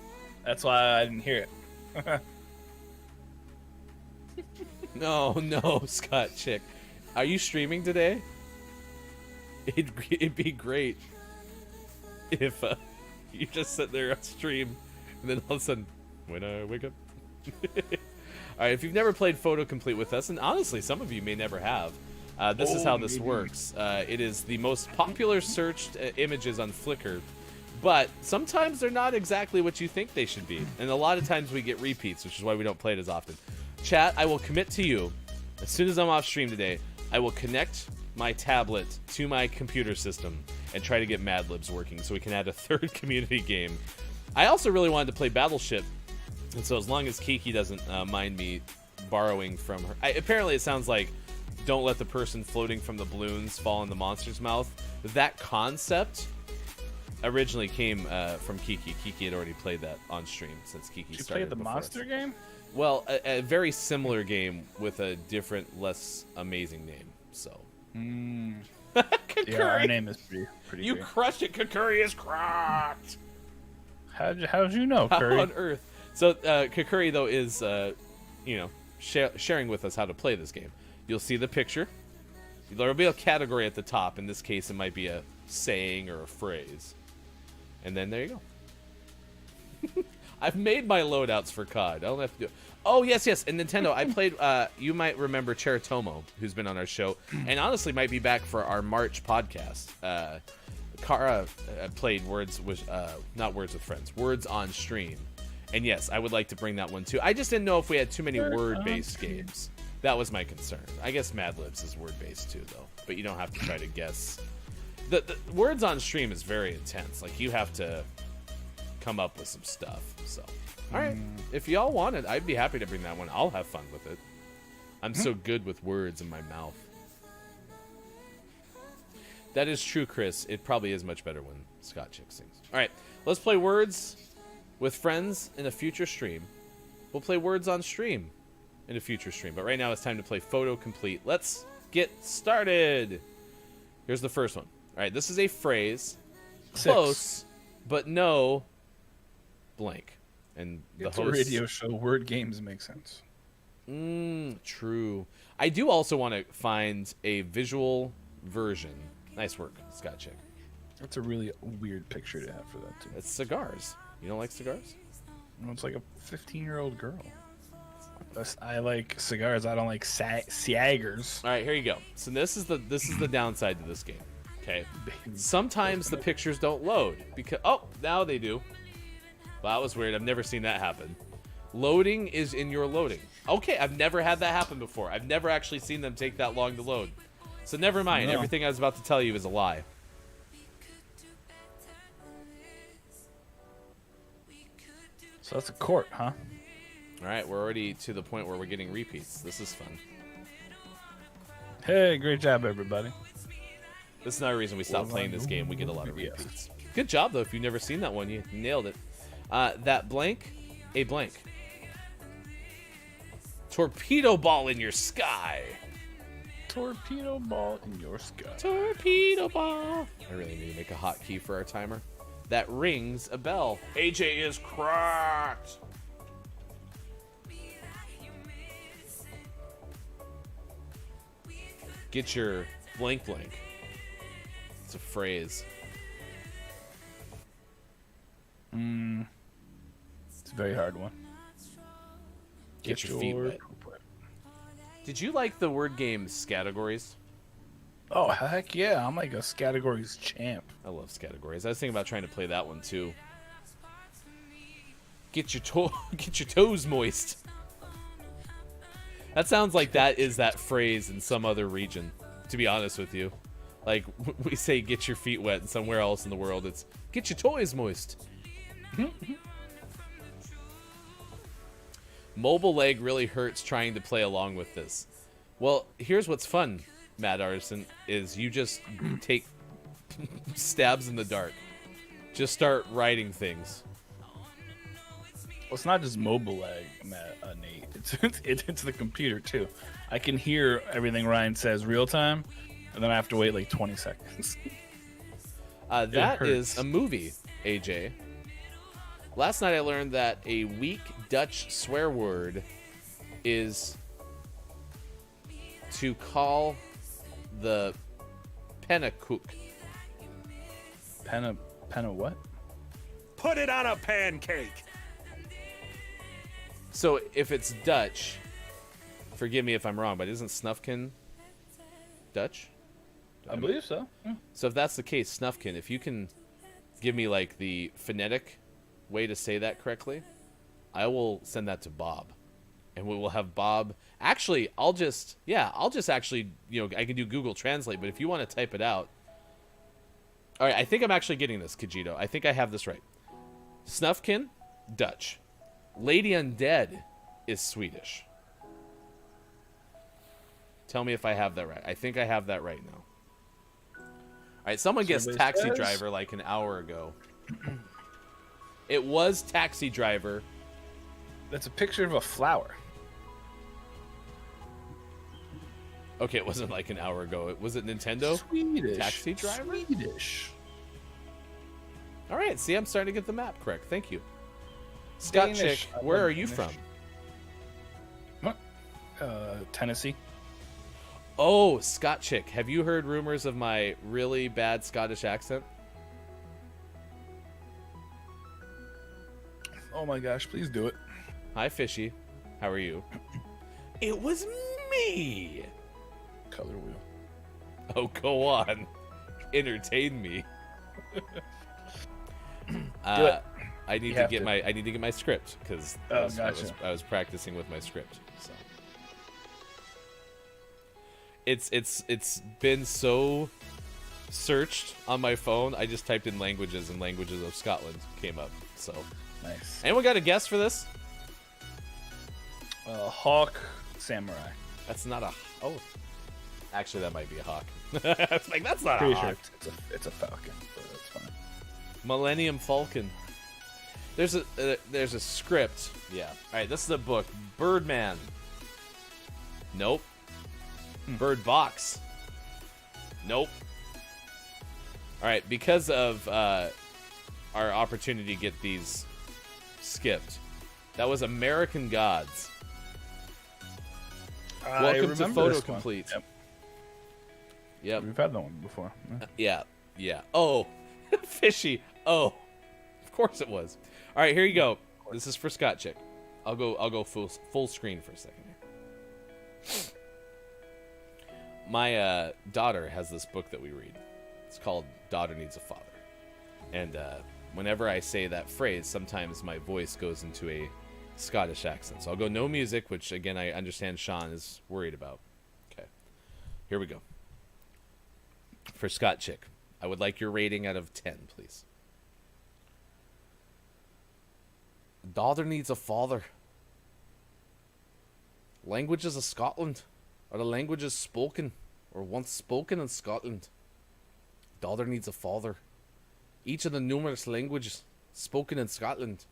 That's why I didn't hear it. No, Scott Chick. Are you streaming today? It'd be great if you just sit there on stream and then all of a sudden, when I wake up. All right, if you've never played Photo Complete with us, and honestly, some of you may never have, this is how this works. It is the most popular searched images on Flickr, but sometimes they're not exactly what you think they should be. And a lot of times we get repeats, which is why we don't play it as often. Chat, I will commit to you, as soon as I'm off stream today, I will connect my tablet to my computer system and try to get Mad Libs working so we can add a third community game. I also really wanted to play Battleship, and so as long as Kiki doesn't mind me borrowing from her... apparently it sounds like don't let the person floating from the balloons fall in the monster's mouth. That concept originally came from Kiki. Kiki had already played that on stream since Kiki You started played the before monster us. game? Well, a very similar game with a different, less amazing name. So, Yeah, our name is pretty you great. crushed it. Kakuri is cracked. How'd you know, How Curry? on earth? So, Kakuri though is, sharing with us how to play this game. You'll see the picture. There'll be a category at the top. In this case, it might be a saying or a phrase, and then there you go. I've made my loadouts for COD. I don't have to do it. Oh, yes. And Nintendo, I played, you might remember Cheritomo, who's been on our show, and honestly might be back for our March podcast. Kara played Words with Friends, Words on Stream. And yes, I would like to bring that one too. I just didn't know if we had too many word-based games. That was my concern. I guess Mad Libs is word-based too, though. But you don't have to try to guess. The Words on Stream is very intense. Like, you have to come up with some stuff. So, all right. If y'all want it, I'd be happy to bring that one. I'll have fun with it. I'm so good with words in my mouth. That is true, Chris. It probably is much better when Scott Chick sings. All right. Let's play Words with Friends in a future stream. We'll play Words on Stream in a future stream. But right now it's time to play Photo Complete. Let's get started. Here's the first one. All right, this is a phrase. 6. Close, but no blank. And the It's host... a radio show. Word games make sense. True. I do also want to find a visual version. Nice work, Scott Chick. That's a really weird picture to have for that, too. It's cigars. You don't like cigars? No, it's like a 15-year-old girl. I like cigars. I don't like Siagers. All right, here you go. So this is the downside to this game. Okay. Sometimes the pictures don't load because now they do. Well, that was weird. I've never seen that happen. Loading is in your loading. Okay, I've never had that happen before. I've never actually seen them take that long to load. So never mind. No. Everything I was about to tell you is a lie. So that's a court, huh? All right, we're already to the point where we're getting repeats. This is fun. Hey, great job, everybody. This is not a reason we stop playing this game. We get a lot of repeats. Good job, though. If you've never seen that one, you nailed it. That blank, a blank. Torpedo ball in your sky. Torpedo ball in your sky. Torpedo ball. I really need to make a hotkey for our timer. That rings a bell. AJ is cracked. Get your blank blank. It's a phrase. It's a very hard one. Get your feet wet. Did you like the word game Scattergories? Oh, heck yeah. I'm like a Scattergories champ. I love Scattergories. I was thinking about trying to play that one too. Get your toes moist. That sounds like that is that phrase in some other region, to be honest with you. Like, we say get your feet wet, and somewhere else in the world it's get your toys moist. Mobile leg really hurts trying to play along with this. Well, here's what's fun, Mad Artisan, is you just take stabs in the dark. Just start writing things. Well, it's not just mobile lag, Nate. It's the computer, too. I can hear everything Ryan says real time, and then I have to wait like 20 seconds. That is a movie, AJ. Last night I learned that a weak Dutch swear word is to call the pannenkoek. Penna what? Put it on a pancake. So if it's Dutch, forgive me if I'm wrong, but isn't Snufkin Dutch? I believe so. Yeah. So if that's the case, Snufkin, if you can give me like the phonetic way to say that correctly, I will send that to Bob, and we will have Bob. Actually, I'll just actually, I can do Google Translate, but if you want to type it out. All right, I think I'm actually getting this, Kajito. I think I have this right. Snufkin, Dutch. Lady Undead is Swedish. Tell me if I have that right. I think I have that right now. All right, someone guessed Taxi Driver like an hour ago. It was Taxi Driver. That's a picture of a flower. Okay, it wasn't like an hour ago. Was it Nintendo? Swedish. Taxi Driver? Swedish. All right, see, I'm starting to get the map correct. Thank you. Scott Danish. Chick, where are you from? What? Tennessee. Oh, Scott Chick. Have you heard rumors of my really bad Scottish accent? Oh my gosh, please do it. Hi, Fishy. How are you? It was me. Color wheel. Oh, go on. Entertain me. Do it. I need to get my script because gotcha. I was practicing with my script. So it's been so searched on my phone. I just typed in languages and languages of Scotland came up. So nice. Anyone got a guess for this? Hawk samurai. That's not a. Oh, actually, that might be a hawk. It's like that's not Pretty a hawk. sure it's a falcon, but that's fine. Millennium Falcon. There's a script. Yeah. All right. This is a book. Birdman. Nope. Bird Box. Nope. All right. Because of our opportunity to get these skipped, that was American Gods. Welcome to Photo Complete. Yep. We've had that one before. Yeah. Oh, Fishy. Oh, of course it was. All right, here you go. This is for Scott Chick. I'll go full screen for a second here. My daughter has this book that we read. It's called Daughter Needs a Father. And whenever I say that phrase, sometimes my voice goes into a Scottish accent. So I'll go no music, which again I understand Sean is worried about. Okay. Here we go. For Scott Chick, I would like your rating out of 10, please. Daughter needs a father. Languages of Scotland are the languages spoken or once spoken in Scotland. Daughter needs a father. Each of the numerous languages spoken in Scotland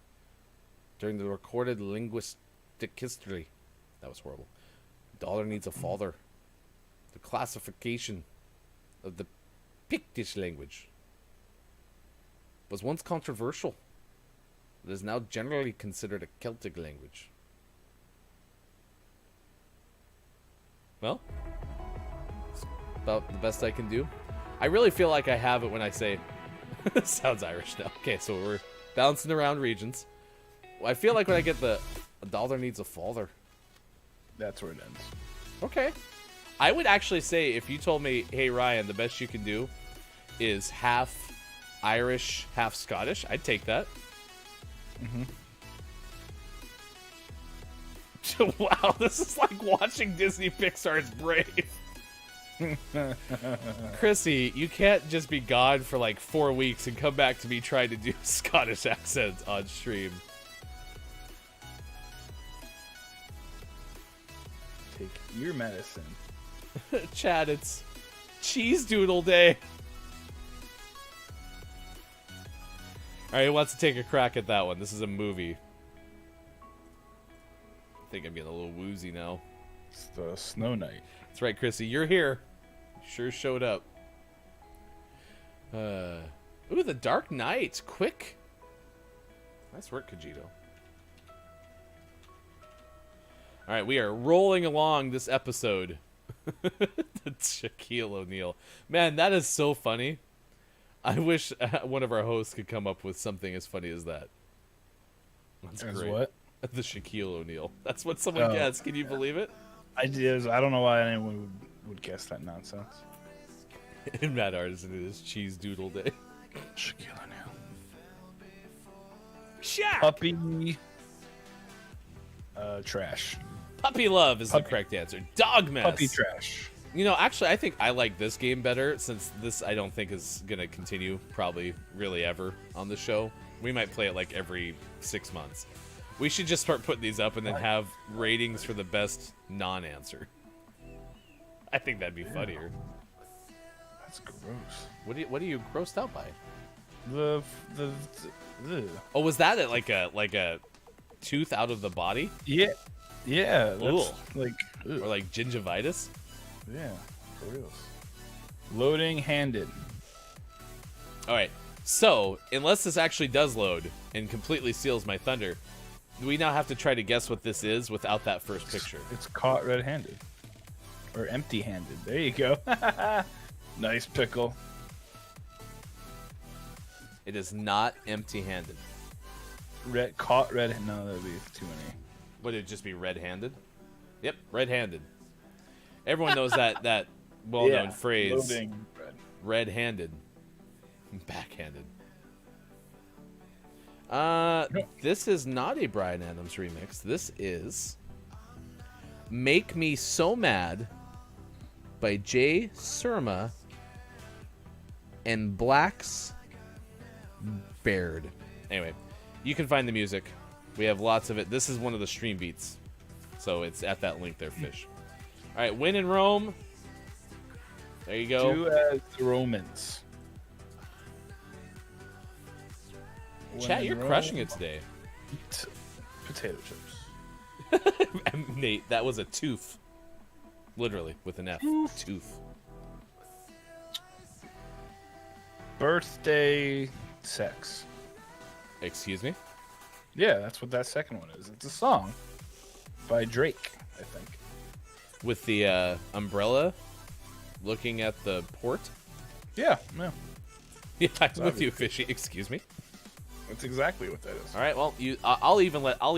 during the recorded linguistic history. That was horrible. Daughter needs a father. The classification of the Pictish language was once controversial. It is now generally considered a Celtic language. Well, it's about the best I can do. I really feel like I have it when I say sounds Irish now. Okay, so we're bouncing around regions. I feel like when I get a daughter needs a father. That's where it ends. Okay. I would actually say if you told me, hey Ryan, the best you can do is half Irish, half Scottish, I'd take that. Wow, this is like watching Disney Pixar's Brave. Chrissy, you can't just be gone for like 4 weeks and come back to me trying to do Scottish accents on stream. Take your medicine. Chad, it's cheese doodle day. Alright, who wants to take a crack at that one? This is a movie. I think I'm getting a little woozy now. It's the Snow Knight. That's right, Chrissy. You're here. You sure showed up. Ooh, The Dark Knight. Quick. Nice work, Kajito. Alright, we are rolling along this episode. Shaquille O'Neal. Man, that is so funny. I wish one of our hosts could come up with something as funny as that. That's As great. what? The Shaquille O'Neal. That's what someone guessed. Can you believe it? I don't know why anyone would guess that nonsense. In Mad Artisan, it is Cheese Doodle Day. Shaquille O'Neal. Shaq! Puppy. Trash. Puppy Love is the correct answer. Dog Mess. Puppy trash. You know, actually, I think I like this game better since this I don't think is going to continue probably really ever on the show. We might play it like every 6 months. We should just start putting these up and then have ratings for the best non-answer. I think that'd be funnier. That's gross. What are you grossed out by? The Oh, was that like a tooth out of the body? Yeah. That's Ooh. like Or like gingivitis? yeah, for real. Loading handed. All right. So, unless this actually does load and completely steals my thunder, we now have to try to guess what this is without that first picture. It's caught red-handed. Or empty-handed. There you go. Nice pickle. It is not empty-handed. Caught red. No, that'd be too many. Would it just be red-handed? Yep, red-handed. Everyone knows that well-known phrase. Loading red. Red-handed. Backhanded. This is not a Bryan Adams remix. This is Make Me So Mad by Jay Surma and Black's Baird. Anyway, you can find the music. We have lots of it. This is one of the stream beats. So it's at that link there, Fish. All right, Win in Rome. There you go. Do as the Romans. Chat, you're crushing it today. Potato chips. Nate, that was a tooth. Literally, with an F. Tooth. Birthday sex. Excuse me? Yeah, that's what that second one is. It's a song by Drake, I think. With the umbrella looking at the port? Yeah, yeah. Yeah, I'm with you, Fishy. Excuse me? That's exactly what that is. All right, well, I'll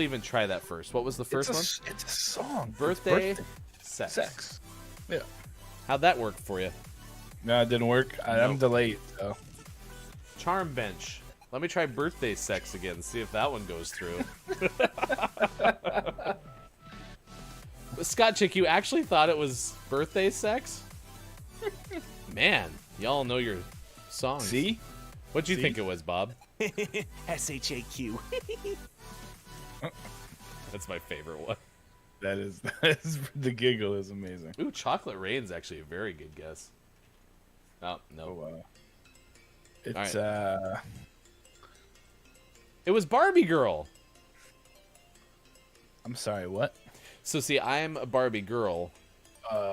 even try that first. What was the first one? It's a song. Birthday sex. Yeah. How'd that work for you? No, it didn't work. I'm delayed, so. Charm Bench. Let me try birthday sex again, see if that one goes through. Scott Chick, you actually thought it was birthday sex? Man, y'all know your songs. See? What'd you think it was, Bob? SHAQ. That's my favorite one. That is the giggle is amazing. Ooh, Chocolate Rain's actually a very good guess. Oh, no. Oh, wow. It's, right. It was Barbie Girl. I'm sorry, what? So, see, I'm a Barbie girl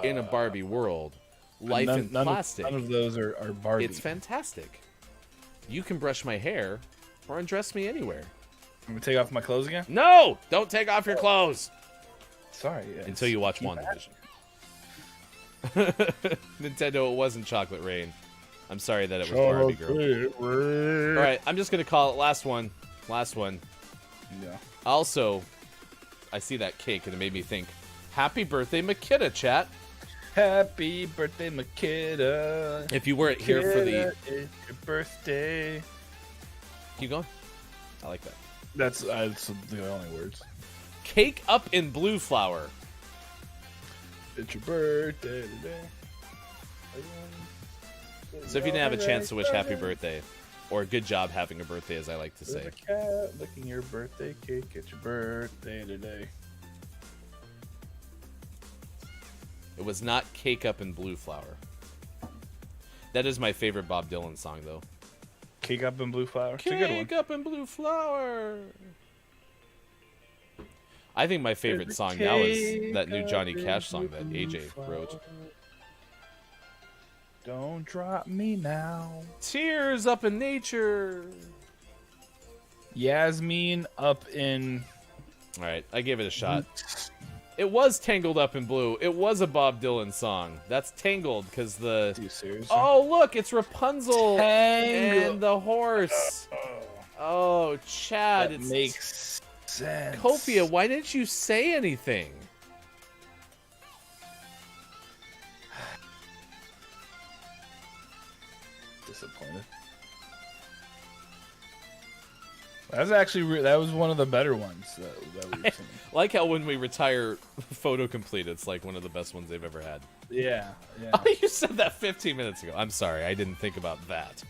in a Barbie world. Life in plastic. None of those are Barbie. It's fantastic. You can brush my hair or undress me anywhere. I'm going to take off my clothes again? No! Don't take off your clothes! Sorry. Until you watch WandaVision. Nintendo, it wasn't Chocolate Rain. I'm sorry that it was Barbie Girl. Alright, I'm just going to call it last one. Last one. Yeah. Also, I see that cake and it made me think, happy birthday, Makita, chat. Happy birthday, Makita. If you weren't here for the... It's your birthday. Keep going. I like that. That's the only words. Cake up in blue flower. It's your birthday today. So if you didn't have a chance to wish happy birthday, or good job having a birthday, as I like to say. There's a cat licking your birthday cake. It's your birthday today. It was not Cake Up in Blue Flower. That is my favorite Bob Dylan song, though. Cake Up in Blue Flower. It's a good one. Cake Up in Blue Flower. I think my favorite song now is that new Johnny Cash song that AJ wrote. Don't drop me now. Tears Up in Nature. Yasmin Up in... All right, I gave it a shot. It was Tangled Up in Blue. It was a Bob Dylan song. That's Tangled because the... Are you serious? Oh, look, it's Rapunzel Tangled. and the horse. Oh, Chad. That makes sense. Copia, why didn't you say anything? Disappointed. That was one of the better ones that we've seen. Like how when we retire Photo Complete, it's like one of the best ones they've ever had. Yeah. Oh, you said that 15 minutes ago. I'm sorry, I didn't think about that.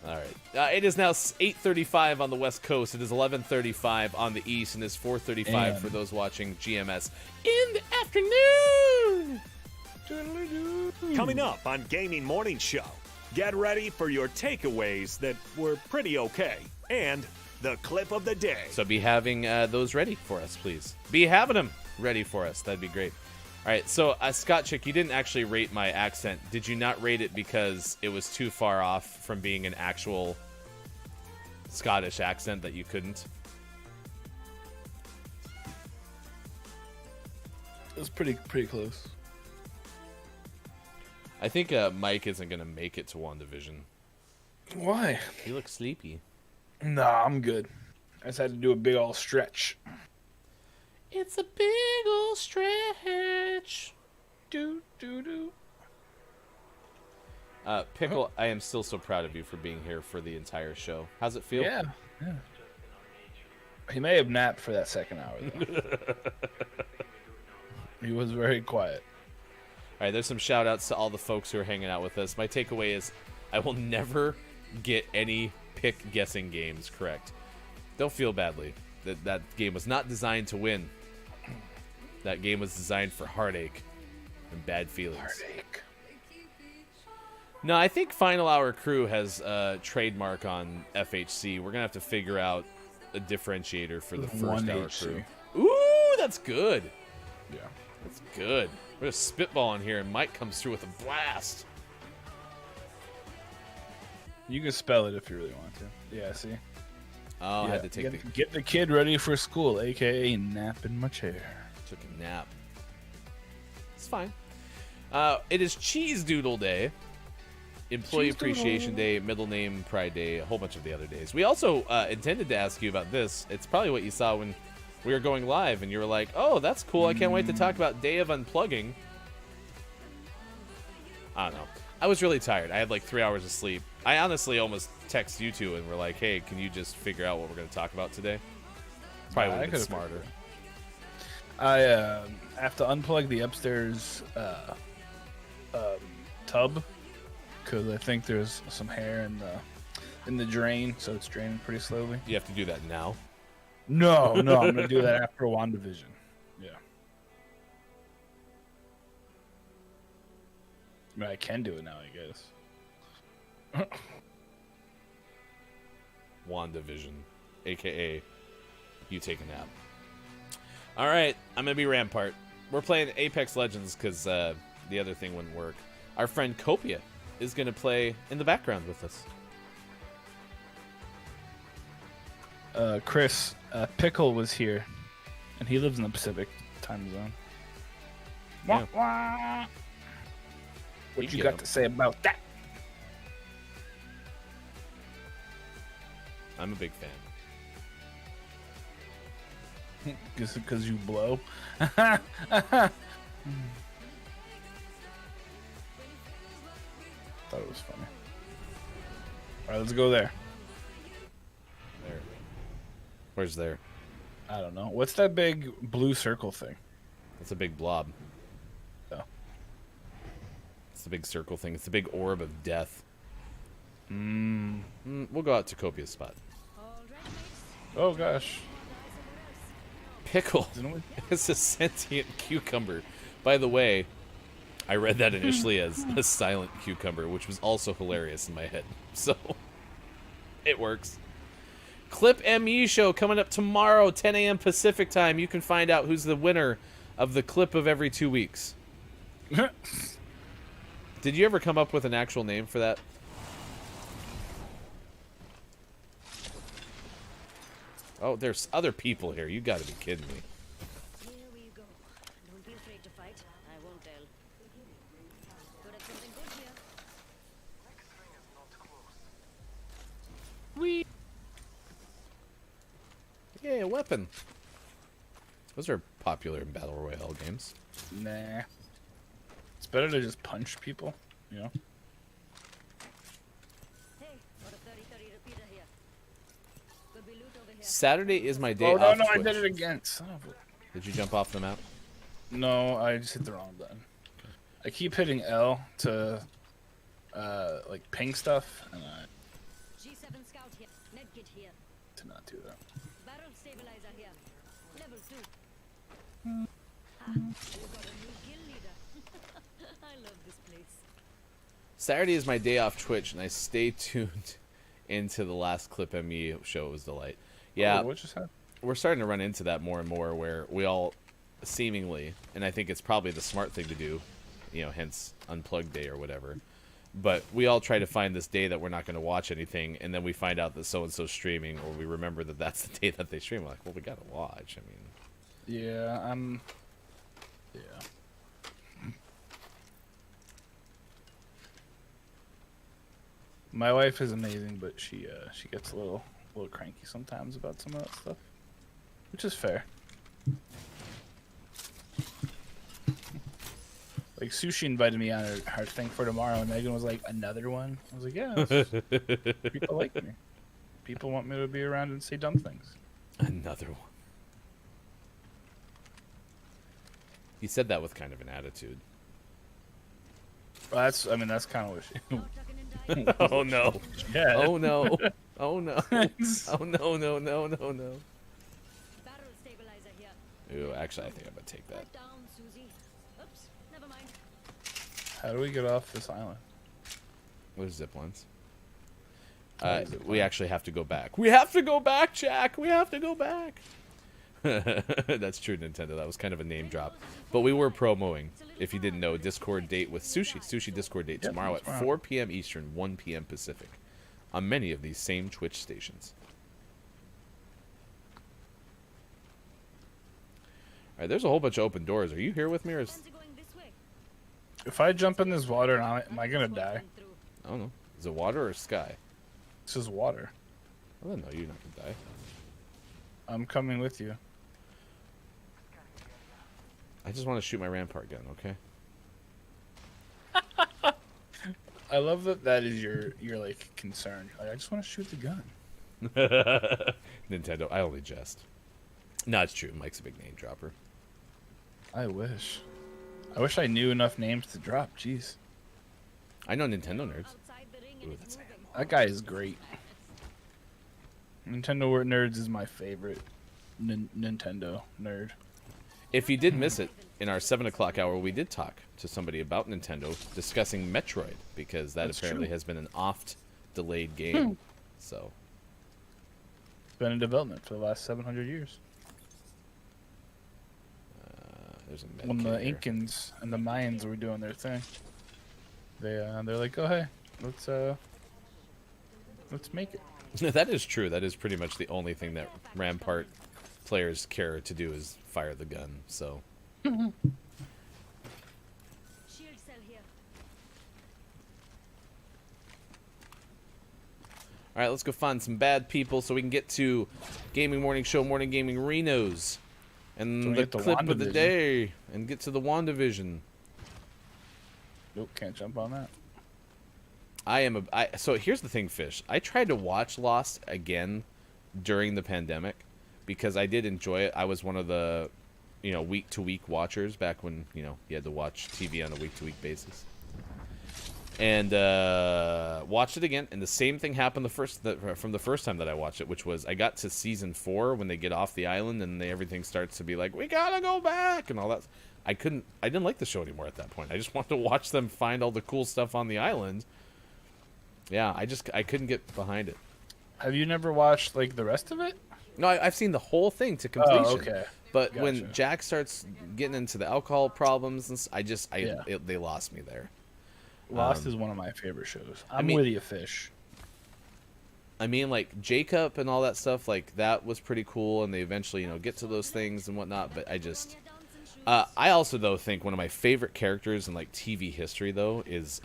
All right. It is now 8:35 on the West Coast. It is 11:35 on the East, and it's 4:35 for those watching GMS in the afternoon. Coming up on Gaming Morning Show, get ready for your takeaways that were pretty okay, and the clip of the day. So be having those ready for us, please. Be having them ready for us. That'd be great. All right, so Scott Chick, you didn't actually rate my accent. Did you not rate it because it was too far off from being an actual Scottish accent that you couldn't? It was pretty close. I think Mike isn't going to make it to WandaVision. Why? He looks sleepy. Nah, I'm good. I just had to do a big old stretch. It's a big old stretch. Do do do. Pickle, I am still so proud of you for being here for the entire show. How's it feel? Yeah. He may have napped for that second hour, though. He was very quiet. All right, there's some shout outs to all the folks who are hanging out with us. My takeaway is I will never get any pick guessing games correct. Don't feel badly. That game was not designed to win. That game was designed for heartache and bad feelings. Heartache. No, I think Final Hour Crew has a trademark on FHC. We're going to have to figure out a differentiator for the first Hour Crew. Ooh, that's good. Yeah. That's good. We're going to spitball in here, and Mike comes through with a blast. You can spell it if you really want to. Yeah, see? Oh, Yeah, I had to take get the kid ready for school, a.k.a. nap in my chair. Took a nap. It's fine. It is Cheese Doodle Day. Employee Cheese Appreciation Doodle. Day, Middle Name Pride Day, a whole bunch of the other days. We also intended to ask you about this. It's probably what you saw when we were going live, and you were like, oh, that's cool. I can't wait to talk about Day of Unplugging. I don't know. I was really tired. I had like 3 hours of sleep. I honestly almost text you two and were like, hey, can you just figure out what we're going to talk about today? Probably would have been smarter. I have to unplug the upstairs tub because I think there's some hair in the drain, so it's draining pretty slowly. You have to do that now? No, I'm gonna do that after WandaVision. Yeah. I mean, I can do it now, I guess. WandaVision, a.k.a. you take a nap. All right, I'm going to be Rampart. We're playing Apex Legends because the other thing wouldn't work. Our friend Copia is going to play in the background with us. Chris, Pickle was here, and he lives in the Pacific time zone. Yeah. Wah. What You you get got him. to say about that? I'm a big fan. Because you blow. Thought it was funny. All right, let's go there. There. Where's there? I don't know. What's that big blue circle thing? It's a big blob. Oh. It's the big circle thing. It's the big orb of death. We'll go out to Copia's spot. Oh gosh. Pickle is a sentient cucumber. By the way, I read that initially as a silent cucumber, which was also hilarious in my head. So, it works. Clip ME show coming up tomorrow, 10 a.m. Pacific time. You can find out who's the winner of the clip of every 2 weeks. Did you ever come up with an actual name for that? Oh, there's other people here. You gotta be kidding me. Here we go. Don't be afraid to fight. I won't tell. Could have something good here. Whee! Yay, a weapon. Those are popular in Battle Royale games. Nah. It's better to just punch people, you know? Hey, what a 30-30 repeater here. Could be loot over here. Saturday is my day Oh, off no, I Twitch. did it again. Son of a... Did you jump off the map? No, I just hit the wrong button. I keep hitting L to, like, ping stuff, and I G7 scout here. Medkit here. did not do that. Barrel stabilizer here. Level 2. Ah, we've got a new guild leader. I love this place. Saturday is my day off Twitch, and I stay tuned into the last Clip ME show. It was delight. Yeah, Oh, what just happened? we're starting to run into that more and more, where we all seemingly, and I think it's probably the smart thing to do, you know, hence Unplugged Day or whatever. But we all try to find this day that we're not going to watch anything, and then we find out that so-and-so's streaming, or we remember that that's the day that they stream. We're like, well, we got to watch. I mean, Yeah, yeah. My wife is amazing, but she gets a little a little cranky sometimes about some of that stuff, which is fair. Like Sushi invited me on her thing for tomorrow, and Megan was like, "Another one?" I was like, "Yeah, people like me. People want me to be around and say dumb things." Another one. He said that with kind of an attitude. Well, that's kind of what she. Oh no! Yeah. Oh no! Oh no! Oh no! No! No! No! No! Ooh, actually, I think I'm gonna take that. How do we get off this island? What zip lines? We actually have to go back. We have to go back, Jack. We have to go back. That's true, Nintendo. That was kind of a name drop. But we were promoing, if you didn't know, Discord date with Sushi. Sushi Discord date tomorrow at 4 p.m. Eastern, 1 p.m. Pacific. On many of these same Twitch stations. Alright, there's a whole bunch of open doors. Are you here with me, or is... If I jump in this water, am I gonna die? I don't know. Is it water or sky? This is water. I don't know. You're not gonna die. I'm coming with you. I just want to shoot my Rampart gun, okay? I love that is your like concern. Like, I just want to shoot the gun. Nintendo, I only jest. No, it's true. Mike's a big name dropper. I wish I knew enough names to drop. Jeez. I know Nintendo nerds. Ooh, that's that guy is great. Nintendo Nerds is my favorite Nintendo nerd. If you did miss it, in our 7 o'clock hour, we did talk to somebody about Nintendo discussing Metroid, because that apparently has been an oft-delayed game. So, it's been in development for the last 700 years. There's a when the Incans and the Mayans were doing their thing, they're like, "Oh hey, let's make it." That is true. That is pretty much the only thing that Rampart players care to do is fire the gun. So. All right, let's go find some bad people so we can get to Gaming Morning Show, Morning Gaming Renos, and the clip of the day, and get to the WandaVision. Nope, can't jump on that. So here's the thing, Fish. I tried to watch Lost again during the pandemic because I did enjoy it. I was one of the, week-to-week watchers back when, you had to watch TV on a week-to-week basis. And watched it again, and the same thing happened from the first time that I watched it, which was I got to season 4 when they get off the island and everything starts to be like, we gotta go back and all that. I didn't like the show anymore at that point. I just wanted to watch them find all the cool stuff on the island. Yeah, I couldn't get behind it. Have you never watched like the rest of it? No, I've seen the whole thing to completion. Oh, okay. But when Jack starts getting into the alcohol problems, they lost me there. Lost is one of my favorite shows. I'm with you, Fish. I mean, like Jacob and all that stuff, like that was pretty cool, and they eventually, get to those things and whatnot. But I also though think one of my favorite characters in like TV history though is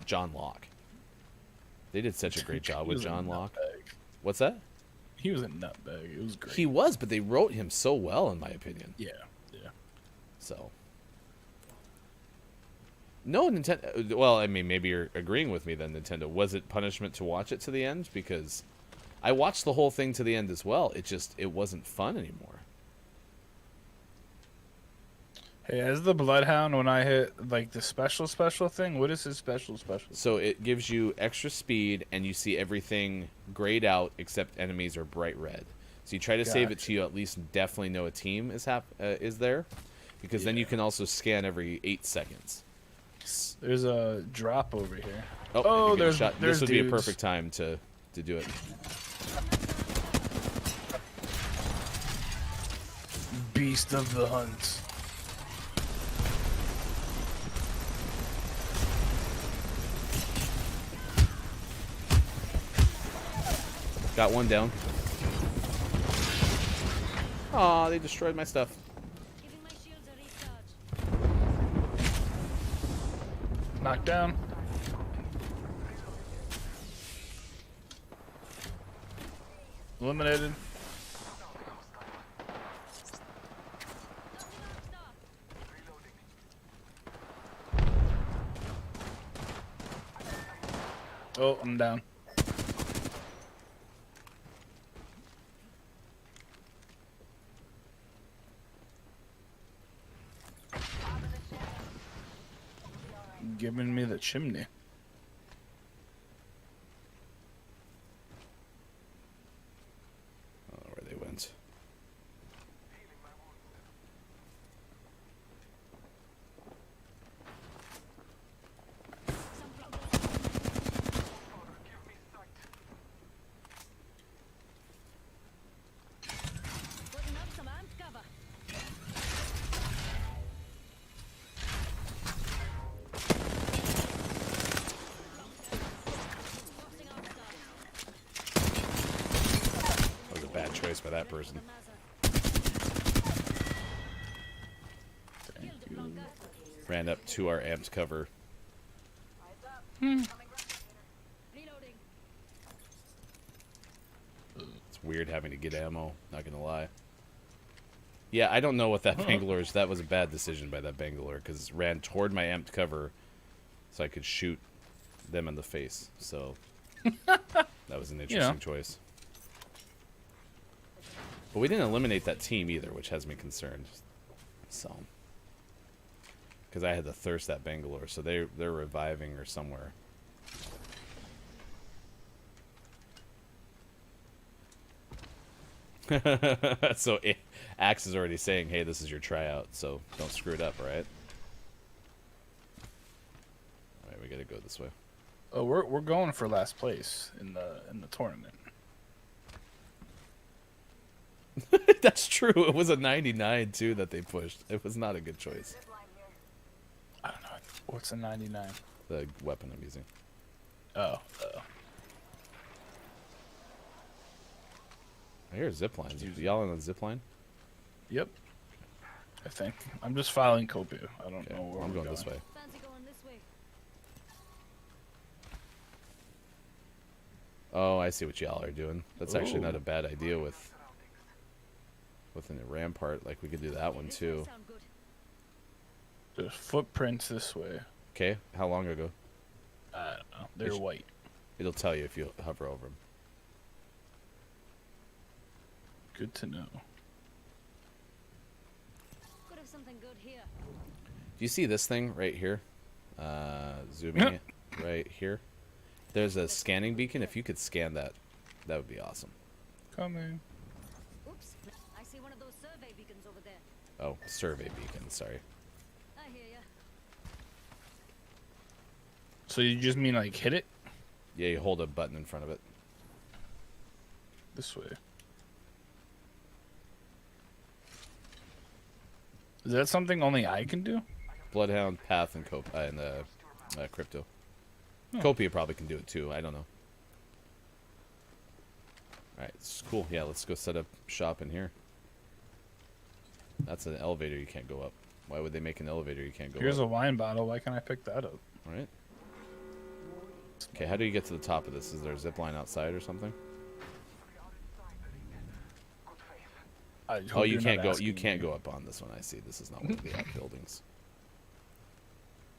John Locke. They did such a great job with John Locke. What's that? He was a nutbag. It was great. He was, but they wrote him so well, in my opinion. Yeah. So. No, Nintendo. Well, I mean, maybe you're agreeing with me then, Nintendo. Was it punishment to watch it to the end? Because I watched the whole thing to the end as well. It wasn't fun anymore. Hey, as the Bloodhound, when I hit like the special thing, what is his special? So it gives you extra speed, and you see everything grayed out except enemies are bright red. So you try to save it till you at least definitely know a team is there, because then you can also scan every 8 seconds. There's a drop over here. Oh, there's this would be a perfect time to do it. Beast of the hunt. Got one down. Aw, they destroyed my stuff. Knocked down. Eliminated. Oh, I'm down. Giving me the chimney. I don't know where they went. That was a bad choice by that person. Ran up to our amped cover. It's weird having to get ammo, not gonna lie. Yeah, I don't know what that Bangalore is. That was a bad decision by that Bangalore, because it ran toward my amped cover so I could shoot them in the face. So that was an interesting choice. But we didn't eliminate that team either, which has me concerned. So, because I had to thirst that Bangalore, so they're reviving or somewhere. So Axe is already saying, "Hey, this is your tryout, so don't screw it up, all right?" All right, we gotta go this way. Oh, we're going for last place in the tournament. That's true. It was a 99 too that they pushed. It was not a good choice. I don't know. What's a 99? The weapon I'm using. Oh. I hear zip lines. Y'all on the zip line? Yep. I think. I'm just following Kopu. I don't know where I'm we're going this way. Oh, I see what y'all are doing. That's actually not a bad idea within the rampart. Like, we could do that one too. There's footprints this way. Okay, how long ago? I don't know. They're white. It'll tell you if you hover over them. Good to know. Could have something good here. Do you see this thing right here? Zooming it right here. There's a scanning beacon. If you could scan that, that would be awesome. Coming. Oops. I see one of those survey beacons over there. Oh, survey beacon. Sorry. I hear ya. So you just mean like hit it? Yeah, you hold a button in front of it. This way. Is that something only I can do? Bloodhound, Path, and Crypto. Copia probably can do it too. I don't know. Alright, it's cool. Yeah, let's go set up shop in here. That's an elevator you can't go up. Why would they make an elevator you can't go Here's up? a wine bottle. Why can't I pick that up? Alright. Okay, how do you get to the top of this? Is there a zip line outside or something? Oh, you can't go. You can't go up on this one. I see. This is not one of the outbuildings.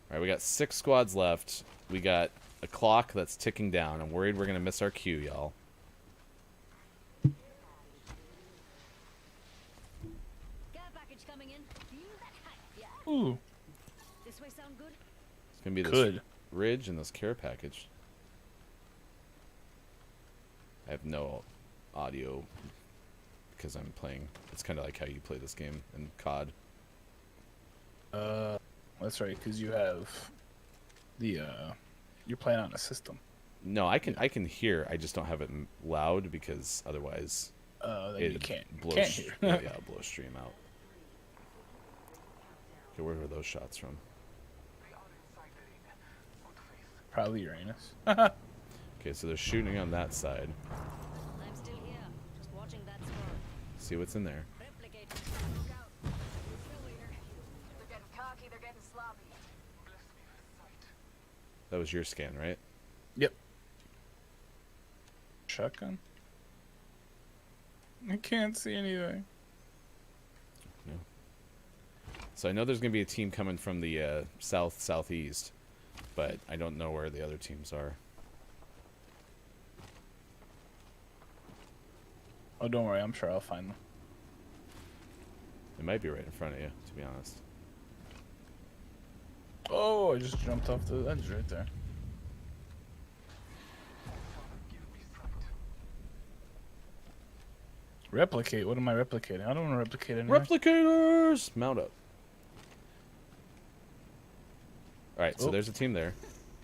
All right, we got 6 squads left. We got a clock that's ticking down. I'm worried we're gonna miss our cue, y'all. Ooh. This way sound good? It's gonna be this ridge and this care package. I have no audio because I'm playing. It's kind of like how you play this game in COD. That's right, because you have the you're playing on a system. No, I can hear. I just don't have it loud because otherwise then you can't blow hear. yeah, it'll blow stream out. Okay, where were those shots from? Probably Uranus. Okay, so they're shooting on that side. I'm still here, just watching that score. See what's in there. Replicate. Look out. They're getting cocky, they're getting sloppy. That was your scan, right? Yep. Shotgun. I can't see anything. So I know there's going to be a team coming from the southeast, but I don't know where the other teams are. Oh, don't worry. I'm sure I'll find them. It might be right in front of you, to be honest. Oh, I just jumped off the ledge right there. Replicate? What am I replicating? I don't want to replicate anything. Replicators! Mount up. Alright, so Oh. there's a team there.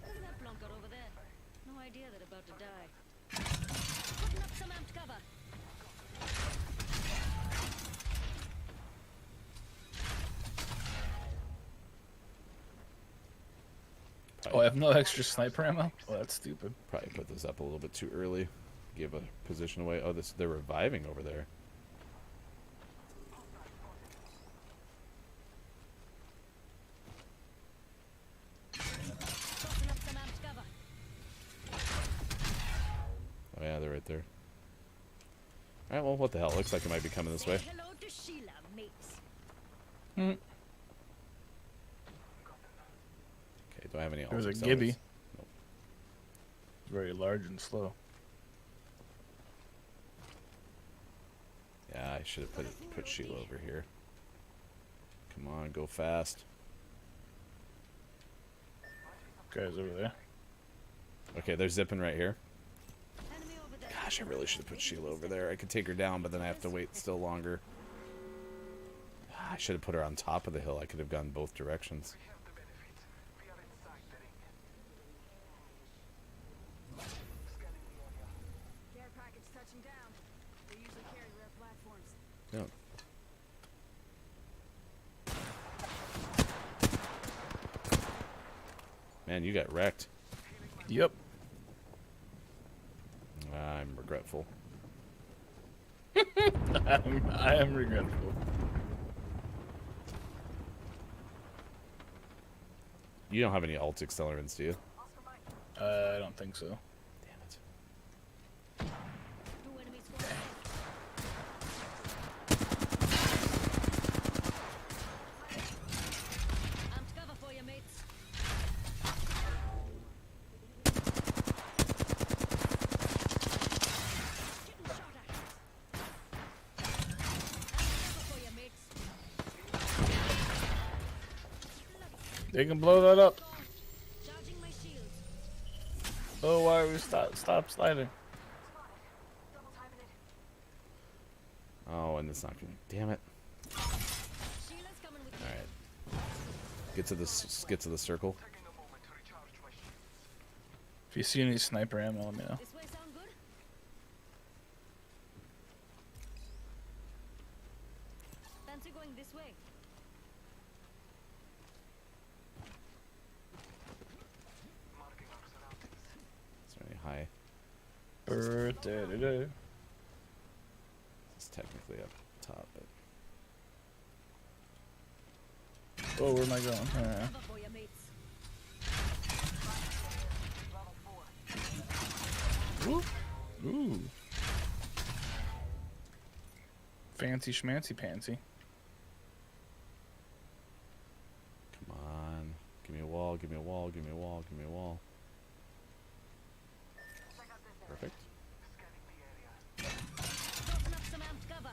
Look at that plonker over there. No idea they're about to die. Putting up some amped cover. Oh, I have no extra sniper ammo? Oh, that's stupid. Probably put this up a little bit too early. Give a position away. Oh, they're reviving over there. Tossing up some amped cover. Oh yeah, they're right there. Alright, well, what the hell? Looks like it might be coming this way. Say hello to Sheila, mates. Okay, do I have any There was a ultics? Gibby. Nope. Very large and slow. Yeah, I should have put Sheila over here. Come on, go fast. Guys over there. Okay, they're zipping right here. Enemy over there. Gosh, I really should have put Sheila over there. I could take her down, but then I have to wait still longer. I should have put her on top of the hill. I could have gone both directions. Care package touching down. They usually carry rare platforms. Yeah. Man, you got wrecked. Yep. I'm regretful. I am regretful. You don't have any alt accelerants, do you? I don't think so. Damn it. Two enemies squad. Amped cover for you, mates. Getting shot at. Amped cover for you, mates. They can blow that up. Charging my shields. Oh, why are we stop sliding? Oh, and it's not gonna. Damn it. Sheila's coming with All right. Get to the circle. If you see any sniper ammo, let me know. This way sound good? Fancy going this way. Is there any high? Birthday today. It's technically up top, but Oh, where am I going? Alright. Cover for you, mates. Ooh. Fancy schmancy pantsy. come on. Give me a wall, give me a wall, give me a wall, give me a wall. Perfect. Tossing up some amped cover.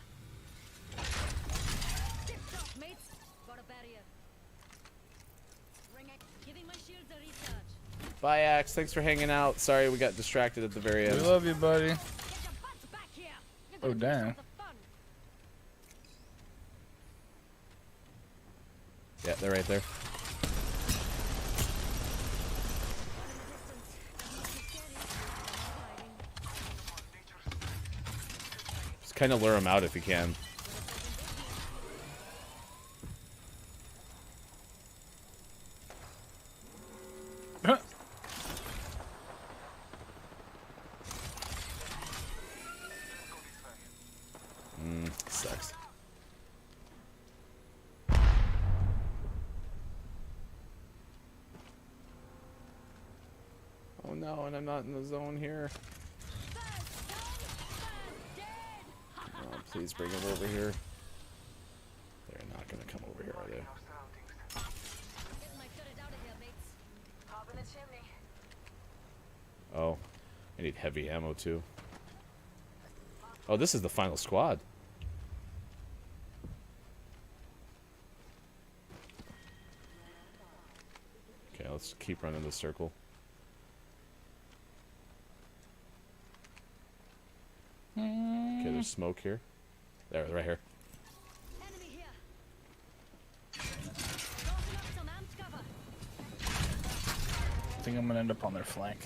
Tip top, mates. Got a barrier. Ring it. Giving my shields a recharge. Bye, Axe. Thanks for hanging out. Sorry we got distracted at the very We end. love you, buddy. Get your butts back here. You're Oh, gonna miss damn. all the fun. Yeah, they're right there. Just kind of lure them out if you can. Sucks. Oh no, and I'm not in the zone here. Oh Please bring them over here. They're not going to come over here, are they? Oh, I need heavy ammo too. Oh, this is the final squad. Okay, let's keep running the circle. Okay, there's smoke here. There, right here. I think I'm gonna end up on their flank.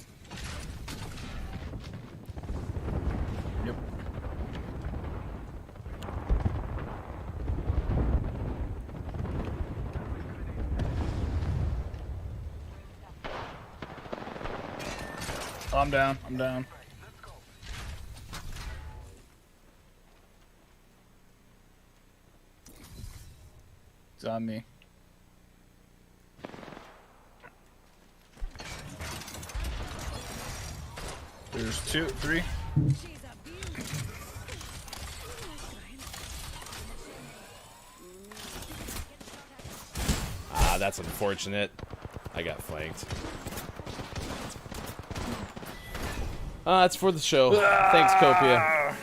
Yep. Oh, I'm down. I'm down. It's on me. There's 2, 3. Ah, that's unfortunate. I got flanked. That's for the show. Thanks, Copia.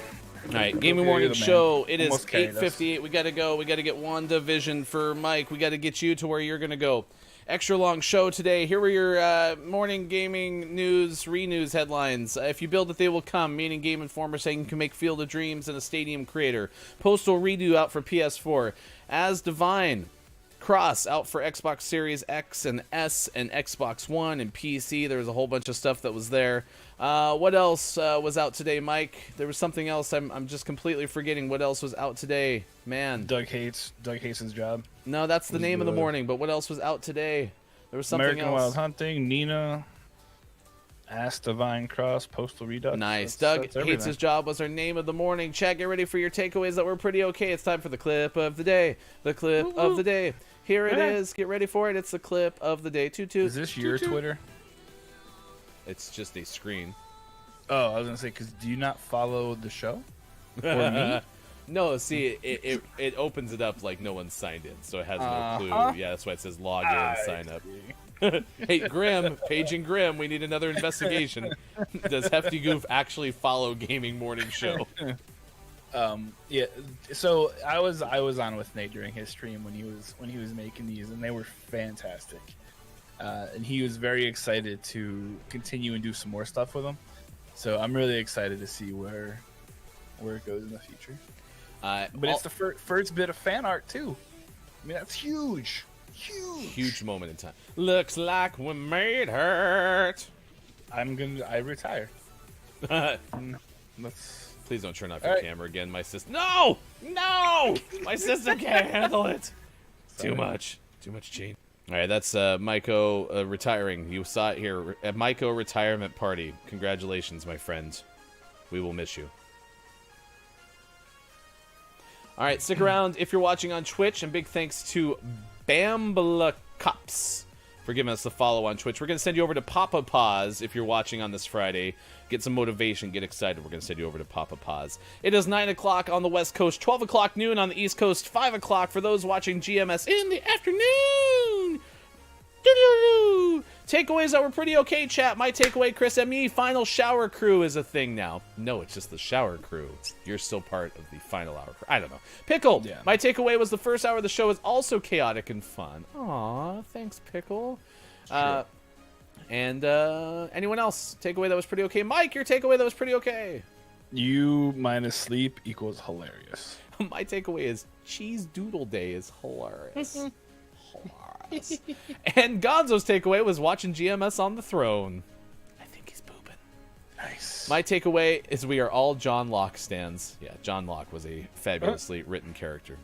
All right, Gaming Morning Show. It is 8:58. We got to go. We got to get WandaVision for Mike. We got to get you to where you're going to go. Extra long show today. Here were your morning gaming news, re-news headlines. If you build it, they will come. Meaning Game Informer saying you can make Field of Dreams and a Stadium Creator. Postal redo out for PS4. As Divine. Cross out for Xbox Series X and S and Xbox One and PC. There was a whole bunch of stuff that was there. What else was out today, Mike? There was something else. I'm just completely forgetting what else was out today. Man. Doug hates his job. No, that's the name of the morning. But what else was out today? There was something American else. Wild Hunting, Nina, Ask Divine Cross, Postal Redux. Nice. Doug hates his job was our name of the morning. Chat, get ready for your takeaways that were pretty okay. It's time for the clip of the day. The clip of the day. Here it is. Get ready for it. It's the clip of the day. Toot toot. Is this your Twitter? It's just a screen. Oh, I was gonna say, because do you not follow the show? Or me? No, see, it opens it up like no one's signed in, so it has no clue. Yeah, that's why it says log in, sign up. Hey, Grim, paging Grim, we need another investigation. Does Hefty Goof actually follow Gaming Morning Show? Yeah. So I was on with Nate during his stream when he was making these, and they were fantastic. And he was very excited to continue and do some more stuff with them. So I'm really excited to see where it goes in the future. But it's the first bit of fan art too. I mean, that's huge. Huge moment in time. Looks like we made it. I retire. Please don't turn off your camera again. My system. No! My system can't handle it. Too much change. All right, that's Maiko retiring. You saw it here at Maiko retirement party. Congratulations, my friend. We will miss you. All right, stick around if you're watching on Twitch, and big thanks to Bambla Cups for giving us the follow on Twitch. We're going to send you over to Papa Paws if you're watching on this Friday. Get some motivation, get excited. We're going to send you over to Papa Paws. It is 9 o'clock on the West Coast, 12 o'clock noon on the East Coast, 5 o'clock for those watching GMS in the afternoon. Doo-doo-doo. Takeaways that were pretty okay, chat. My takeaway, Chris M.E., final shower crew is a thing now. No, it's just the shower crew. You're still part of the final hour crew. I don't know. Pickle, yeah. My takeaway was the first hour of the show is also chaotic and fun. Aw, thanks, Pickle. Sure. And anyone else? Takeaway that was pretty okay. Mike, your takeaway that was pretty okay. You minus sleep equals hilarious. My takeaway is Cheese Doodle Day is hilarious. Hilarious. And Gonzo's takeaway was watching GMS on the throne. I think he's pooping. Nice. My takeaway is we are all John Locke stands. Yeah, John Locke was a fabulously written character.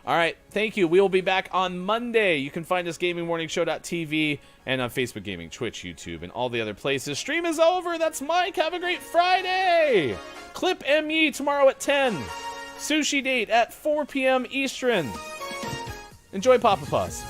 All right, thank you. We will be back on Monday. You can find us gamingmorningshow.tv and on Facebook Gaming, Twitch, YouTube, and all the other places. Stream is over. That's Mike. Have a great Friday. Clip ME tomorrow at 10. Sushi date at 4 p.m. Eastern. Enjoy Papa Paws.